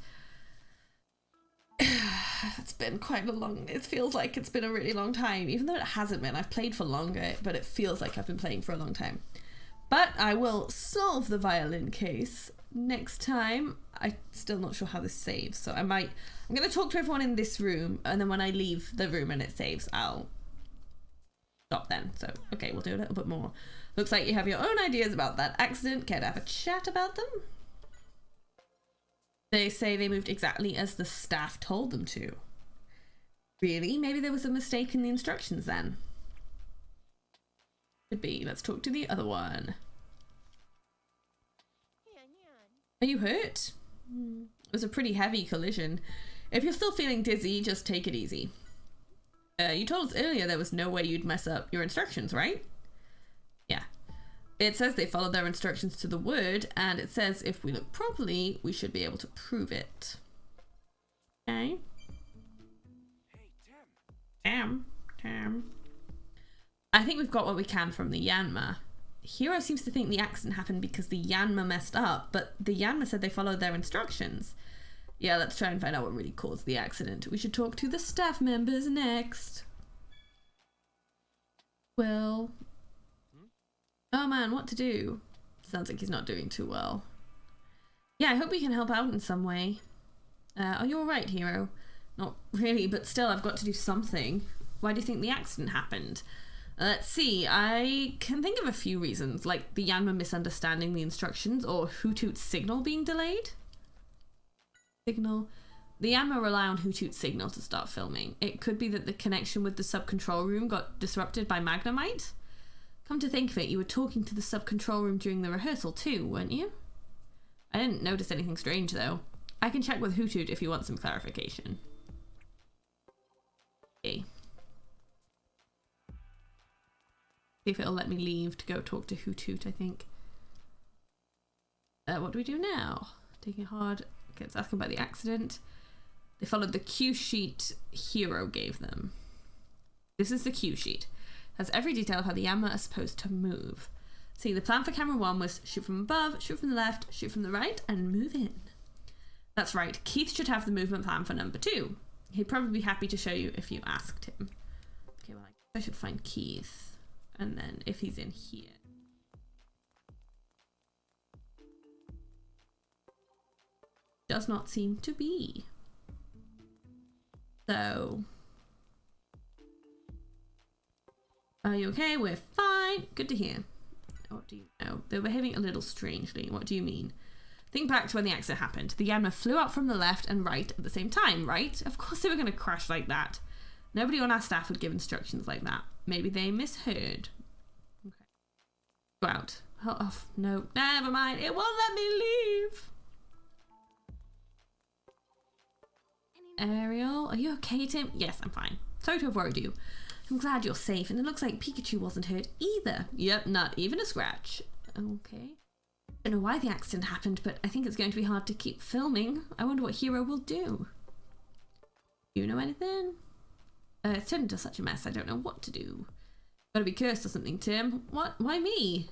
it's been quite a long... It feels like it's been a really long time, even though it hasn't been. I've played for longer, but it feels like I've been playing for a long time. But I will solve the violin case next time. I'm still not sure how this saves, so I'm going to talk to everyone in this room, and then when I leave the room and it saves, I'll stop then. So, okay, we'll do a little bit more. Looks like you have your own ideas about that accident. Care to have a chat about them? They say they moved exactly as the staff told them to. Really? Maybe there was a mistake in the instructions then. Could be. Let's talk to the other one. Are you hurt? It was a pretty heavy collision. If you're still feeling dizzy, just take it easy. You told us earlier there was no way you'd mess up your instructions, right? Yeah. It says they followed their instructions to the word, and it says if we look properly, we should be able to prove it. Okay. Hey, Tim. I think we've got what we can from the Yanma. Hero seems to think the accident happened because the Yanma messed up, but the Yanma said they followed their instructions. Yeah, let's try and find out what really caused the accident. We should talk to the staff members next. Well... Oh man, what to do? Sounds like he's not doing too well. Yeah, I hope we can help out in some way. Are you alright, Hero? Not really, but still I've got to do something. Why do you think the accident happened? Let's see, I can think of a few reasons, like the Yanma misunderstanding the instructions or Hoothoot's signal being delayed. Signal. The Yanma rely on Hoothoot's signal to start filming. It could be that the connection with the sub-control room got disrupted by Magnemite. Come to think of it, you were talking to the sub-control room during the rehearsal too, weren't you? I didn't notice anything strange though. I can check with Hoothoot if you want some clarification. Okay. See if it'll let me leave to go talk to Hoothoot, I think. What do we do now? Taking hard. Okay, it's asking about the accident. They followed the cue sheet Hero gave them. This is the cue sheet. It has every detail of how the Yanma are supposed to move. See, the plan for camera 1 was shoot from above, shoot from the left, shoot from the right, and move in. That's right, Keith should have the movement plan for number 2. He'd probably be happy to show you if you asked him. Okay, well, I should find Keith. And then if he's in here. Does not seem to be. So. Are you okay? We're fine. Good to hear. What do you know? They're behaving a little strangely. What do you mean? Think back to when the accident happened. The Yanma flew up from the left and right at the same time, right? Of course they were going to crash like that. Nobody on our staff would give instructions like that. Maybe they misheard. Okay. Go out. Oh, no. Never mind. It won't let me leave. Ariel, are you okay, Tim? Yes, I'm fine. Sorry to have worried you. I'm glad you're safe, and it looks like Pikachu wasn't hurt either. Yep, not even a scratch. Okay. I don't know why the accident happened, but I think it's going to be hard to keep filming. I wonder what Hero will do. Do you know anything? It's turned into such a mess, I don't know what to do. Gotta be cursed or something, Tim. What? Why me?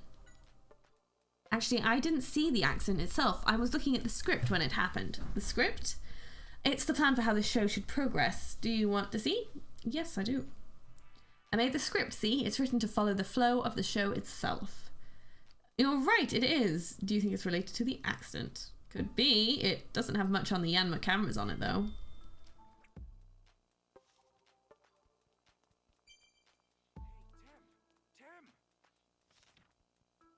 Actually, I didn't see the accident itself. I was looking at the script when it happened. The script? It's the plan for how the show should progress. Do you want to see? Yes, I do. I made the script, see? It's written to follow the flow of the show itself. You're right, it is. Do you think it's related to the accident? Could be. It doesn't have much on the Yanma cameras on it, though.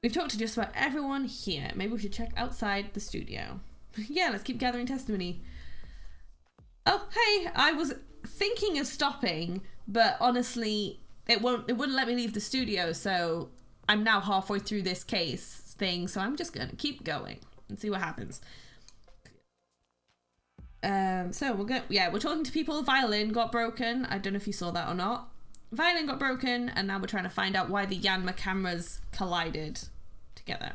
We've talked to just about everyone here. Maybe we should check outside the studio. Yeah, let's keep gathering testimony. Oh, hey, I was thinking of stopping, but honestly, it wouldn't let me leave the studio, so I'm now halfway through this case thing, so I'm just gonna keep going and see what happens. So we're talking to people. Violin got broken. I don't know if you saw that or not. Violin got broken, and now we're trying to find out why the Yanma cameras collided together.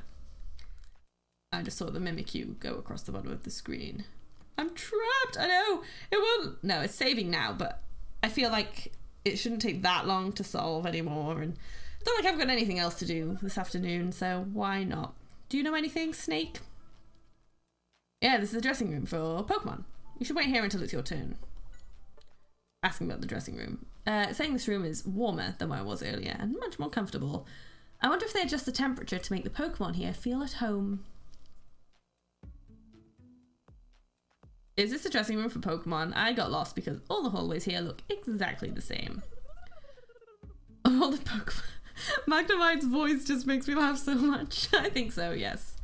I just saw the Mimikyu go across the bottom of the screen. I'm trapped. I know. It won't. No, it's saving now, but I feel like it shouldn't take that long to solve anymore. And I don't like I've got anything else to do this afternoon, so why not? Do you know anything, Snake? Yeah, this is the dressing room for Pokemon. You should wait here until it's your turn. Asking about the dressing room. Saying this room is warmer than where I was earlier and much more comfortable. I wonder if they adjust the temperature to make the Pokemon here feel at home. Is this a dressing room for Pokemon? I got lost because all the hallways here look exactly the same. All the Pokemon... Magnemite's voice just makes me laugh so much. I think so, yes.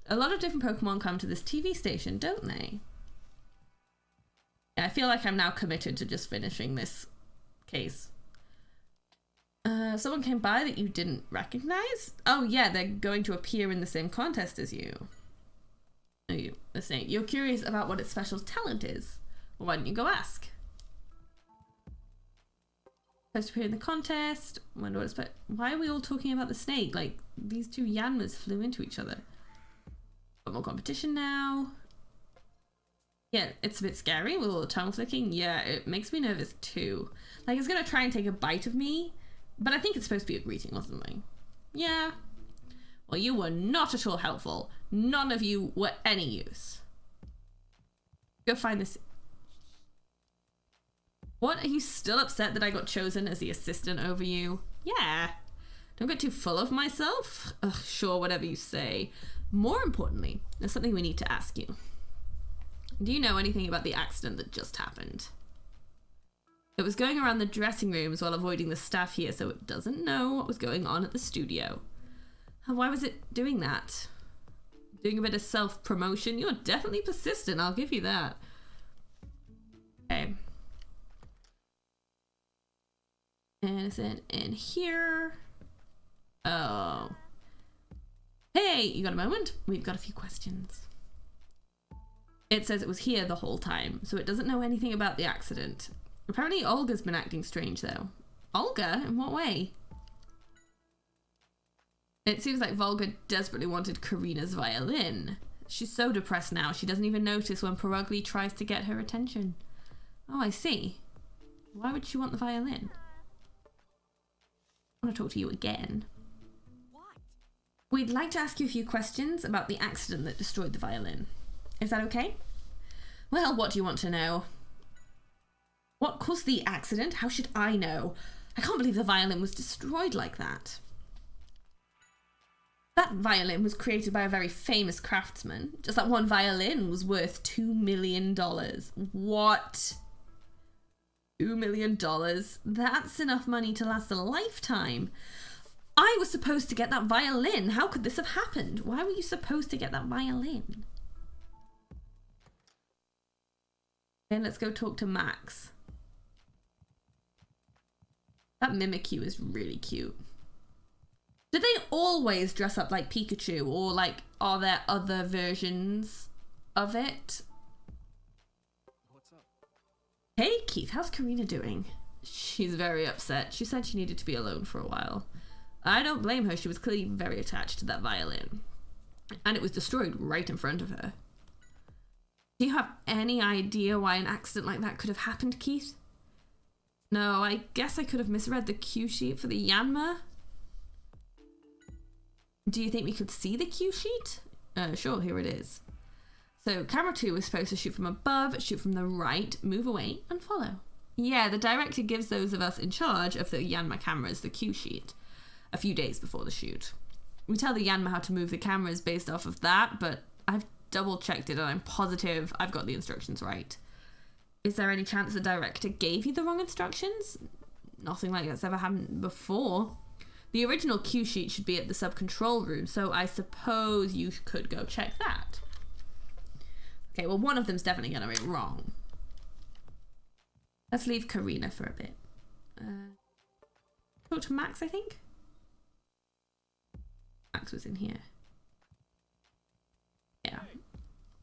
A lot of different Pokemon come to this TV station, don't they? Yeah, I feel like I'm now committed to just finishing this case. Someone came by that you didn't recognize? Oh yeah, they're going to appear in the same contest as you. Oh, you are saying you're curious about what its special talent is. Well, why don't you go ask? Supposed to appear in the contest. Wonder what it's about. Why are we all talking about the snake? Like, these two Yanmas flew into each other. Got more competition now. Yeah, it's a bit scary with all the tongue flicking. Yeah, it makes me nervous too. Like, it's gonna try and take a bite of me, but I think it's supposed to be a greeting or something. Yeah. Well, you were not at all helpful. None of you were any use. Go find this. What? Are you still upset that I got chosen as the assistant over you? Yeah. Don't get too full of myself. Ugh, sure, whatever you say. More importantly, there's something we need to ask you. Do you know anything about the accident that just happened? It was going around the dressing rooms while avoiding the staff here, so it doesn't know what was going on at the studio. Why was it doing that? Doing a bit of self-promotion? You're definitely persistent, I'll give you that. Okay. Innocent in here. Oh. Hey, you got a moment? We've got a few questions. It says it was here the whole time, so it doesn't know anything about the accident. Apparently Olga's been acting strange though. Olga? In what way? It seems like Volga desperately wanted Karina's violin. She's so depressed now, she doesn't even notice when Perugly tries to get her attention. Oh, I see. Why would she want the violin? I want to talk to you again. What? We'd like to ask you a few questions about the accident that destroyed the violin. Is that okay? Well, what do you want to know? What caused the accident? How should I know? I can't believe the violin was destroyed like that. That violin was created by a very famous craftsman. Just that one violin was worth $2 million. What? $2 million? That's enough money to last a lifetime. I was supposed to get that violin. How could this have happened? Why were you supposed to get that violin? Okay, let's go talk to Max. That Mimikyu is really cute. Do they always dress up like Pikachu, or like are there other versions of it? What's up? Hey Keith, how's Karina doing? She's very upset. She said she needed to be alone for a while. I don't blame her. She was clearly very attached to that violin. And it was destroyed right in front of her. Do you have any idea why an accident like that could have happened, Keith? No, I guess I could have misread the cue sheet for the Yanma. Do you think we could see the cue sheet? Sure, here it is. So camera 2 was supposed to shoot from above, shoot from the right, move away, and follow. Yeah, the director gives those of us in charge of the Yanma cameras the cue sheet a few days before the shoot. We tell the Yanma how to move the cameras based off of that, but I've double checked it and I'm positive I've got the instructions right. Is there any chance the director gave you the wrong instructions? Nothing like that's ever happened before. The original cue sheet should be at the sub-control room, so I suppose you could go check that. Okay, well one of them's definitely gonna be wrong. Let's leave Karina for a bit. Talk to Max, I think? Max was in here. Yeah.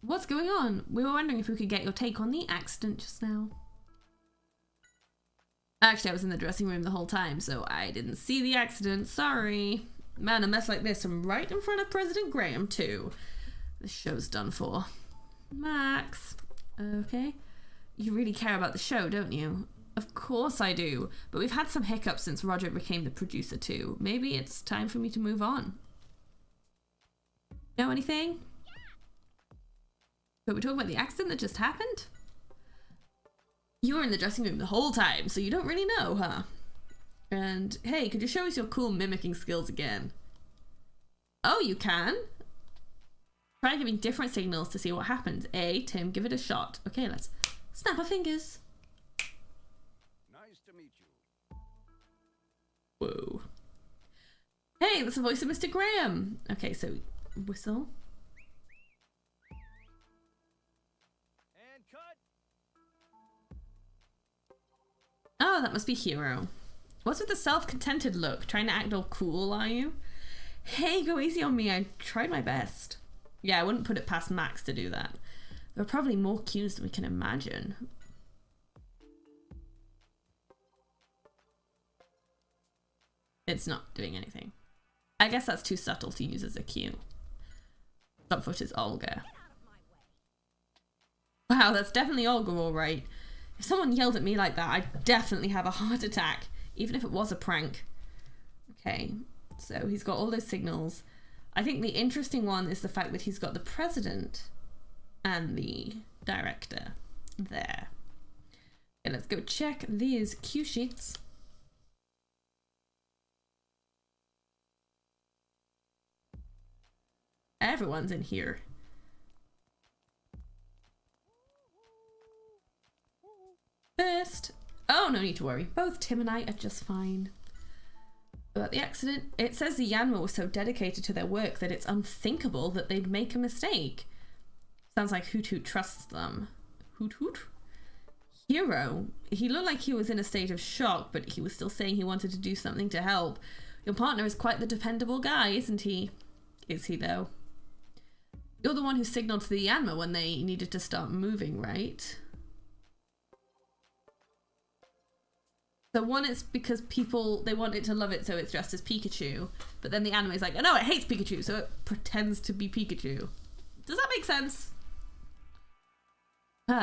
What's going on? We were wondering if we could get your take on the accident just now. Actually, I was in the dressing room the whole time, so I didn't see the accident. Sorry. Man, a mess like this, and right in front of President Graham, too. This show's done for. Max. Okay. You really care about the show, don't you? Of course I do. But we've had some hiccups since Roger became the producer, too. Maybe it's time for me to move on. Know anything? But we're talking about the accident that just happened? You were in the dressing room the whole time, so you don't really know, huh? And, hey, could you show us your cool mimicking skills again? Oh, you can? Try giving different signals to see what happens. Tim, give it a shot. Okay, let's snap our fingers. Nice to meet you. Whoa. Hey, that's the voice of Mr. Graham. Okay, so whistle. And cut. Oh, that must be Hero. What's with the self-contented look? Trying to act all cool, are you? Hey, go easy on me. I tried my best. Yeah, I wouldn't put it past Max to do that. There are probably more cues than we can imagine. It's not doing anything. I guess that's too subtle to use as a cue. Subfoot is Olga. Wow, that's definitely Olga, all right. If someone yelled at me like that, I'd definitely have a heart attack, even if it was a prank. Okay, so he's got all those signals. I think the interesting one is the fact that he's got the president and the director there. Okay, let's go check these cue sheets. Everyone's in here. First, oh, no need to worry. Both Tim and I are just fine. About the accident, it says the Yanma were so dedicated to their work that it's unthinkable that they'd make a mistake. Sounds like Hoot Hoot trusts them. Hoot Hoot? Hero. He looked like he was in a state of shock, but he was still saying he wanted to do something to help. Your partner is quite the dependable guy, isn't he? Is he, though? You're the one who signaled to the Yanma when they needed to start moving, right? So one, it's because people, they want it to love it, so it's dressed as Pikachu. But then the anime is like, oh no, it hates Pikachu, so it pretends to be Pikachu. Does that make sense?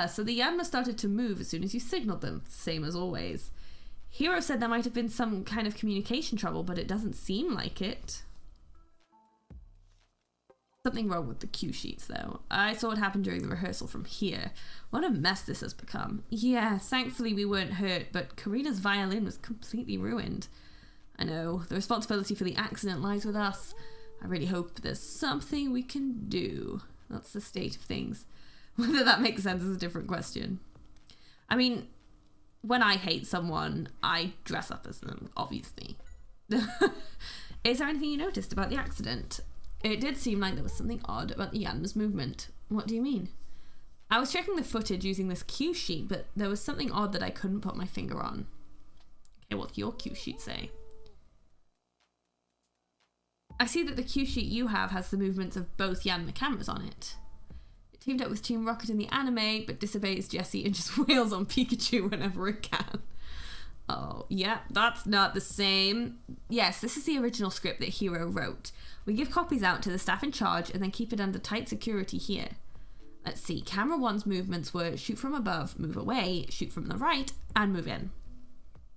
So the Yanma started to move as soon as you signaled them, same as always. Hero said there might have been some kind of communication trouble, but it doesn't seem like it. Something wrong with the cue sheets, though. I saw what happened during the rehearsal from here. What a mess this has become. Yeah, thankfully we weren't hurt, but Karina's violin was completely ruined. I know, the responsibility for the accident lies with us. I really hope there's something we can do. That's the state of things. Whether that makes sense is a different question. I mean, when I hate someone, I dress up as them, obviously. Is there anything you noticed about the accident? It did seem like there was something odd about the Yanma's movement. What do you mean? I was checking the footage using this cue sheet, but there was something odd that I couldn't put my finger on. Okay, what's your cue sheet say? I see that the cue sheet you have has the movements of both Yanma cameras on it. It teamed up with Team Rocket in the anime, but disobeys Jessie and just wails on Pikachu whenever it can. Oh, yeah, that's not the same. Yes, this is the original script that Hero wrote. We give copies out to the staff in charge and then keep it under tight security here. Let's see, camera 1's movements were shoot from above, move away, shoot from the right, and move in.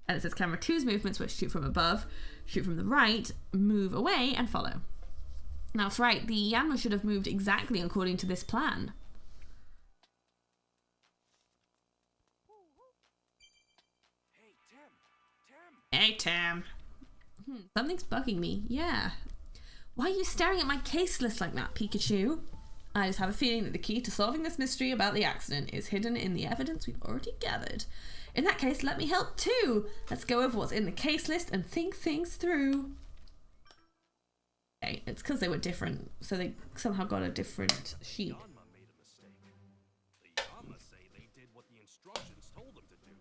And it says camera 2's movements were shoot from above, shoot from the right, move away, and follow. Now, that's right, the Yanma should have moved exactly according to this plan. Hey, Tim. Something's bugging me. Yeah. Why are you staring at my case list like that, Pikachu? I just have a feeling that the key to solving this mystery about the accident is hidden in the evidence we've already gathered. In that case, let me help too. Let's go over what's in the case list and think things through. Okay, it's because they were different, so they somehow got a different sheet. Yanma made a mistake. The Yanma say they did what the instructions told them to do.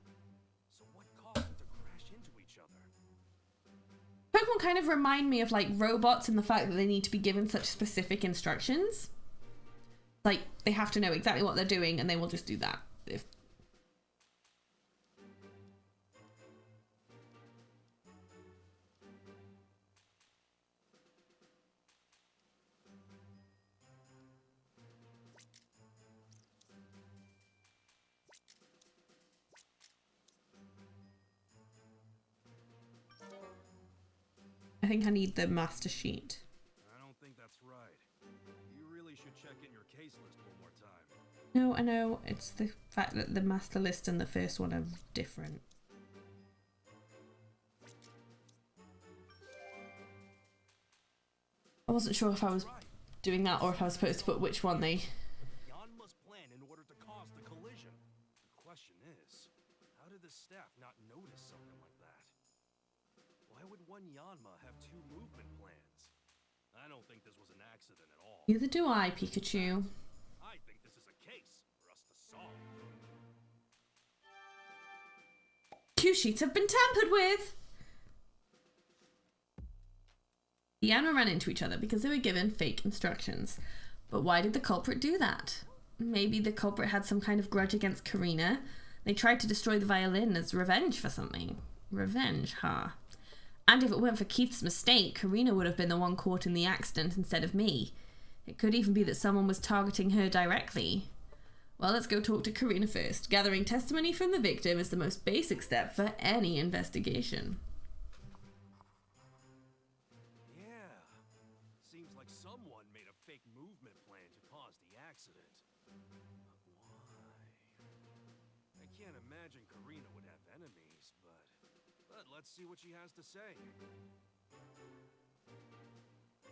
So what caused them to crash into each other? Pokemon kind of remind me of like robots in the fact that they need to be given such specific instructions. Like they have to know exactly what they're doing and they will just do that. If I think I need the master sheet. I don't think that's right. You really should check in your case list one more time. No, I know. It's the fact that the master list and the first one are different. I wasn't sure if I was doing that or if I was supposed to put which one they... Yanma's plan in order to cause the collision. The question is, how did the staff not notice something like that? Why would one Yanma have two movement plans? I don't think this was an accident at all. Neither do I, Pikachu. I think this is a case for us to solve. Cue sheets have been tampered with! The Yanma ran into each other because they were given fake instructions. But why did the culprit do that? Maybe the culprit had some kind of grudge against Karina. They tried to destroy the violin as revenge for something. Revenge, huh? And if it weren't for Keith's mistake, Karina would have been the one caught in the accident instead of me. It could even be that someone was targeting her directly. Well, let's go talk to Karina first. Gathering testimony from the victim is the most basic step for any investigation. Yeah. Seems like someone made a fake movement plan to cause the accident. But why? I can't imagine Karina would have enemies, but let's see what she has to say.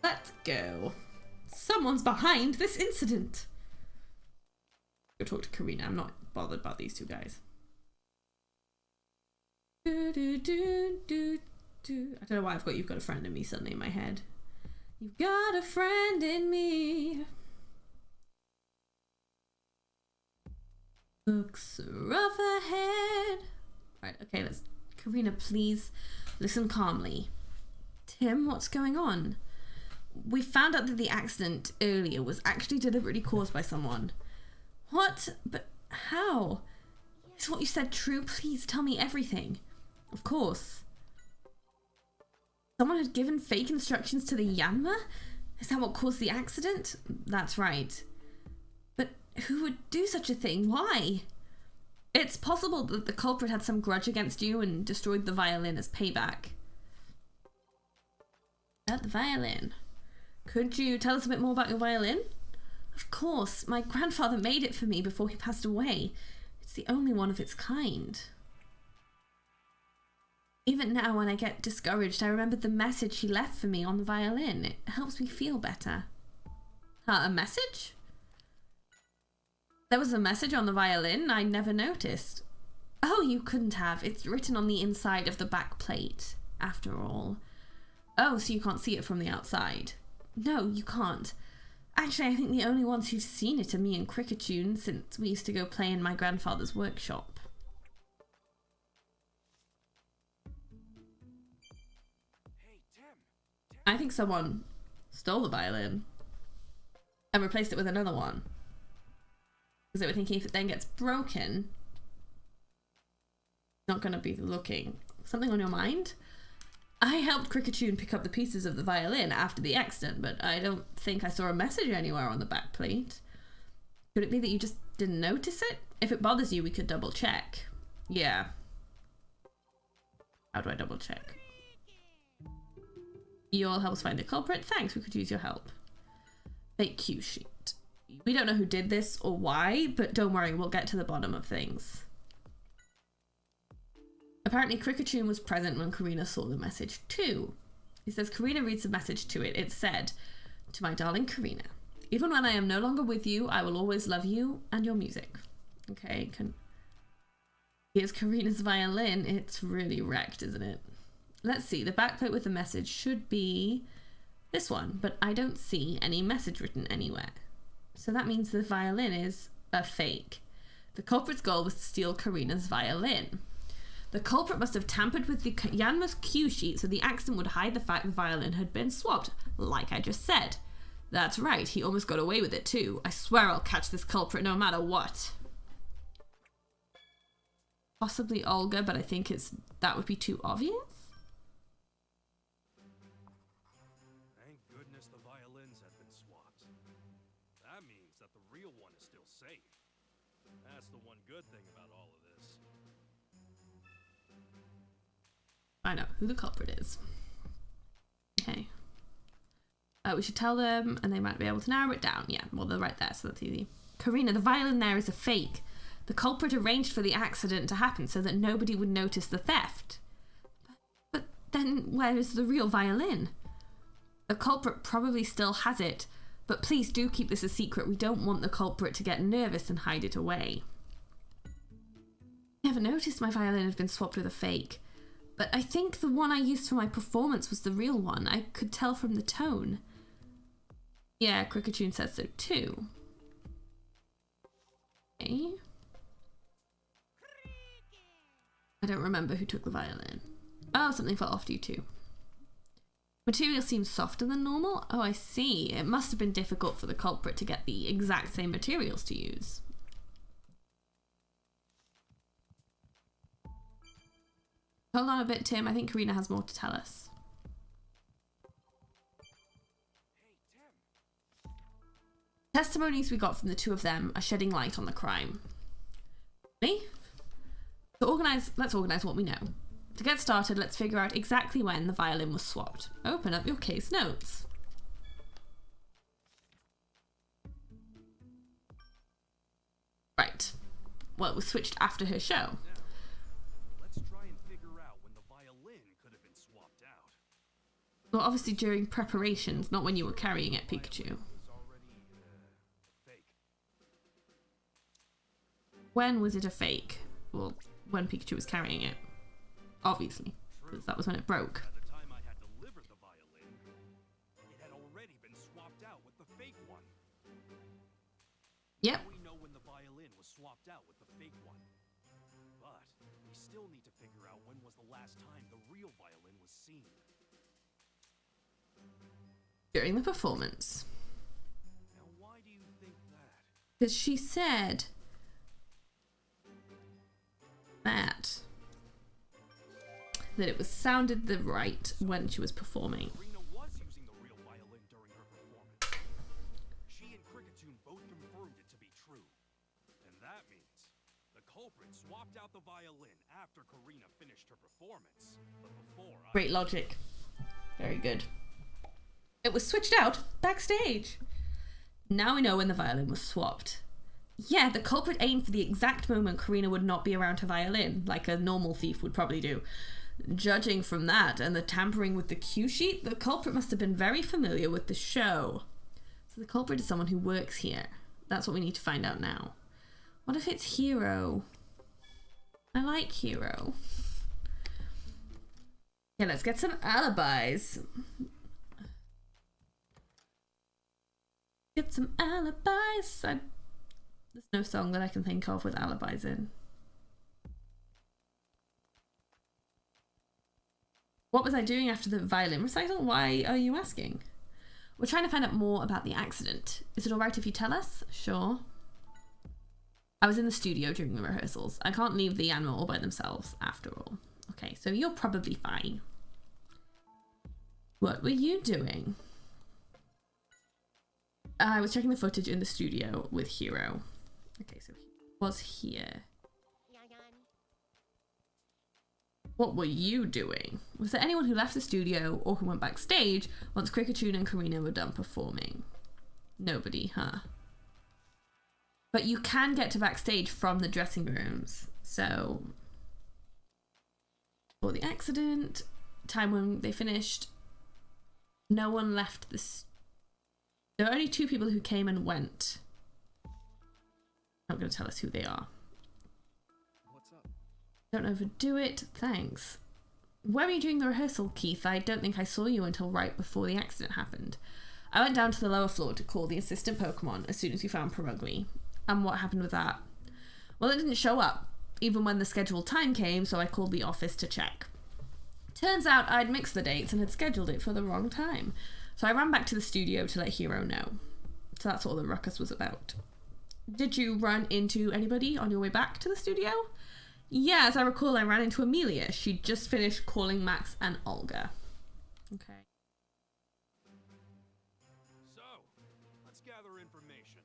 Let's go. Someone's behind this incident. Go talk to Karina. I'm not bothered about these two guys. I don't know why I've got "You've Got a Friend in Me" suddenly in my head. You've got a friend in me. Looks rough ahead. Right, okay, let's... Karina, please listen calmly. Tim, what's going on? We found out that the accident earlier was actually deliberately caused by someone. What? But how? Is what you said true? Please tell me everything. Of course. Someone had given fake instructions to the Yanma? Is that what caused the accident? That's right. But who would do such a thing? Why? It's possible that the culprit had some grudge against you and destroyed the violin as payback. At the violin. Could you tell us a bit more about your violin? Of course. My grandfather made it for me before he passed away. It's the only one of its kind. Even now when I get discouraged, I remember the message he left for me on the violin. It helps me feel better. A message? There was a message on the violin? I never noticed. Oh, you couldn't have. It's written on the inside of the back plate, after all. Oh, so you can't see it from the outside? No, you can't. Actually, I think the only ones who've seen it are me and Cricketune, since we used to go play in my grandfather's workshop. Hey, Tim. I think someone stole the violin and replaced it with another one. Because they were thinking if it then gets broken, not going to be looking. Something on your mind? I helped Cricketune pick up the pieces of the violin after the accident, but I don't think I saw a message anywhere on the back plate. Could it be that you just didn't notice it? If it bothers you, we could double check. Yeah. How do I double check? You'll help us find the culprit? Thanks, we could use your help. Fake cue sheet. We don't know who did this or why, but don't worry, we'll get to the bottom of things. Apparently Cricketune was present when Karina saw the message too. He says Karina reads the message to it. It said, "To my darling Karina, even when I am no longer with you, I will always love you and your music." Okay, here's Karina's violin. It's really wrecked, isn't it? Let's see, the backplate with the message should be this one, but I don't see any message written anywhere. So that means the violin is a fake. The culprit's goal was to steal Karina's violin. The culprit must have tampered with the Yanma's cue sheet so the accident would hide the fact the violin had been swapped, like I just said. That's right, he almost got away with it too. I swear I'll catch this culprit no matter what. Possibly Olga, but I think that would be too obvious. Thank goodness the violins have been swapped. That means that the real one is still safe. That's the one good thing about all of this. I know who the culprit is. Okay. We should tell them and they might be able to narrow it down. Yeah, well, they're right there, so that's easy. Karina, the violin there is a fake. The culprit arranged for the accident to happen so that nobody would notice the theft. But then where is the real violin? The culprit probably still has it, but please do keep this a secret. We don't want the culprit to get nervous and hide it away. Never noticed my violin had been swapped with a fake. But I think the one I used for my performance was the real one. I could tell from the tone. Yeah, Cricketune says so too. Okay. I don't remember who took the violin. Oh, something fell off to you too. Material seems softer than normal. Oh, I see. It must have been difficult for the culprit to get the exact same materials to use. Hold on a bit, Tim. I think Karina has more to tell us. Testimonies we got from the two of them are shedding light on the crime. Me? Let's organize what we know. To get started, let's figure out exactly when the violin was swapped. Open up your case notes. Right. Well, it was switched after her show. Let's try and figure out when the violin could have been swapped out. Well, obviously during preparations, not when you were carrying it, Pikachu. When was it a fake? Well, when Pikachu was carrying it. Obviously, because that was when it broke. By the time I had delivered the violin, it had already been swapped out with the fake one. Yep. We know when the violin was swapped out with the fake one. But we still need to figure out when was the last time the real violin was seen. During the performance. Now why do you think that? Because she said that it was sounded the right when she was performing. Karina was using the real violin during her performance. She and Kricketune both confirmed it to be true. And that means the culprit swapped out the violin after Karina finished her performance. But before Great logic. Very good. It was switched out backstage. Now we know when the violin was swapped. Yeah, the culprit aimed for the exact moment Karina would not be around her violin, like a normal thief would probably do. Judging from that and the tampering with the cue sheet, the culprit must have been very familiar with the show. So the culprit is someone who works here. That's what we need to find out now. What if it's Hero? I like Hero. Yeah, let's get some alibis. Get some alibis. There's no song that I can think of with alibis in. What was I doing after the violin recital? Why are you asking? We're trying to find out more about the accident. Is it alright if you tell us? Sure. I was in the studio during the rehearsals. I can't leave the animal all by themselves, after all. Okay, so you're probably fine. What were you doing? I was checking the footage in the studio with Hero. Okay, so he was here. What were you doing? Was there anyone who left the studio or who went backstage once Kricketune and Karina were done performing? Nobody, huh? But you can get to backstage from the dressing rooms. So, for the accident, time when they finished, no one left this. There were only two people who came and went. Not going to tell us who they are. Don't overdo it. Thanks. Where were you during the rehearsal, Keith? I don't think I saw you until right before the accident happened. I went down to the lower floor to call the assistant Pokemon as soon as we found Perugly. And what happened with that? Well, it didn't show up, even when the scheduled time came, so I called the office to check. Turns out I'd mixed the dates and had scheduled it for the wrong time. So I ran back to the studio to let Hero know. So that's all the ruckus was about. Did you run into anybody on your way back to the studio? Yeah, as I recall, I ran into Amelia. She'd just finished calling Max and Olga. Okay. So, let's gather information.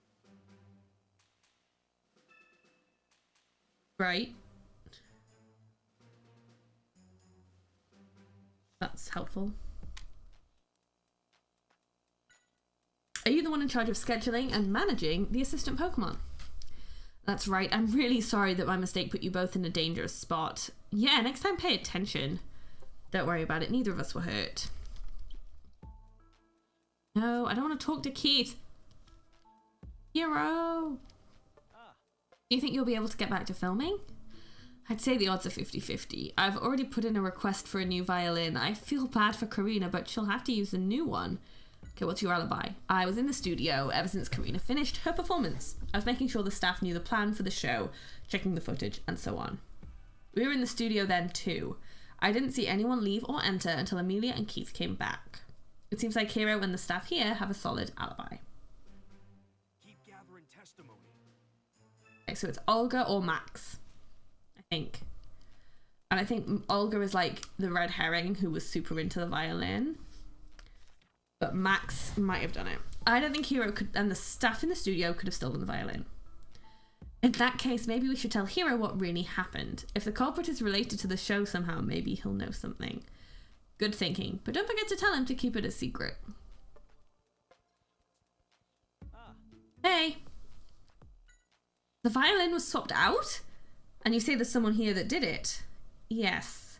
Right. That's helpful. Are you the one in charge of scheduling and managing the assistant Pokemon? That's right, I'm really sorry that my mistake put you both in a dangerous spot. Yeah, next time pay attention. Don't worry about it, neither of us were hurt. No, I don't want to talk to Keith. Hero! Do you think you'll be able to get back to filming? I'd say the odds are 50-50. I've already put in a request for a new violin. I feel bad for Karina, but she'll have to use a new one. Okay, what's your alibi? I was in the studio ever since Karina finished her performance. I was making sure the staff knew the plan for the show, checking the footage, and so on. We were in the studio then too. I didn't see anyone leave or enter until Amelia and Keith came back. It seems like Hero and the staff here have a solid alibi. Keep gathering testimony. Okay, so it's Olga or Max, I think. And I think Olga is like the red herring who was super into the violin. But Max might have done it. I don't think Hero could, and the staff in the studio could have stolen the violin. In that case, maybe we should tell Hero what really happened. If the culprit is related to the show somehow, maybe he'll know something. Good thinking, but don't forget to tell him to keep it a secret. Hey! The violin was swapped out? And you say there's someone here that did it? Yes.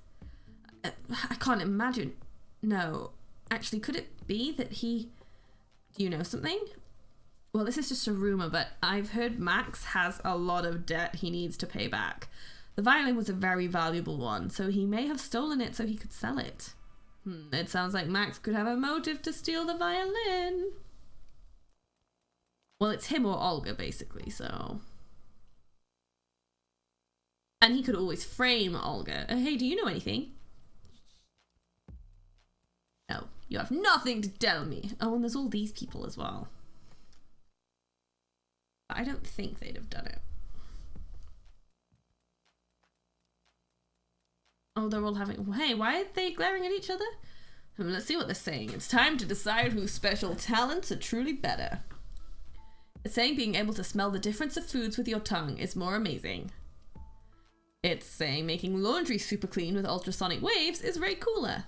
I can't imagine. No. Actually, could it be that he... Do you know something? Well, this is just a rumor, but I've heard Max has a lot of debt he needs to pay back. The violin was a very valuable one, so he may have stolen it so he could sell it. It sounds like Max could have a motive to steal the violin. Well, it's him or Olga, basically, so... And he could always frame Olga. Hey, do you know anything? No, you have nothing to tell me. Oh, and there's all these people as well. I don't think they'd have done it. Oh, they're all having... Hey, why are they glaring at each other? Let's see what they're saying. It's time to decide whose special talents are truly better. It's saying being able to smell the difference of foods with your tongue is more amazing. It's saying making laundry super clean with ultrasonic waves is way cooler.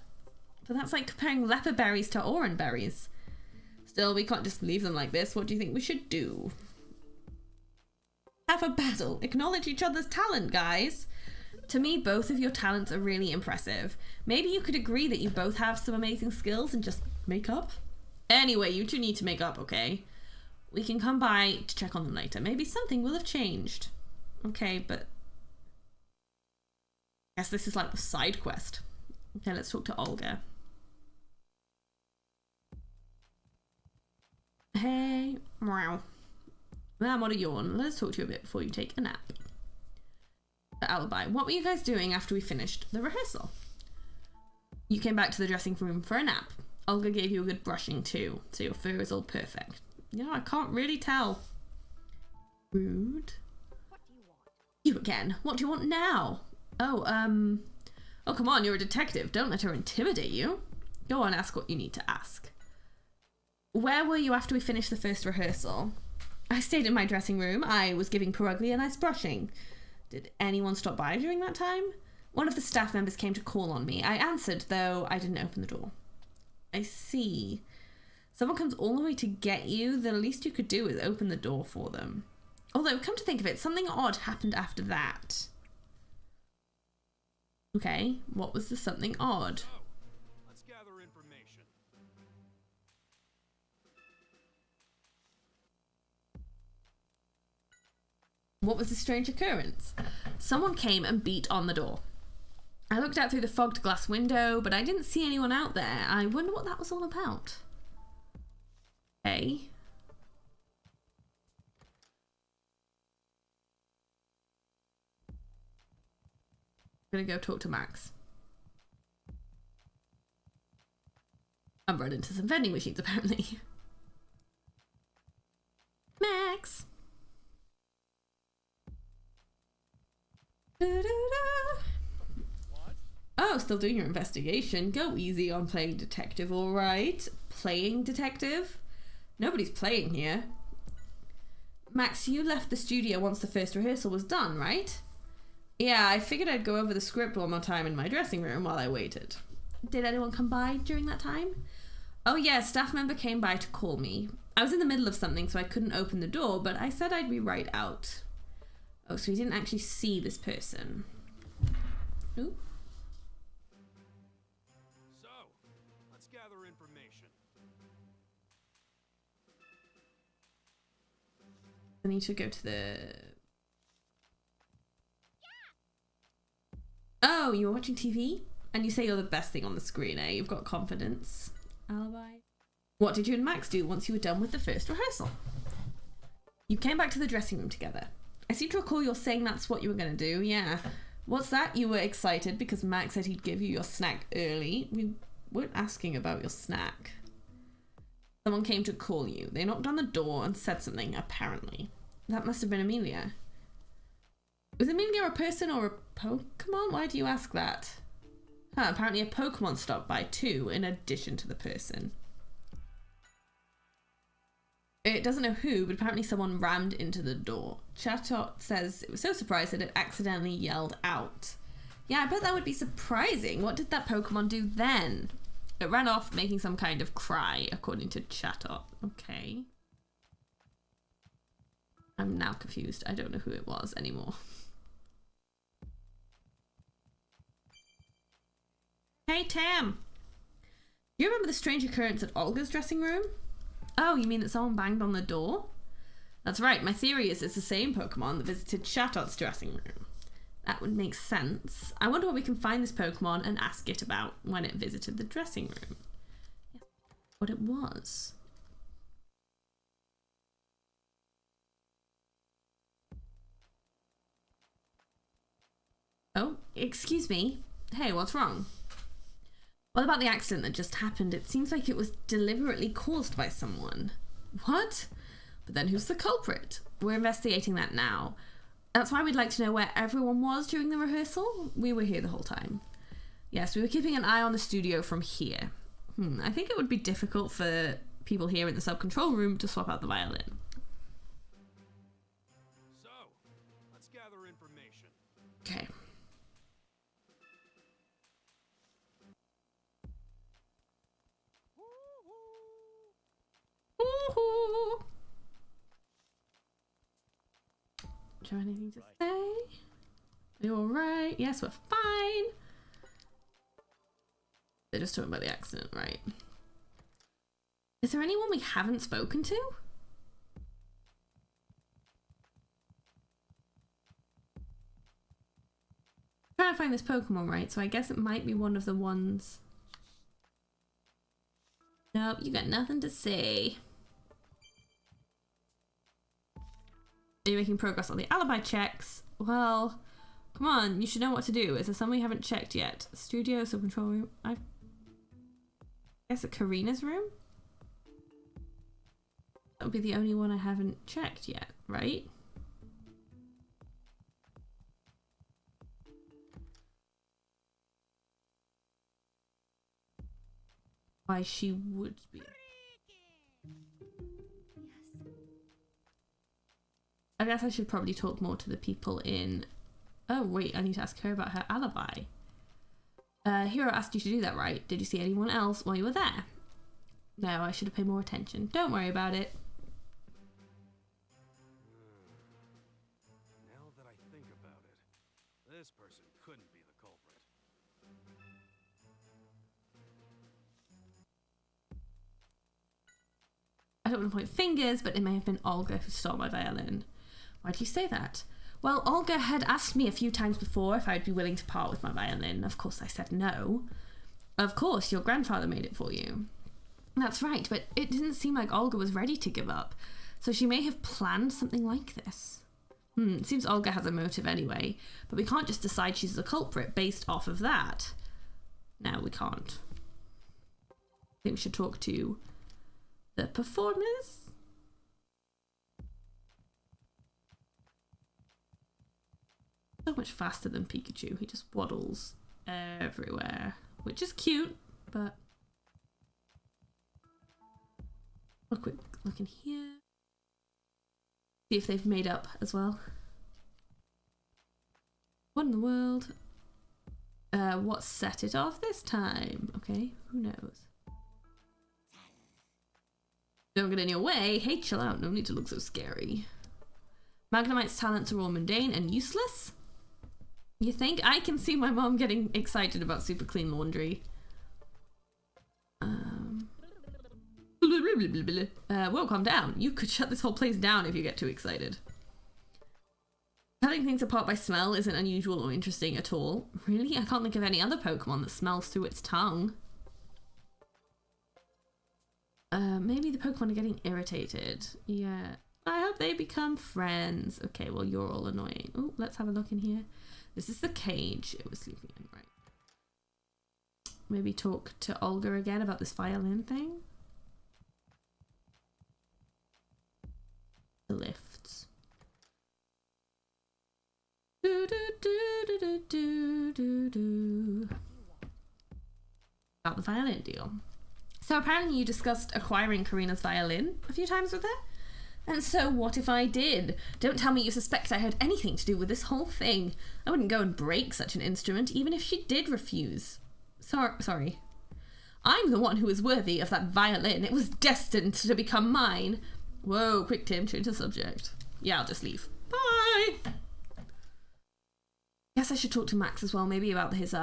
But that's like comparing leopard berries to orange berries. Still, we can't just leave them like this. What do you think we should do? Have a battle. Acknowledge each other's talent, guys. To me, both of your talents are really impressive. Maybe you could agree that you both have some amazing skills and just make up? Anyway, you two need to make up, okay? We can come by to check on them later. Maybe something will have changed. Okay, but... I guess this is like the side quest. Okay, let's talk to Olga. Hey. Wow. I'm on a yawn. Let's talk to you a bit before you take a nap. The alibi. What were you guys doing after we finished the rehearsal? You came back to the dressing room for a nap. Olga gave you a good brushing too, so your fur is all perfect. Yeah, I can't really tell. Rude. What do you want? You again. What do you want now? Oh, oh, come on, you're a detective. Don't let her intimidate you. Go on, ask what you need to ask. Where were you after we finished the first rehearsal? I stayed in my dressing room. I was giving Purugly a nice brushing. Did anyone stop by during that time? One of the staff members came to call on me. I answered, though I didn't open the door. I see. Someone comes all the way to get you. The least you could do is open the door for them. Although, come to think of it, something odd happened after that. Okay, what was the something odd? So, let's gather information. What was the strange occurrence? Someone came and beat on the door. I looked out through the fogged glass window, but I didn't see anyone out there. I wonder what that was all about. Okay. I'm gonna go talk to Max. I'm run into some vending machines apparently. Max! What? Oh, still doing your investigation. Go easy on playing detective, alright? Playing detective? Nobody's playing here. Max, you left the studio once the first rehearsal was done, right? Yeah, I figured I'd go over the script one more time in my dressing room while I waited. Did anyone come by during that time? Oh yeah, a staff member came by to call me. I was in the middle of something, so I couldn't open the door, but I said I'd be right out. Oh, so he didn't actually see this person. Ooh. So, let's gather information. I need to go to the... Oh, you were watching TV? And you say you're the best thing on the screen, eh? You've got confidence. Alibi. What did you and Max do once you were done with the first rehearsal? You came back to the dressing room together. I seem to recall you're saying that's what you were going to do, yeah. What's that? You were excited because Max said he'd give you your snack early. We weren't asking about your snack. Someone came to call you. They knocked on the door and said something, apparently. That must have been Amelia. Was Amelia a person or a Pokemon? Why do you ask that? Huh, apparently a Pokemon stopped by too, in addition to the person. It doesn't know who, but apparently someone rammed into the door. Chatot says it was so surprised that it accidentally yelled out. Yeah, I bet that would be surprising. What did that Pokemon do then? It ran off making some kind of cry, according to Chatot. Okay. I'm now confused. I don't know who it was anymore. Hey, Tam! Do you remember the strange occurrence at Olga's dressing room? Oh, you mean that someone banged on the door? That's right, my theory is it's the same Pokemon that visited Chatot's dressing room. That would make sense. I wonder what we can find this Pokemon and ask it about when it visited the dressing room. Yeah, what it was. Oh, excuse me. Hey, what's wrong? What about the accident that just happened? It seems like it was deliberately caused by someone. What? But then who's the culprit? We're investigating that now. That's why we'd like to know where everyone was during the rehearsal. We were here the whole time. Yes, we were keeping an eye on the studio from here. I think it would be difficult for people here in the sub-control room to swap out the violin. So, let's gather information. Okay. Woohoo! Do you have anything to say? Are you alright? Yes, we're fine. They're just talking about the accident, right? Is there anyone we haven't spoken to? I'm trying to find this Pokemon, right? So I guess it might be one of the ones. Nope, you got nothing to say. Are you making progress on the alibi checks? Well, come on, you should know what to do. Is there something we haven't checked yet? Studio, sub-control room. I guess at Karina's room? That would be the only one I haven't checked yet, right? Why she would be. I guess I should probably talk more to the people in... Oh wait, I need to ask her about her alibi. Hiro asked you to do that, right? Did you see anyone else while you were there? No, I should have paid more attention. Don't worry about it. Now that I think about it, this person couldn't be the culprit. I don't want to point fingers, but it may have been Olga who stole my violin. Why do you say that? Well, Olga had asked me a few times before if I'd be willing to part with my violin. Of course I said no. Of course, your grandfather made it for you. That's right, but it didn't seem like Olga was ready to give up. So she may have planned something like this. It seems Olga has a motive anyway, but we can't just decide she's the culprit based off of that. No, we can't. I think we should talk to the performers. So much faster than Pikachu. He just waddles everywhere, which is cute, but a quick look in here. See if they've made up as well. What in the world? What set it off this time? Okay, who knows? Don't get in your way. Hey, chill out. No need to look so scary. Magnemite's talents are all mundane and useless? You think? I can see my mom getting excited about super clean laundry. Whoa, calm down. You could shut this whole place down if you get too excited. Telling things apart by smell isn't unusual or interesting at all. Really? I can't think of any other Pokemon that smells through its tongue. Maybe the Pokemon are getting irritated. Yeah. I hope they become friends. Okay, well, you're all annoying. Oh, let's have a look in here. This is the cage it was sleeping in, right? Maybe talk to Olga again about this violin thing. Do, do, do, do, do, do, do. About the violin deal. So apparently you discussed acquiring Karina's violin a few times with her? And so what if I did? Don't tell me you suspect I had anything to do with this whole thing. I wouldn't go and break such an instrument, even if she did refuse. Sorry. I'm the one who is worthy of that violin. It was destined to become mine. Whoa, quick Tim, change the subject. Yeah, I'll just leave. Bye! Guess I should talk to Max as well, maybe about his,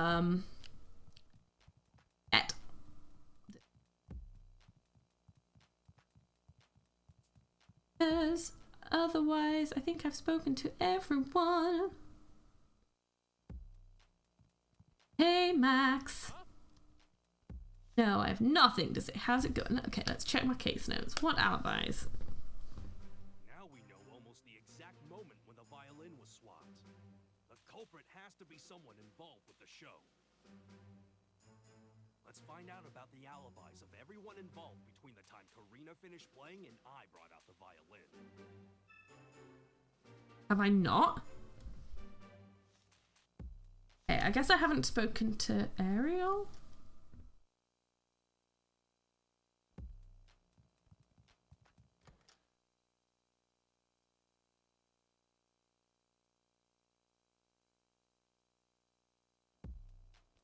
Because otherwise, I think I've spoken to everyone. Hey, Max. No, I have nothing to say. How's it going? Okay, let's check my case notes. What alibis? Now we know almost the exact moment when the violin was swapped. The culprit has to be someone involved with the show. Let's find out about the alibis of everyone involved between the time Karina finished playing and I brought out the violin. Have I not? Okay, I guess I haven't spoken to Ariel.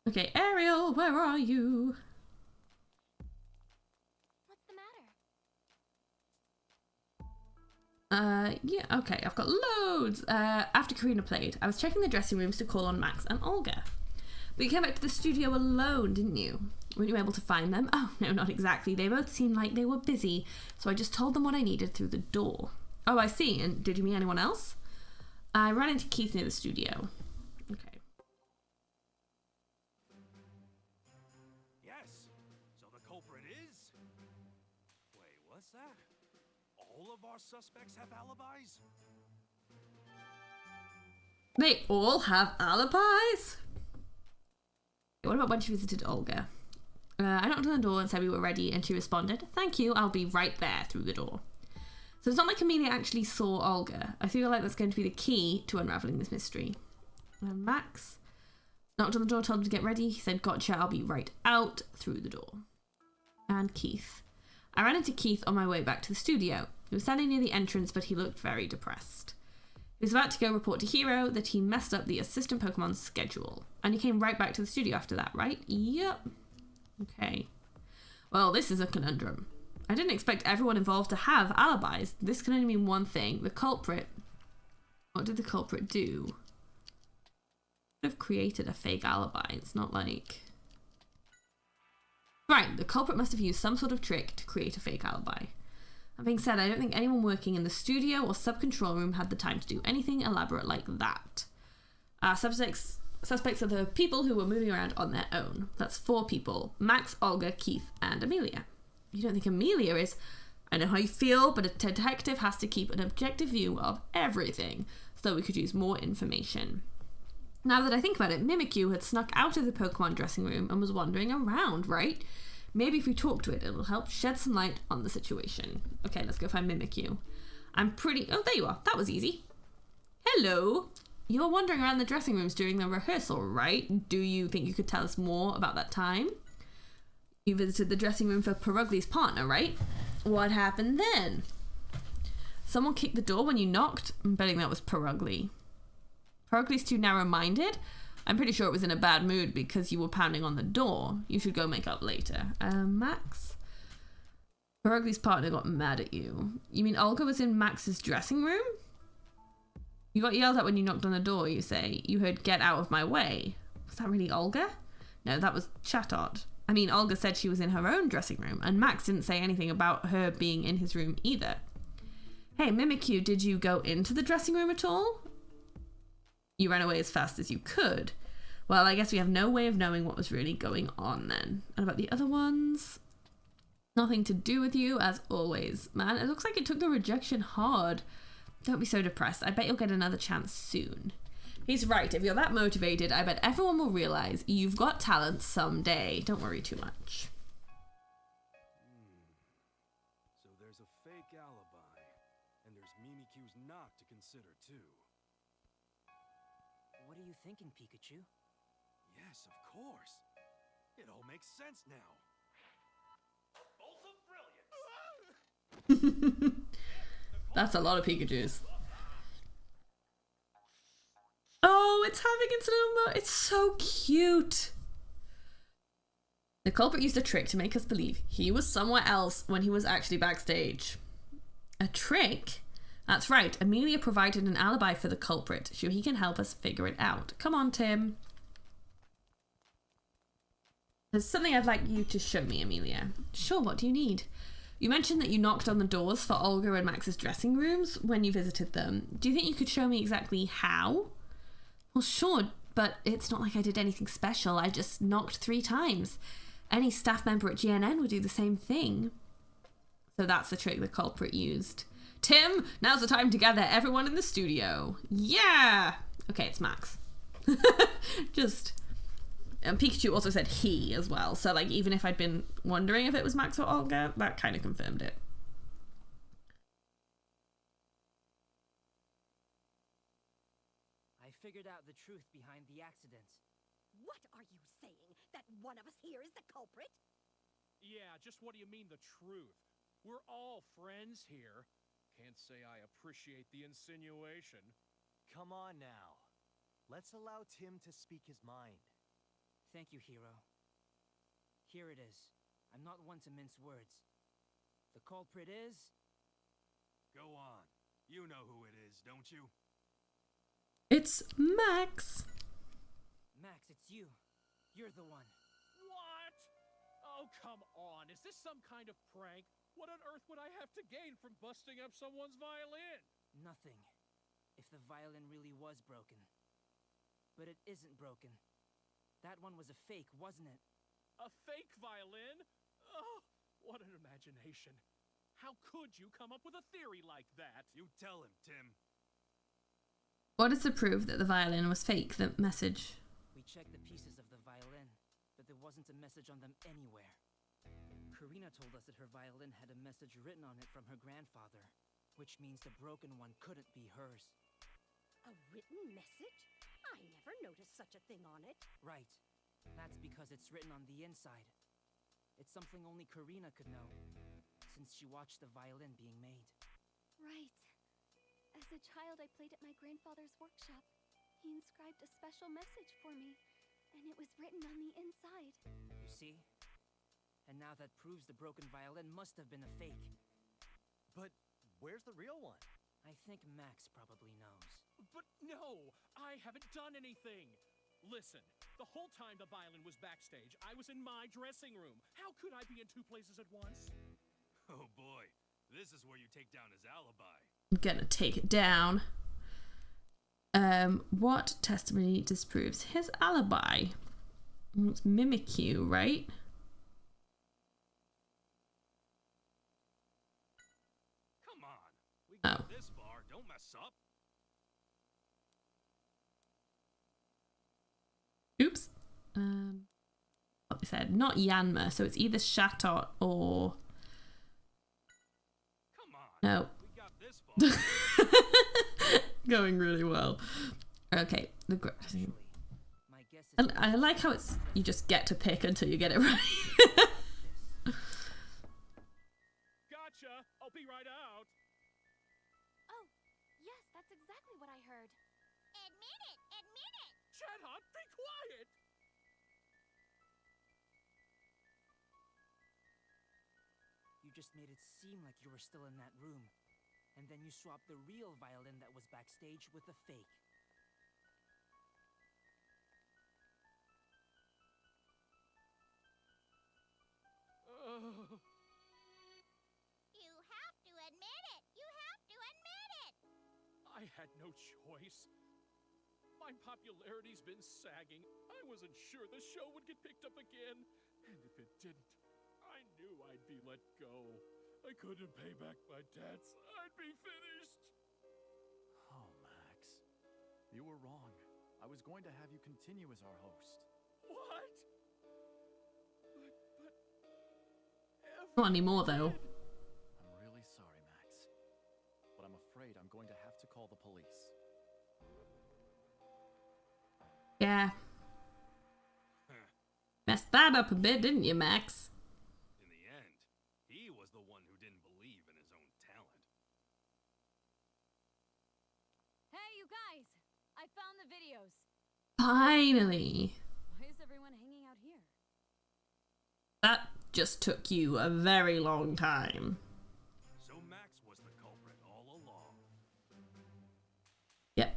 Okay, Ariel, where are you? What's the matter? Yeah, okay, I've got loads. After Karina played, I was checking the dressing rooms to call on Max and Olga. But you came back to the studio alone, didn't you? Weren't you able to find them? Oh, no, not exactly. They both seemed like they were busy, so I just told them what I needed through the door. Oh, I see. And did you meet anyone else? I ran into Keith near the studio. Okay. Yes. So the culprit is... Wait, what's that? All of our suspects have alibis? They all have alibis? What about when she visited Olga? I knocked on the door and said we were ready, and she responded, "Thank you, I'll be right there," through the door. So it's not like Amelia actually saw Olga. I feel like that's going to be the key to unraveling this mystery. Max knocked on the door, told him to get ready. He said, "Gotcha, I'll be right out," through the door. And Keith. I ran into Keith on my way back to the studio. He was standing near the entrance, but he looked very depressed. He was about to go report to Hero that he messed up the assistant Pokemon's schedule. And he came right back to the studio after that, right? Yep. Okay. Well, this is a conundrum. I didn't expect everyone involved to have alibis. This can only mean one thing. The culprit... What did the culprit do? Could have created a fake alibi. It's not like... Right, the culprit must have used some sort of trick to create a fake alibi. That being said, I don't think anyone working in the studio or sub-control room had the time to do anything elaborate like that. Suspects are the people who were moving around on their own. That's 4 people. Max, Olga, Keith, and Amelia. You don't think Amelia is... I know how you feel, but a detective has to keep an objective view of everything, so we could use more information. Now that I think about it, Mimikyu had snuck out of the Pokemon dressing room and was wandering around, right? Maybe if we talk to it, it'll help shed some light on the situation. Okay, let's go find Mimikyu. I'm pretty... Oh, there you are. That was easy. Hello. You were wandering around the dressing rooms during the rehearsal, right? Do you think you could tell us more about that time? You visited the dressing room for Perugli's partner, right? What happened then? Someone kicked the door when you knocked? I'm betting that was Perugly. Perugli's too narrow-minded? I'm pretty sure it was in a bad mood because you were pounding on the door. You should go make up later. Max? Perugli's partner got mad at you. You mean Olga was in Max's dressing room? You got yelled at when you knocked on the door, you say. You heard, "Get out of my way." Was that really Olga? No, that was Chatot. I mean, Olga said she was in her own dressing room, and Max didn't say anything about her being in his room either. Hey, Mimikyu, did you go into the dressing room at all? You ran away as fast as you could. Well, I guess we have no way of knowing what was really going on then. And about the other ones? Nothing to do with you, as always. Man, it looks like it took the rejection hard. Don't be so depressed. I bet you'll get another chance soon. He's right. If you're that motivated, I bet everyone will realize you've got talent someday. Don't worry too much. So there's a fake alibi, and there's Mimikyu's knock to consider too. What are you thinking, Pikachu? Yes, of course. It all makes sense now. Bolt of brilliance! That's a lot of Pikachus. Oh, it's having its little it's so cute. The culprit used a trick to make us believe he was somewhere else when he was actually backstage. A trick? That's right, Amelia provided an alibi for the culprit, so he can help us figure it out. Come on, Tim. There's something I'd like you to show me, Amelia. Sure, what do you need? You mentioned that you knocked on the doors for Olga and Max's dressing rooms when you visited them. Do you think you could show me exactly how? Well, sure, but it's not like I did anything special. I just knocked 3 times. Any staff member at GNN would do the same thing. So that's the trick the culprit used. Tim, now's the time to gather everyone in the studio. Yeah! Okay, it's Max. And Pikachu also said he as well. So, like, even if I'd been wondering if it was Max or Olga, that kind of confirmed it. I figured out the truth behind the accident. What are you saying? That one of us here is the culprit? Yeah, just what do you mean the truth? We're all friends here. Can't say I appreciate the insinuation. Come on now. Let's allow Tim to speak his mind. Thank you, Hero. Here it is. I'm not one to mince words. The culprit is... Go on. You know who it is, don't you? It's Max. Max, it's you. You're the one. What? Oh, come on. Is this some kind of prank? What on earth would I have to gain from busting up someone's violin? Nothing. If the violin really was broken. But it isn't broken. That one was a fake, wasn't it? A fake violin? Oh, what an imagination. How could you come up with a theory like that? You tell him, Tim. What is to prove that the violin was fake, the message? We checked the pieces of the violin, but there wasn't a message on them anywhere. Karina told us that her violin had a message written on it from her grandfather, which means the broken one couldn't be hers. A written message? I never noticed such a thing on it. Right. That's because it's written on the inside. It's something only Karina could know, since she watched the violin being made. Right. As a child, I played at my grandfather's workshop. He inscribed a special message for me, and it was written on the inside. You see? And now that proves the broken violin must have been a fake. But where's the real one? I think Max probably knows. But no, I haven't done anything. Listen, the whole time the violin was backstage, I was in my dressing room. How could I be in 2 places at once? Oh boy, this is where you take down his alibi. I'm gonna take it down. What testimony disproves his alibi? It's Mimikyu, right? Come on. We got Oh. this far. Don't mess up. Oops. What they said, not Yanma, so it's either Shatot or... Come on. No. We got this far. Going really well. Okay. Actually, my guess is... I like how it's... You just get to pick until you get it right. Gotcha! I'll be right out. Oh, yes, that's exactly what I heard. Admit it! Admit it! Shadhot, be quiet! You just made it seem like you were still in that room. And then you swapped the real violin that was backstage with the fake. You have to admit it! You have to admit it! I had no choice. My popularity's been sagging. I wasn't sure the show would get picked up again. And if it didn't, I knew I'd be let go. I couldn't pay back my debts. I'd be finished. Oh, Max. You were wrong. I was going to have you continue as our host. What? But Not anymore, though. I'm really sorry, Max. But I'm afraid I'm going to have to call the police. Yeah. Messed that up a bit, didn't you, Max? In the end, he was the one who didn't believe in his own talent. Hey, you guys! I found the videos. Finally. Why is everyone hanging out here? That just took you a very long time. So Max was the culprit all along. Yep.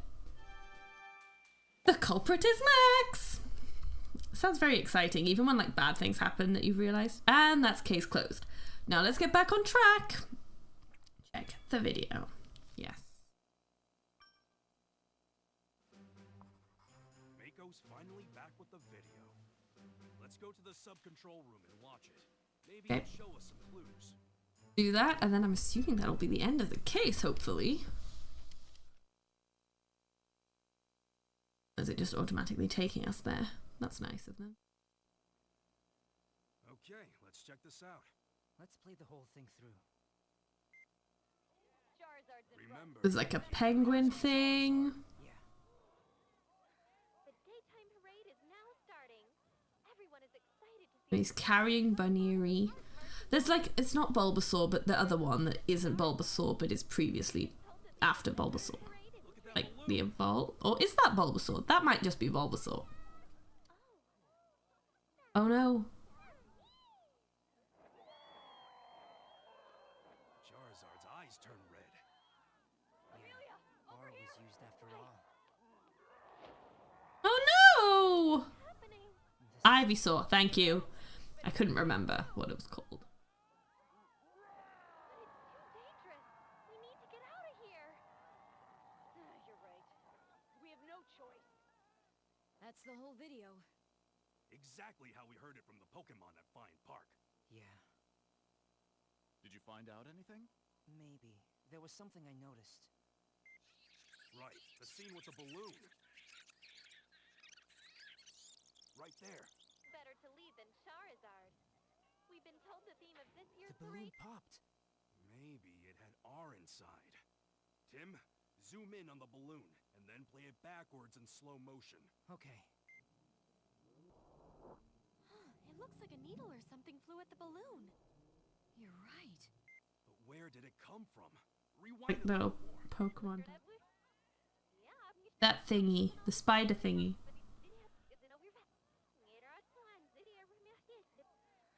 The culprit is Max! Sounds very exciting, even when like bad things happen that you've realised. And that's case closed. Now let's get back on track. Check the video. Yes. Mako's finally back with the video. Let's go to the sub-control room and watch it. Maybe Okay. it'll show us some clues. Do that, and then I'm assuming that'll be the end of the case, hopefully. Is it just automatically taking us there? That's nice of them. Okay, let's check this out. Let's play the whole thing through. Charizard's in front. Remember, There's like a penguin thing. Yeah. The daytime parade is now starting. Everyone is excited to see. He's carrying Bunny. There's like, it's not Bulbasaur, but the other one that isn't Bulbasaur, but is previously after Bulbasaur. Like the Evolve. Or is that Bulbasaur? That might just be Bulbasaur. Oh no. Charizard's eyes turn red. Yeah. Aura was used after all. Oh no! This Ivysaur, thank you. I couldn't remember what it was called. But it's too dangerous. We need to get out of here. You're right. We have no choice. That's the whole video. Exactly how we heard it from the Pokemon at Fine Park. Yeah, Did you find out anything? maybe. There was something I noticed. Right, the scene with the balloon. Right there. Better to lead than Charizard. We've been told the theme of this The year's balloon parade. popped. Maybe it had R inside. Tim, zoom in on the balloon, and then play it backwards in slow motion. Okay. It looks like a needle or something flew at the balloon. You're right. But where did it come from? Rewind Like a little little more. Pokemon. Yeah, That thingy. The spider thingy.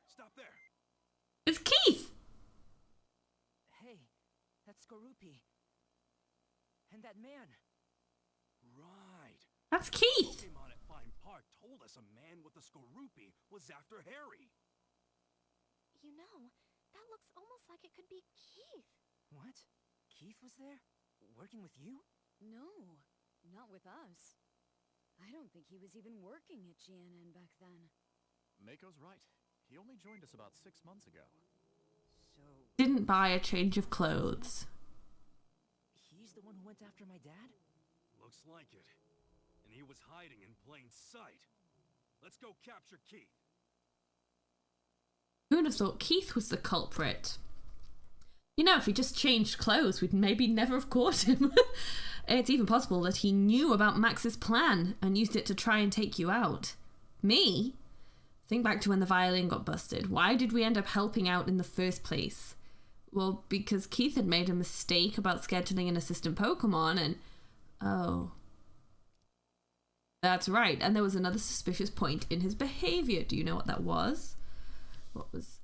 Stop there. It's Keith! Hey, that's Skorupi. And that man. Right. That's Keith! Pokemon at Fine Park told us a man with a Skorupi was after Harry. You know, that looks almost like it could be Keith. What? Keith was there? Working with you? No, not with us. I don't think he was even working at GNN back then. Mako's right. He only joined us about 6 months ago. So, Didn't buy a change of clothes. he's the one who went after my dad? Looks like it. And he was hiding in plain sight. Let's go capture Keith. Who would have thought Keith was the culprit? You know, if he just changed clothes, we'd maybe never have caught him. It's even possible that he knew about Max's plan and used it to try and take you out. Me? Think back to when the violin got busted. Why did we end up helping out in the first place? Well, because Keith had made a mistake about scheduling an assistant Pokemon and... Oh. That's right, and there was another suspicious point in his behavior. Do you know what that was? What was...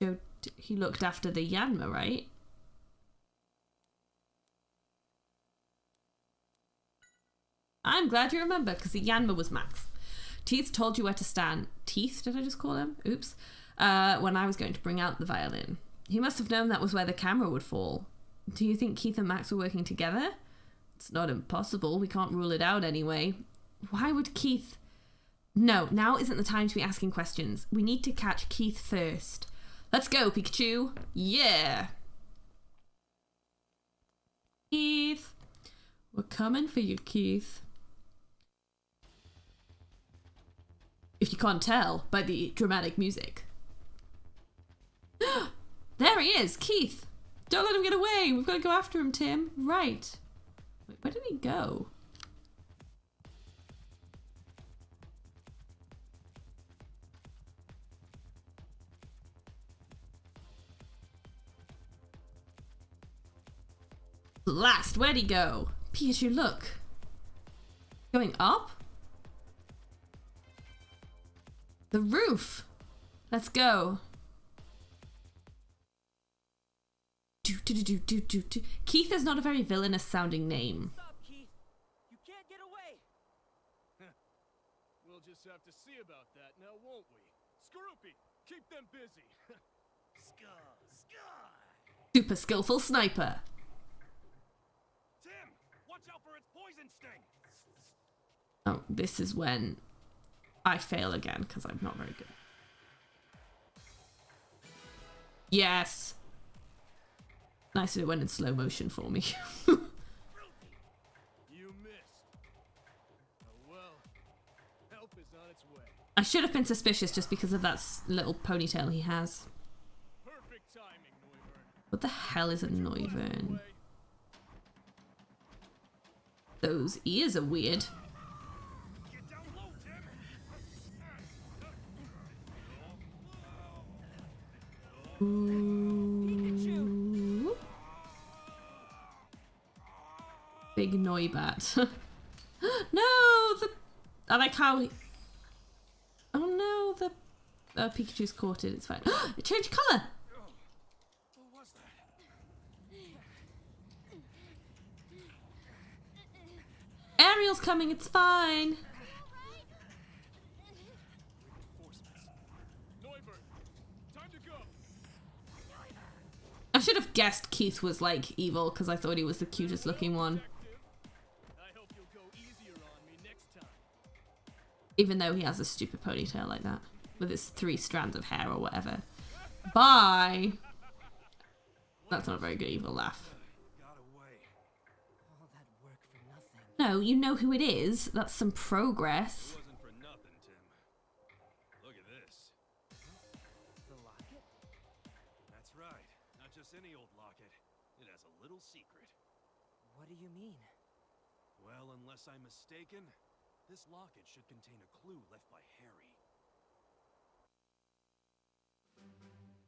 So he looked after the Yanma, right? I'm glad you remember, because the Yanma was Max. Teeth told you where to stand. Teeth, did I just call him? Oops. When I was going to bring out the violin. He must have known that was where the camera would fall. Do you think Keith and Max were working together? It's not impossible. We can't rule it out anyway. Why would Keith... No, now isn't the time to be asking questions. We need to catch Keith first. Let's go, Pikachu. Yeah. Keith. We're coming for you, Keith. If you can't tell by the dramatic music. There he is, Keith. Don't let him get away. We've got to go after him, Tim. Right. Wait, where did he go? Blast, where'd he go? Pikachu, look. Going up? The roof. Let's go. Keith is not a very villainous sounding name. Stop, Keith! You can't get away! We'll just have to see about that now, won't we? Skorupi, keep them busy. Super skillful sniper. Tim, watch out for its poison sting. Oh, this is when I fail again because I'm not very good. Yes. Nice that it went in slow motion for me. You missed. Oh well, help is on its way. I should have been suspicious just because of that little ponytail he has. Perfect timing, Noivern. What the hell is a Noivern? Those ears are weird. Get down low, Tim. Ooh. Big Noibat. No, I like how he... Oh no, the Pikachu's caught it. It's fine. It changed colour. What was that? Ariel's coming. It's fine. Noivern, time to go. I should have guessed Keith was like evil because I thought he was the cutest looking one. I hope you'll go easier on me next time. Even though he has a stupid ponytail like that. With his 3 strands of hair or whatever. Bye! That's not a very good evil laugh. Got away. All that work for nothing. No, you know who it is. That's some progress. Wasn't for nothing, Tim. Look at this. The locket? That's right. Not just any old locket. It has a little secret. What do you mean? Well, unless I'm mistaken, this locket should contain a clue left by Harry.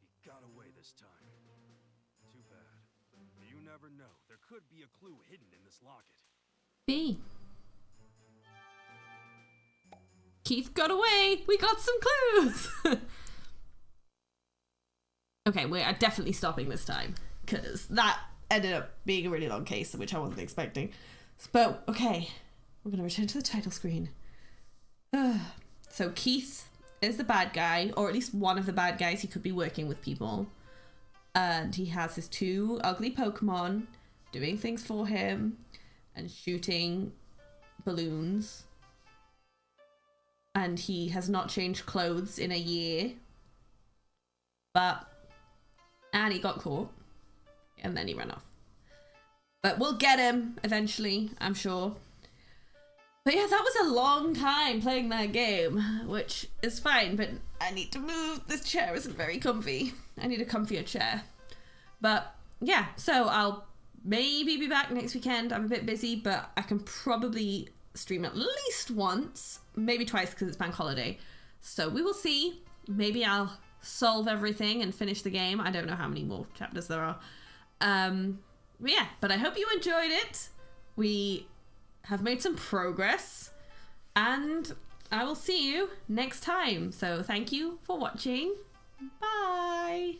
He got away this time. Too bad. You never know. There could be a clue hidden in this locket. B. Keith got away! We got some clues! Okay, we're definitely stopping this time. Because that ended up being a really long case, which I wasn't expecting. But, okay. We're going to return to the title screen. So Keith is the bad guy, or at least one of the bad guys. He could be working with people. And he has his 2 ugly Pokemon doing things for him and shooting balloons. And he has not changed clothes in a year. And he got caught. And then he ran off. But we'll get him eventually, I'm sure. But yeah, that was a long time playing that game, which is fine, but I need to move. This chair isn't very comfy. I need a comfier chair. But yeah, so I'll maybe be back next weekend. I'm a bit busy, but I can probably stream at least once, maybe twice because it's bank holiday. So we will see. Maybe I'll solve everything and finish the game. I don't know how many more chapters there are. But yeah, but I hope you enjoyed it. We have made some progress and I will see you next time. So thank you for watching. Bye.